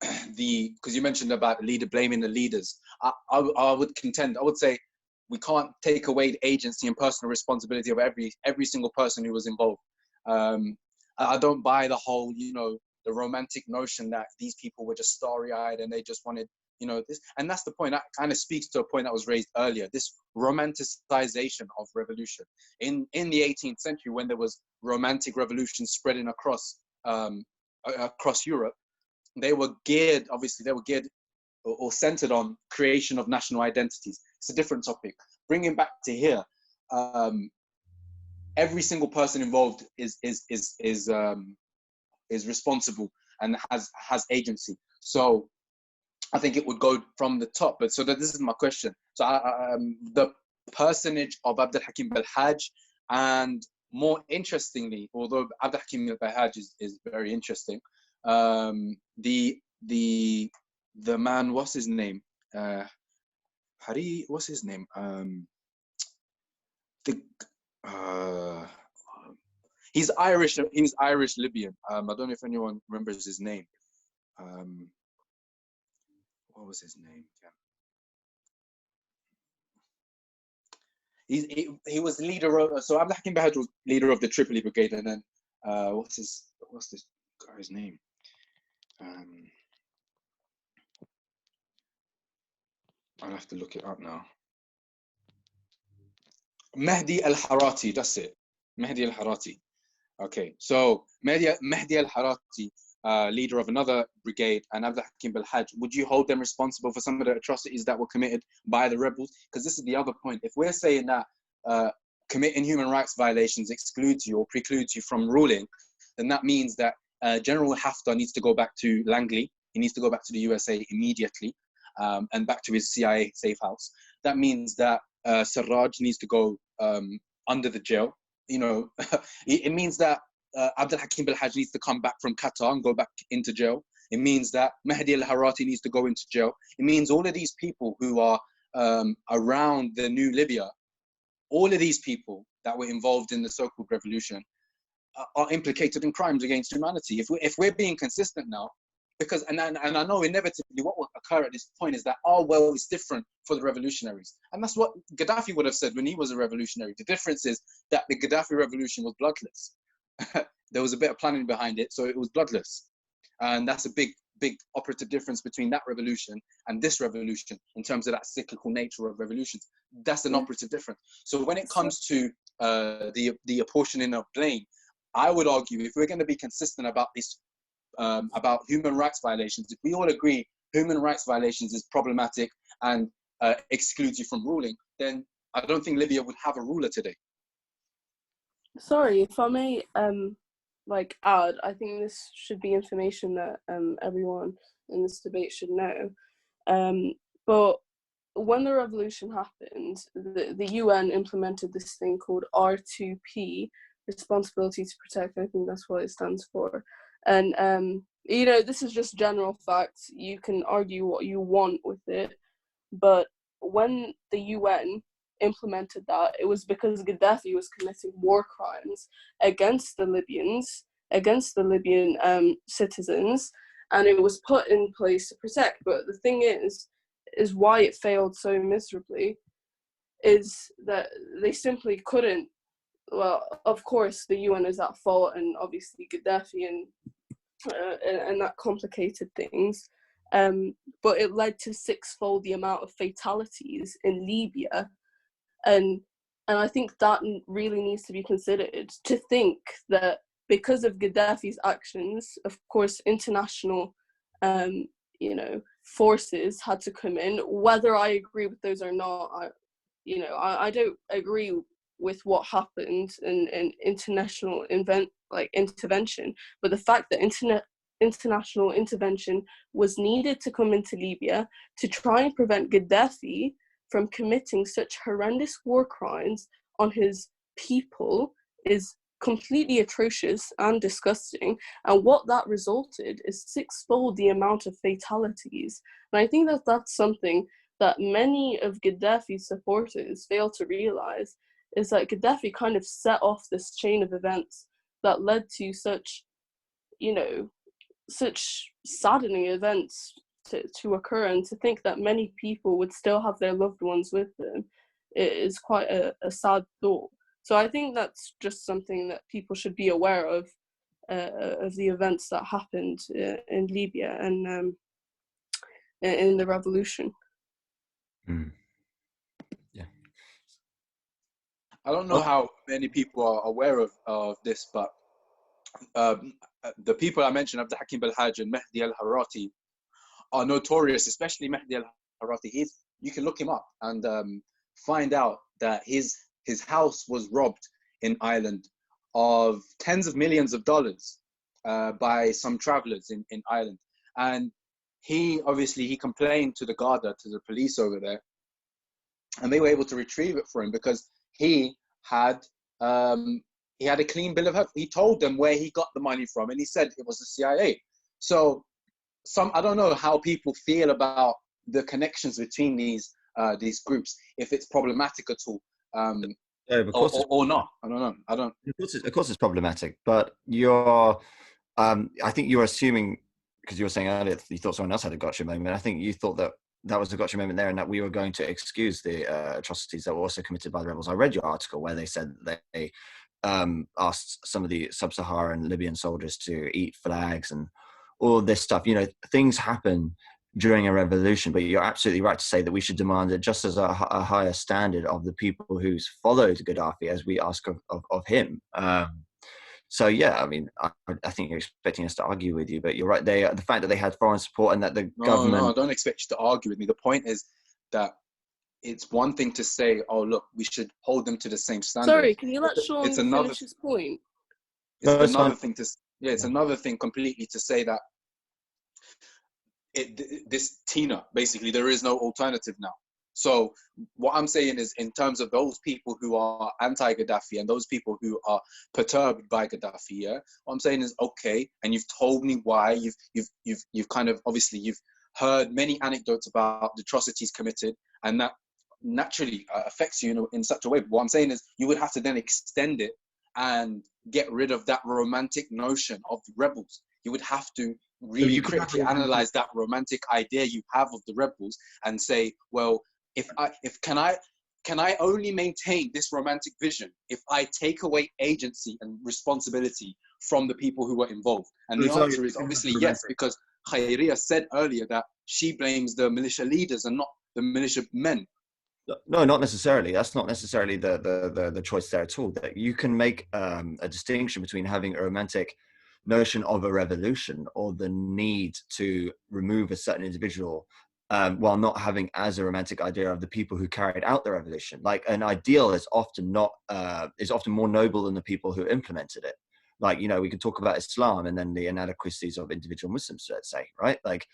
because you mentioned about the leader blaming the leaders? I would contend. I would say we can't take away the agency and personal responsibility of every single person who was involved. I don't buy the whole, the romantic notion that these people were just starry-eyed and they just wanted, this. And that's the point. That kind of speaks to a point that was raised earlier, this romanticization of revolution. In the 18th century, when there was romantic revolution spreading across Europe, they were geared or centered on creation of national identities. It's a different topic. Bringing back to here, every single person involved is responsible and has agency. So I think it would go from the top. But so this is my question. So the personage of Abdul Hakim Belhaj, and more interestingly, although Abdul Hakim Belhaj is very interesting, the man, what's his name? What's his name? He's Irish. He's Irish Libyan. I don't know if anyone remembers his name. What was his name? He was leader of. So Abdul Hakim Belhaj was leader of the Tripoli Brigade, and then what's this guy's name? I'll have to look it up now. Mahdi al-Harati, that's it. Mahdi al-Harati. Okay, so Mahdi al-Harati, leader of another brigade, and Abdul Hakim Belhaj, would you hold them responsible for some of the atrocities that were committed by the rebels? Because this is the other point. If we're saying that committing human rights violations excludes you or precludes you from ruling, then that means that General Haftar needs to go back to Langley. He needs to go back to the USA immediately, and back to his CIA safe house. That means that Sarraj needs to go under the jail. It means that Abdul Hakim Belhaj needs to come back from Qatar and go back into jail. It means that Mahdi al-Harati needs to go into jail. It means all of these people who are around the new Libya, all of these people that were involved in the so-called revolution are implicated in crimes against humanity. If we're being consistent now, because and I know inevitably what will occur at this point is that it's different for the revolutionaries, and that's what Gaddafi would have said when he was a revolutionary. The difference is that the Gaddafi revolution was bloodless. There was a bit of planning behind it, so it was bloodless, and that's a big operative difference between that revolution and this revolution in terms of that cyclical nature of revolutions. That's an operative difference. So when it comes to the apportioning of blame, I would argue if we're going to be consistent about this. About human rights violations, if we all agree human rights violations is problematic and excludes you from ruling, then I don't think Libya would have a ruler today. Sorry, if I may add, I think this should be information that everyone in this debate should know. But when the revolution happened, the UN implemented this thing called R2P, Responsibility to Protect. I think that's what it stands for. And this is just general facts. You can argue what you want with it, but when the UN implemented that, it was because Gaddafi was committing war crimes against the Libyans, against the Libyan citizens, and it was put in place to protect. But the thing is why it failed so miserably is that they simply couldn't. Well, of course, the UN is at fault, and obviously Gaddafi and that complicated things. But it led to sixfold the amount of fatalities in Libya, and I think that really needs to be considered. To think that because of Gaddafi's actions, of course, international, forces had to come in. Whether I agree with those or not, I don't agree with what happened in international intervention, but the fact that international intervention was needed to come into Libya to try and prevent Gaddafi from committing such horrendous war crimes on his people is completely atrocious and disgusting. And what that resulted is sixfold the amount of fatalities. And I think that that's something that many of Gaddafi's supporters fail to realize, is that Gaddafi kind of set off this chain of events that led to such, you know, such saddening events to occur, and to think that many people would still have their loved ones with them, it is quite a sad thought. So I think that's just something that people should be aware of the events that happened in Libya and in the revolution. Yeah. I don't know how many people are aware of this, but the people I mentioned, Abdul Hakim al-Hajj and Mahdi al-Harati, are notorious, especially Mahdi al-Harati. You can look him up and find out that his house was robbed in Ireland of tens of millions of dollars by some travelers in Ireland. And he complained to the Garda, to the police over there, and they were able to retrieve it for him because he had a clean bill of health. He told them where he got the money from, and he said it was the CIA. So I don't know how people feel about the connections between these groups, if it's problematic at all, or not. I don't know. Of course, it's problematic, but I think you're assuming, because you were saying earlier you thought someone else had a gotcha moment. I think you thought that was a gotcha moment there, and that we were going to excuse the atrocities that were also committed by the rebels. I read your article where they said that they asked some of the sub-Saharan Libyan soldiers to eat flags and all this stuff. You know, things happen during a revolution, but you're absolutely right to say that we should demand it just as a higher standard of the people who's followed Gaddafi as we ask of him. So yeah, I mean, I think you're expecting us to argue with you, but you're right. The fact that they had foreign support and that the government... No, I don't expect you to argue with me. The point is that it's one thing to say, oh, look, we should hold them to the same standard. Sorry, can you let Sean finish his point? It's another thing to... Yeah, it's another thing completely to say that this Tina, basically, there is no alternative now. So what I'm saying is, in terms of those people who are anti-Gaddafi and those people who are perturbed by Gaddafi, yeah, what I'm saying is, okay, and you've told me why. You've kind of, obviously, you've heard many anecdotes about the atrocities committed, and that naturally affects you in such a way. But what I'm saying is, you would have to then extend it and get rid of that romantic notion of the rebels. You would have to really critically analyze that romantic idea you have of the rebels and say, well, can I only maintain this romantic vision if I take away agency and responsibility from the people who were involved? And the answer is obviously yes, because Khayriya said earlier that she blames the militia leaders and not the militia men. No, not necessarily. That's not necessarily the choice there at all. That you can make a distinction between having a romantic notion of a revolution or the need to remove a certain individual while not having as a romantic idea of the people who carried out the revolution. Like, an ideal is often more noble than the people who implemented it. Like, you know, we can talk about Islam and then the inadequacies of individual Muslims, let's say, right? Like,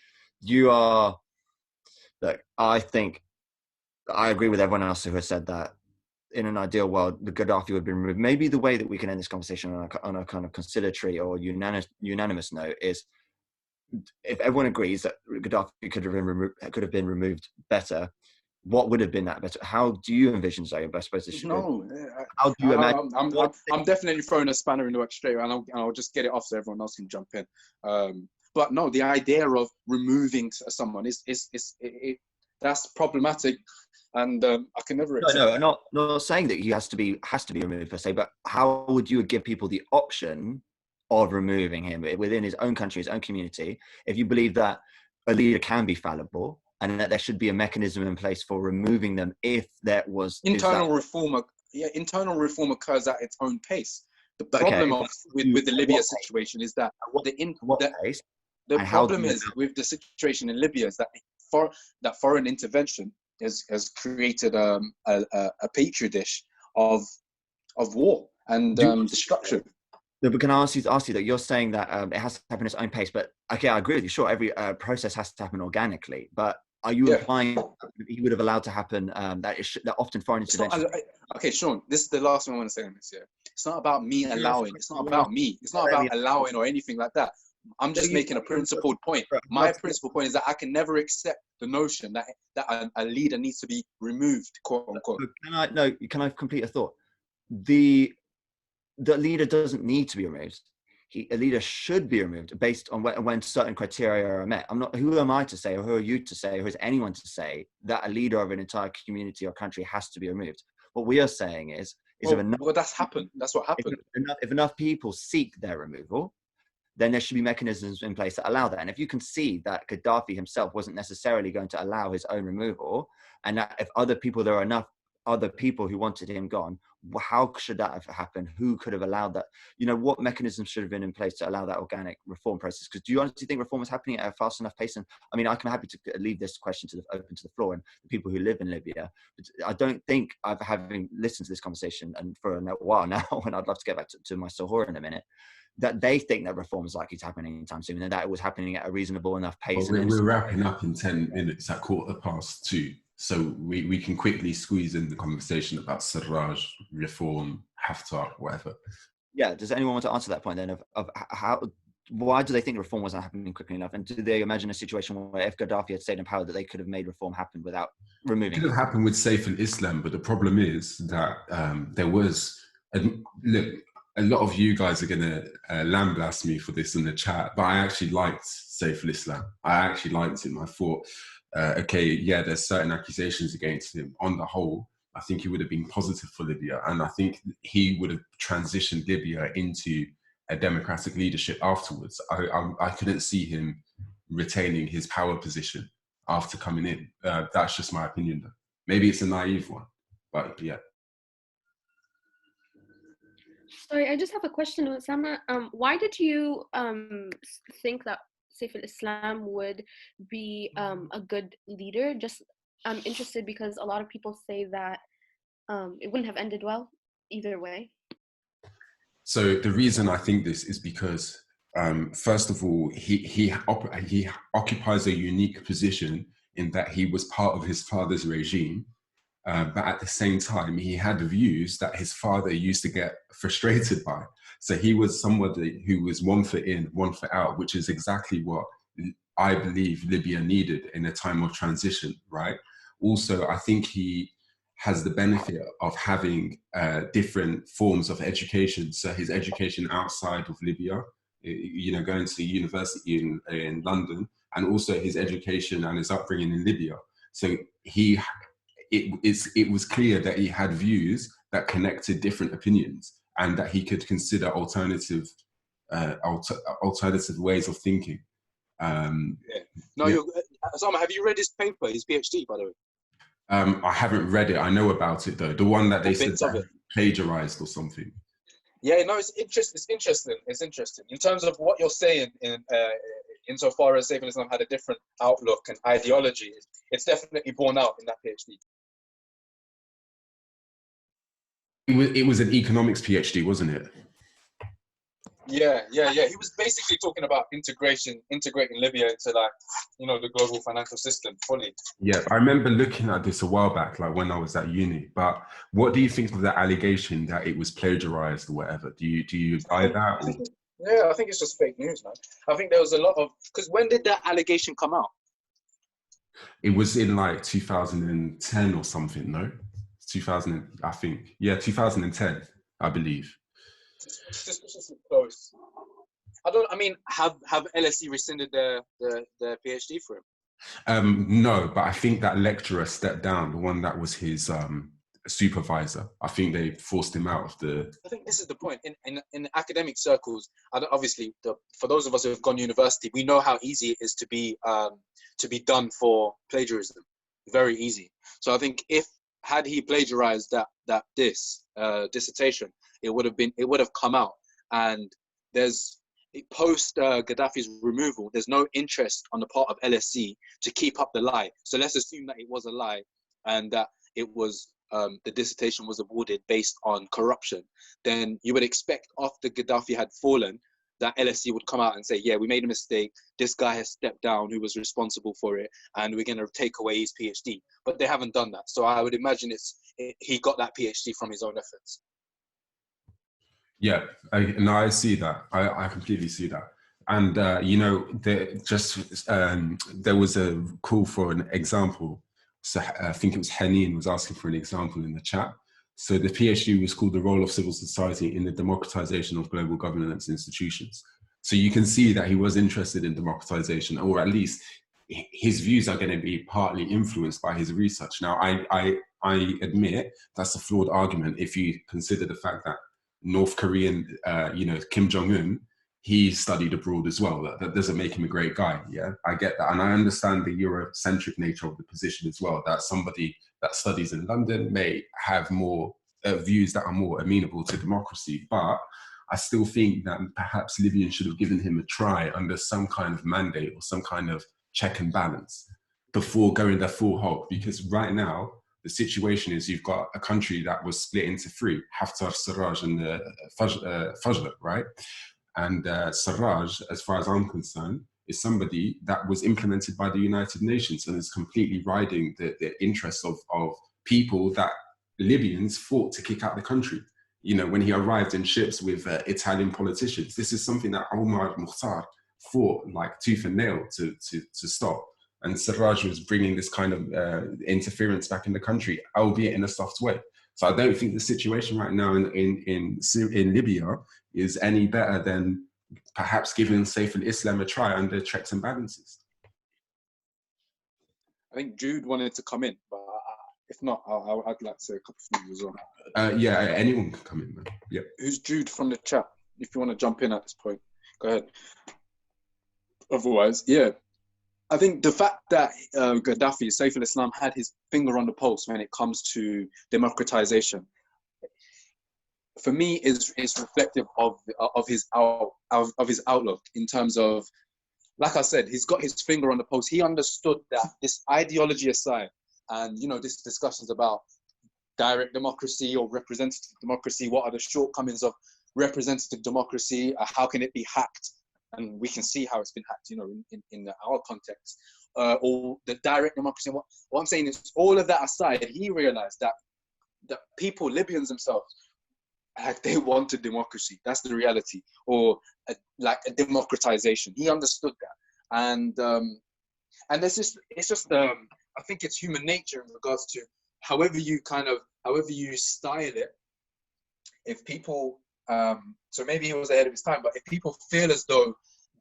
I think I agree with everyone else who has said that in an ideal world, the Gaddafi would have been removed. Maybe the way that we can end this conversation on a kind of conciliatory or unanimous note is, if everyone agrees that Gaddafi could have been removed better, what would have been that better? How do you envision, Saif? I suppose this should how do you imagine? I'm definitely throwing a spanner in the works straight away, and I'll just get it off so everyone else can jump in. But no, the idea of removing someone that's problematic. And I can never accept no, I'm not saying that he has to be removed per se, but how would you give people the option of removing him within his own country, his own community, if you believe that a leader can be fallible and that there should be a mechanism in place for removing them if there was internal reform? Yeah, internal reform occurs at its own pace. The problem with the Libya situation is that the problem is with the situation in Libya is that foreign intervention has created a petri dish of war and destruction. No, but can I ask you that you're saying that it has to happen at its own pace? But okay, I agree with you. Sure, every process has to happen organically. But are you implying that he would have allowed to happen? That often foreign intervention. Okay, Sean, this is the last thing I want to say on this. Yeah, it's not about me allowing. It's not about me. It's not about allowing or anything like that. I'm just making a principled point. My principal point is that I can never accept the notion that a leader needs to be removed, quote unquote. Can I complete a thought? The the leader doesn't need to be removed. A leader should be removed based on when certain criteria are met. Who am I to say, or who are you to say, or is anyone to say that a leader of an entire community or country has to be removed? What we are saying is well, that's happened. That's what happened. If enough people seek their removal, then there should be mechanisms in place that allow that. And if you can see that Gaddafi himself wasn't necessarily going to allow his own removal, and that if there are enough other people who wanted him gone, how should that have happened? Who could have allowed that? What mechanisms should have been in place to allow that organic reform process? Because do you honestly think reform is happening at a fast enough pace? And I mean, I'm happy to leave this question open to the floor and the people who live in Libya. But I don't think, having listened to this conversation and for a while now, and I'd love to get back to my Sahur in a minute, that they think that reform is likely to happen anytime soon, and that it was happening at a reasonable enough pace. Well, we're wrapping up in 10 minutes at 2:15. So we can quickly squeeze in the conversation about Sarraj, reform, Haftar, whatever. Yeah, does anyone want to answer that point then of why do they think reform wasn't happening quickly enough? And do they imagine a situation where if Gaddafi had stayed in power that they could have made reform happen without removing it? It could have happened with Saif and Islam, but the problem is that there was, look, a lot of you guys are going to lambaste me for this in the chat, but I actually liked Saif al-Islam. I actually liked him. I thought, okay, yeah, there's certain accusations against him. On the whole, I think he would have been positive for Libya, and I think he would have transitioned Libya into a democratic leadership afterwards. I couldn't see him retaining his power position after coming in. That's just my opinion, though. Maybe it's a naive one, but yeah. Sorry, I just have a question, Osama. Why did you think that Saif al-Islam would be a good leader? I'm interested because a lot of people say that it wouldn't have ended well either way. So the reason I think this is because, first of all, he occupies a unique position in that he was part of his father's regime. But at the same time, he had views that his father used to get frustrated by. So he was somebody who was one foot in, one foot out, which is exactly what I believe Libya needed in a time of transition, right? Also, I think he has the benefit of having different forms of education. So his education outside of Libya, going to university in London, and also his education and his upbringing in Libya. So it was clear that he had views that connected different opinions, and that he could consider alternative ways of thinking. Osama, have you read his paper, his PhD, by the way? I haven't read it. I know about it though. The one that they said that plagiarized or something. Yeah, no, it's interesting. It's interesting in terms of what you're saying. Insofar as Saif al-Islam had a different outlook and ideology, it's definitely borne out in that PhD. It was an economics PhD, wasn't it? Yeah. He was basically talking about integrating Libya into the global financial system fully. Yeah, I remember looking at this a while back, like when I was at uni. But what do you think of the allegation that it was plagiarized or whatever? Do you buy that? Or? Yeah, I think it's just fake news, man. I think there was a lot of, because when did that allegation come out? It was in like 2010 or something, no? 2000, I think. Yeah, 2010, I believe. Just close. Have LSE rescinded their PhD for him? No, but I think that lecturer stepped down, the one that was his supervisor. I think they forced him out of the... I think this is the point. In academic circles, obviously, for those of us who have gone to university, we know how easy it is to be done for plagiarism. Very easy. So I think had he plagiarized that dissertation, it would have come out. And there's post Gaddafi's removal, there's no interest on the part of LSE to keep up the lie. So let's assume that it was a lie and that it was the dissertation was awarded based on corruption. Then you would expect after Gaddafi had fallen that LSE would come out and say, yeah, we made a mistake. This guy has stepped down who was responsible for it, and we're going to take away his PhD. But they haven't done that. So I would imagine he got that PhD from his own efforts. Yeah, I see that. I completely see that. And, there was a call for an example. So I think it was Heneen was asking for an example in the chat. So the PhD was called The Role of Civil Society in the Democratization of Global Governance Institutions. So you can see that he was interested in democratization, or at least his views are going to be partly influenced by his research. Now, I admit that's a flawed argument if you consider the fact that North Korean, Kim Jong-un, he studied abroad as well. That doesn't make him a great guy, yeah? I get that. And I understand the Eurocentric nature of the position as well, that somebody that studies in London may have more views that are more amenable to democracy. But I still think that perhaps Libyans should have given him a try under some kind of mandate or some kind of check and balance before going their full hog. Because right now, the situation is you've got a country that was split into three, Haftar, Sarraj, and Fajr, right? And Sarraj, as far as I'm concerned, is somebody that was implemented by the United Nations and is completely riding the interests of people that Libyans fought to kick out the country. You know, when he arrived in ships with Italian politicians, this is something that Omar Mukhtar fought like tooth and nail to stop. And Sarraj was bringing this kind of interference back in the country, albeit in a soft way. So I don't think the situation right now in Libya is any better than perhaps giving Saif al-Islam a try under checks and balances. I think Jude wanted to come in, but if not, I'd like to say a couple of things as well. Yeah, anyone can come in, man. Yeah. Who's Jude from the chat? If you want to jump in at this point, go ahead. Otherwise, yeah. I think the fact that Gaddafi, Saif al-Islam, had his finger on the pulse when it comes to democratization, for me, is reflective of his outlook in terms of, like I said, he's got his finger on the pulse. He understood that this ideology aside, and this discussions about direct democracy or representative democracy, what are the shortcomings of representative democracy? How can it be hacked? And we can see how it's been hacked, in our context, or the direct democracy. What I'm saying is, all of that aside, he realized that people, Libyans themselves, they wanted democracy. That's the reality, or a democratization. He understood that, and it's just I think it's human nature in regards to however you style it. If people so maybe he was ahead of his time, but if people feel as though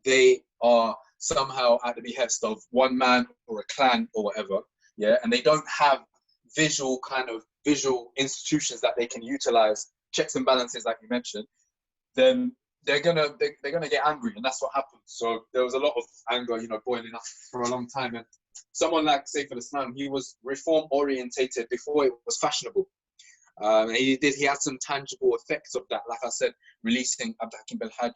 they are somehow at the behest of one man or a clan or whatever, yeah, and they don't have visual institutions that they can utilize, checks and balances like you mentioned, then they're gonna get angry, and that's what happened. So there was a lot of anger, boiling up for a long time. And someone like Saif al-Islam, he was reform orientated before it was fashionable. He had some tangible effects of that, like I said, releasing Abdul Belhaj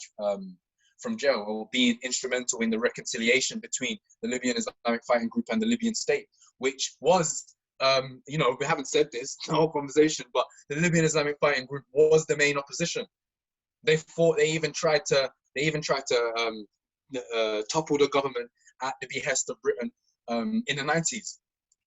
from jail, or being instrumental in the reconciliation between the Libyan Islamic Fighting Group and the Libyan state, which was, we haven't said this in the whole conversation, but the Libyan Islamic Fighting Group was the main opposition. They even tried to topple the government at the behest of Britain in the 90s.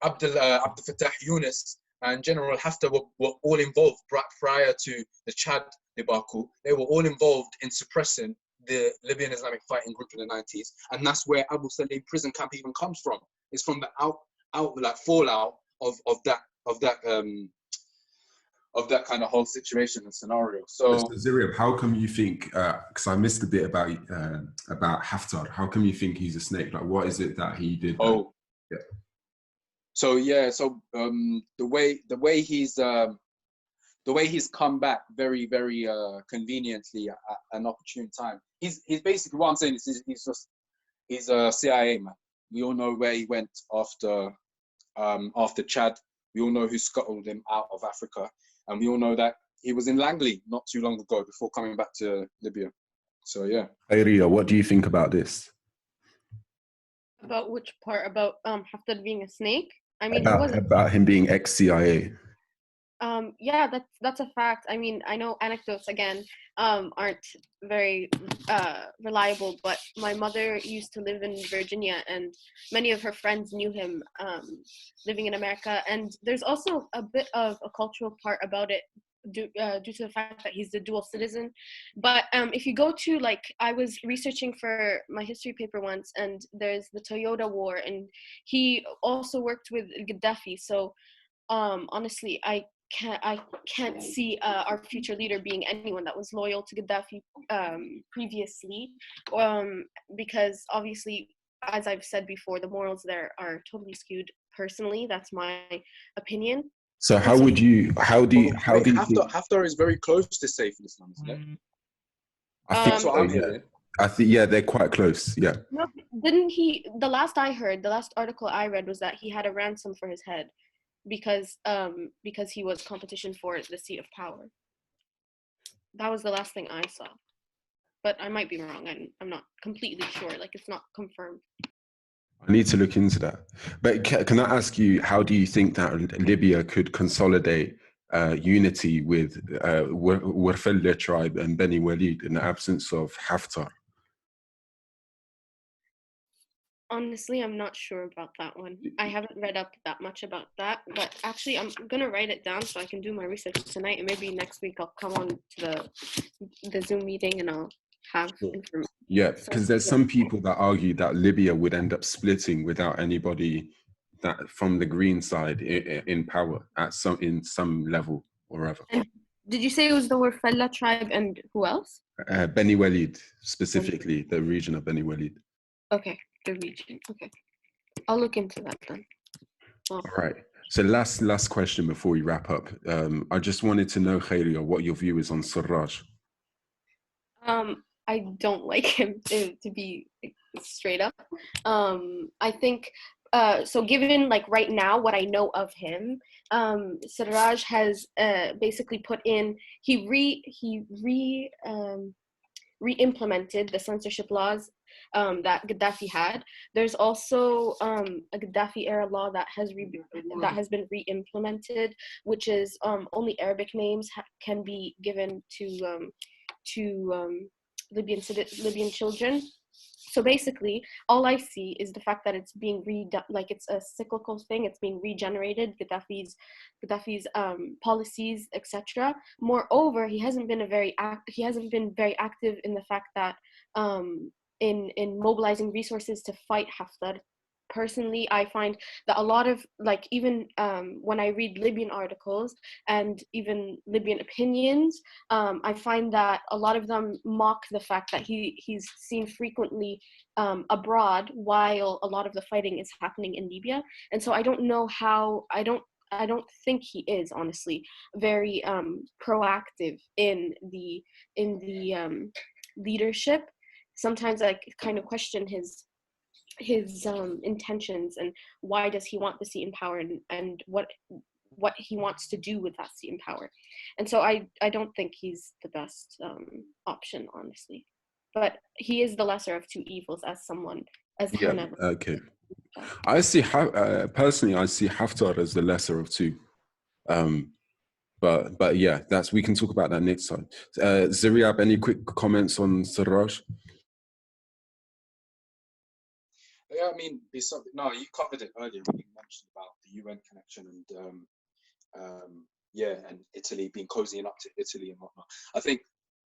Abdel Fattah Yunus and General Haftar were all involved prior to the Chad debacle. They were all involved in suppressing the Libyan Islamic Fighting Group in the 90s, and that's where Abu Salim prison camp even comes from. It's from the fallout of that kind of whole situation and scenario. So Zirib, how come you think? Because I missed a bit about Haftar. How come you think he's a snake? Like, what is it that he did? Oh, yeah. So the way he's come back very, very conveniently at an opportune time. He's basically, what I'm saying is he's a CIA man. We all know where he went after Chad. We all know who scuttled him out of Africa, and we all know that he was in Langley not too long ago before coming back to Libya. So yeah. Hey Ria, what do you think about this? About which part? About Haftar being a snake? I mean, about him being ex-CIA. Yeah, that's a fact. I mean, I know anecdotes again aren't very reliable, but my mother used to live in Virginia, and many of her friends knew him living in America. And there's also a bit of a cultural part about it due to the fact that he's a dual citizen. But if you go to, I was researching for my history paper once, and there's the Toyota War, and he also worked with Gaddafi. So honestly, I can't see our future leader being anyone that was loyal to Gaddafi previously, because obviously, as I've said before, the morals there are totally skewed. Personally, that's my opinion. So how would you? How do you? How do you? Haftar is very close to Saif in Islam, isn't it? I think so. Yeah. I think they're quite close. Yeah. No, didn't he? The last I heard, the last article I read was that he had a ransom for his head because he was competition for the seat of power. That was the last thing I saw, but I might be wrong. I'm not completely sure. Like, it's not confirmed. I need to look into that. But can I ask you, how do you think that Libya could consolidate unity with Warfella tribe and Beni Walid in the absence of Haftar? Honestly, I'm not sure about that one. I haven't read up that much about that, but actually I'm gonna write it down so I can do my research tonight, and maybe next week I'll come on to the Zoom meeting and I'll have information. Yeah, because there's some people that argue that Libya would end up splitting without anybody that from the green side in power in some level or other. And did you say it was the Warfella tribe and who else? Beni Walid, specifically the region of Beni Walid. Okay, the region. Okay, I'll look into that then. All right. So last question before we wrap up. I just wanted to know, Khairia, what your view is on Sarraj. I don't like him, to be straight up. I think so. Given like right now what I know of him, Sarraj has basically put in. He re-implemented the censorship laws that Gaddafi had. There's also a Gaddafi era law that has been re-implemented, which is only Arabic names can be given to Libyan children. So basically, all I see is the fact that it's being like it's a cyclical thing. It's being regenerated. Gaddafi's policies, etc. Moreover, he hasn't been very active in the fact that in mobilizing resources to fight Haftar. Personally, I find that a lot of, like, even when I read Libyan articles and even Libyan opinions, I find that a lot of them mock the fact that he's seen frequently abroad while a lot of the fighting is happening in Libya. And so I don't know how, I don't think he is honestly very proactive in the leadership. Sometimes I kind of question his intentions and why does he want the seat in power and what he wants to do with that seat in power. And so I don't think he's the best option, honestly, but he is the lesser of two evils okay. I see personally I see Haftar as the lesser of two, but yeah, we can talk about that next time. Ziriab, any quick comments on Sarraj? Yeah, I mean, no, you covered it earlier when you mentioned about the UN connection and and Italy being cozying up to Italy and whatnot. I think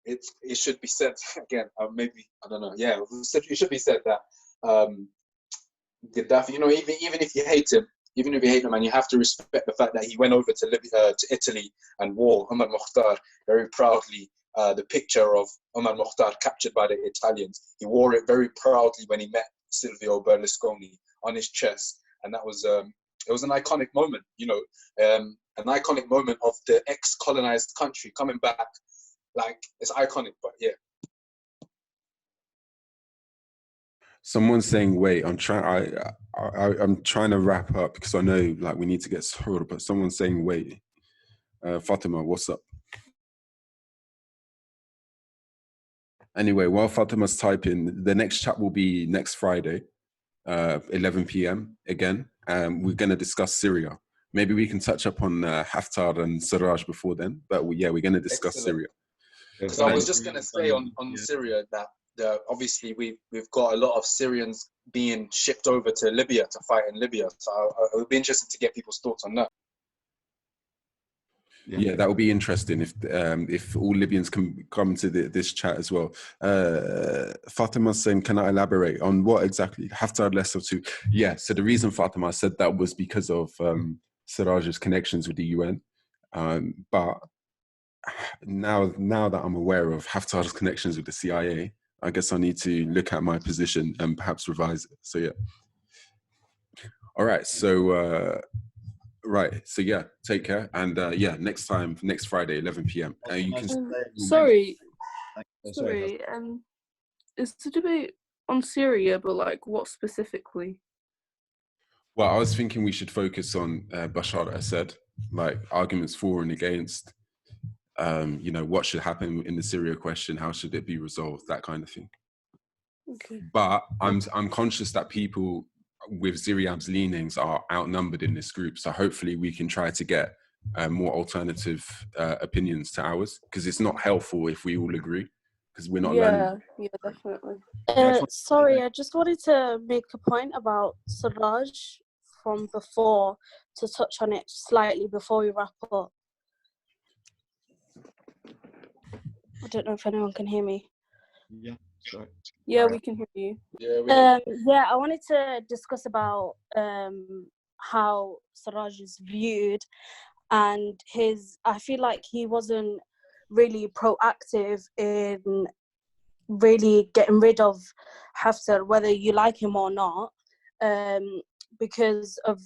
it should be said again. Maybe I don't know. Yeah, it should be said that Gaddafi. You know, even if you hate him, and you have to respect the fact that he went over to Libya, to Italy, and wore Omar Mukhtar very proudly. The picture of Omar Mukhtar captured by the Italians, he wore it very proudly when he met Silvio Berlusconi on his chest, and that was it was an iconic moment, you know, an iconic moment of the ex-colonized country coming back. Like, it's iconic, but yeah. Someone's saying, wait, I'm trying to wrap up because I know like we need to get started, but someone's saying, wait, Fatima, what's up? Anyway, while Fatima's typing, the next chat will be next Friday, 11 p.m. again. We're going to discuss Syria. Maybe we can touch up on Haftar and Sarraj before then. But we're going to discuss Syria. Because I was just going to say on Syria that obviously we've got a lot of Syrians being shipped over to Libya to fight in Libya. So it would be interesting to get people's thoughts on that. Yeah, that would be interesting if all Libyans can come to this chat as well. Fatima's saying, can I elaborate on what exactly Haftar less of two? Yeah, so the reason Fatima said that was because of Sarraj's connections with the UN. But now that I'm aware of Haftar's connections with the CIA, I guess I need to look at my position and perhaps revise it. So yeah. All right. So yeah, take care. And yeah, next Friday, 11 p.m. You can. Sorry. Sorry. Is the debate on Syria, but like what specifically? Well, I was thinking we should focus on Bashar al-Assad, like arguments for and against. What should happen in the Syria question? How should it be resolved? That kind of thing. Okay. But I'm conscious that people with Ziryab's leanings are outnumbered in this group. So hopefully we can try to get more alternative opinions to ours, because it's not helpful if we all agree, because we're not learning. Yeah, definitely. Sorry, I just wanted to make a point about Sarraj from before, to touch on it slightly before we wrap up. I don't know if anyone can hear me. Yeah, sorry. Yeah, we can hear you. Yeah, I wanted to discuss about how Sarraj is viewed, and I feel like he wasn't really proactive in really getting rid of Haftar, whether you like him or not, because of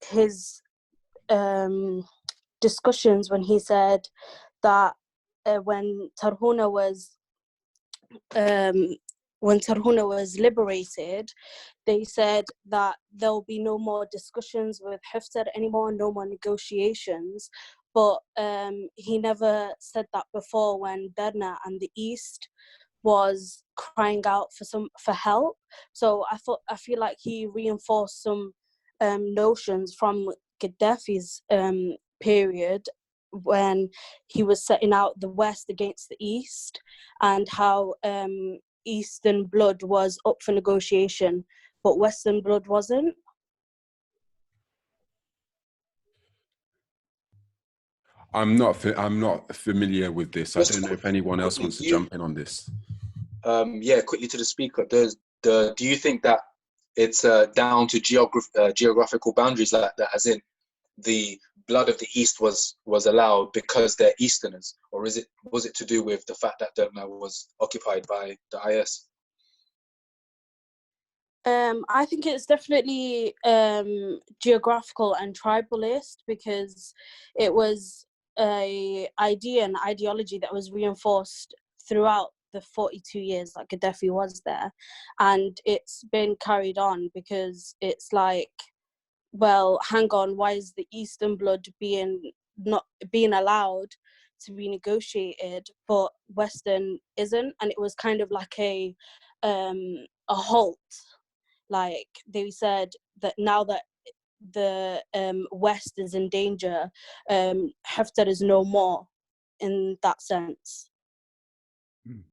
his discussions when he said that when Tarhuna was liberated, they said that there'll be no more discussions with Haftar anymore, no more negotiations. But he never said that before when Derna and the East was crying out for help. So I feel like he reinforced some notions from Gaddafi's period, when he was setting out the West against the East, and how Eastern blood was up for negotiation, but Western blood wasn't. I'm not familiar with this. I don't know if anyone else wants to jump in on this. Yeah, quickly to the speaker. Do you think that it's down to geographical boundaries like that, as in the blood of the East was allowed because they're Easterners, or was it to do with the fact that Derna was occupied by the IS? I think it's definitely geographical and tribalist, because it was an idea and ideology that was reinforced throughout the 42 years that Gaddafi was there, and it's been carried on, because it's like, well, hang on, why is the Eastern blood not being allowed to be negotiated, but Western isn't? And it was kind of like a halt. Like, they said that now that the West is in danger, Haftar is no more, in that sense.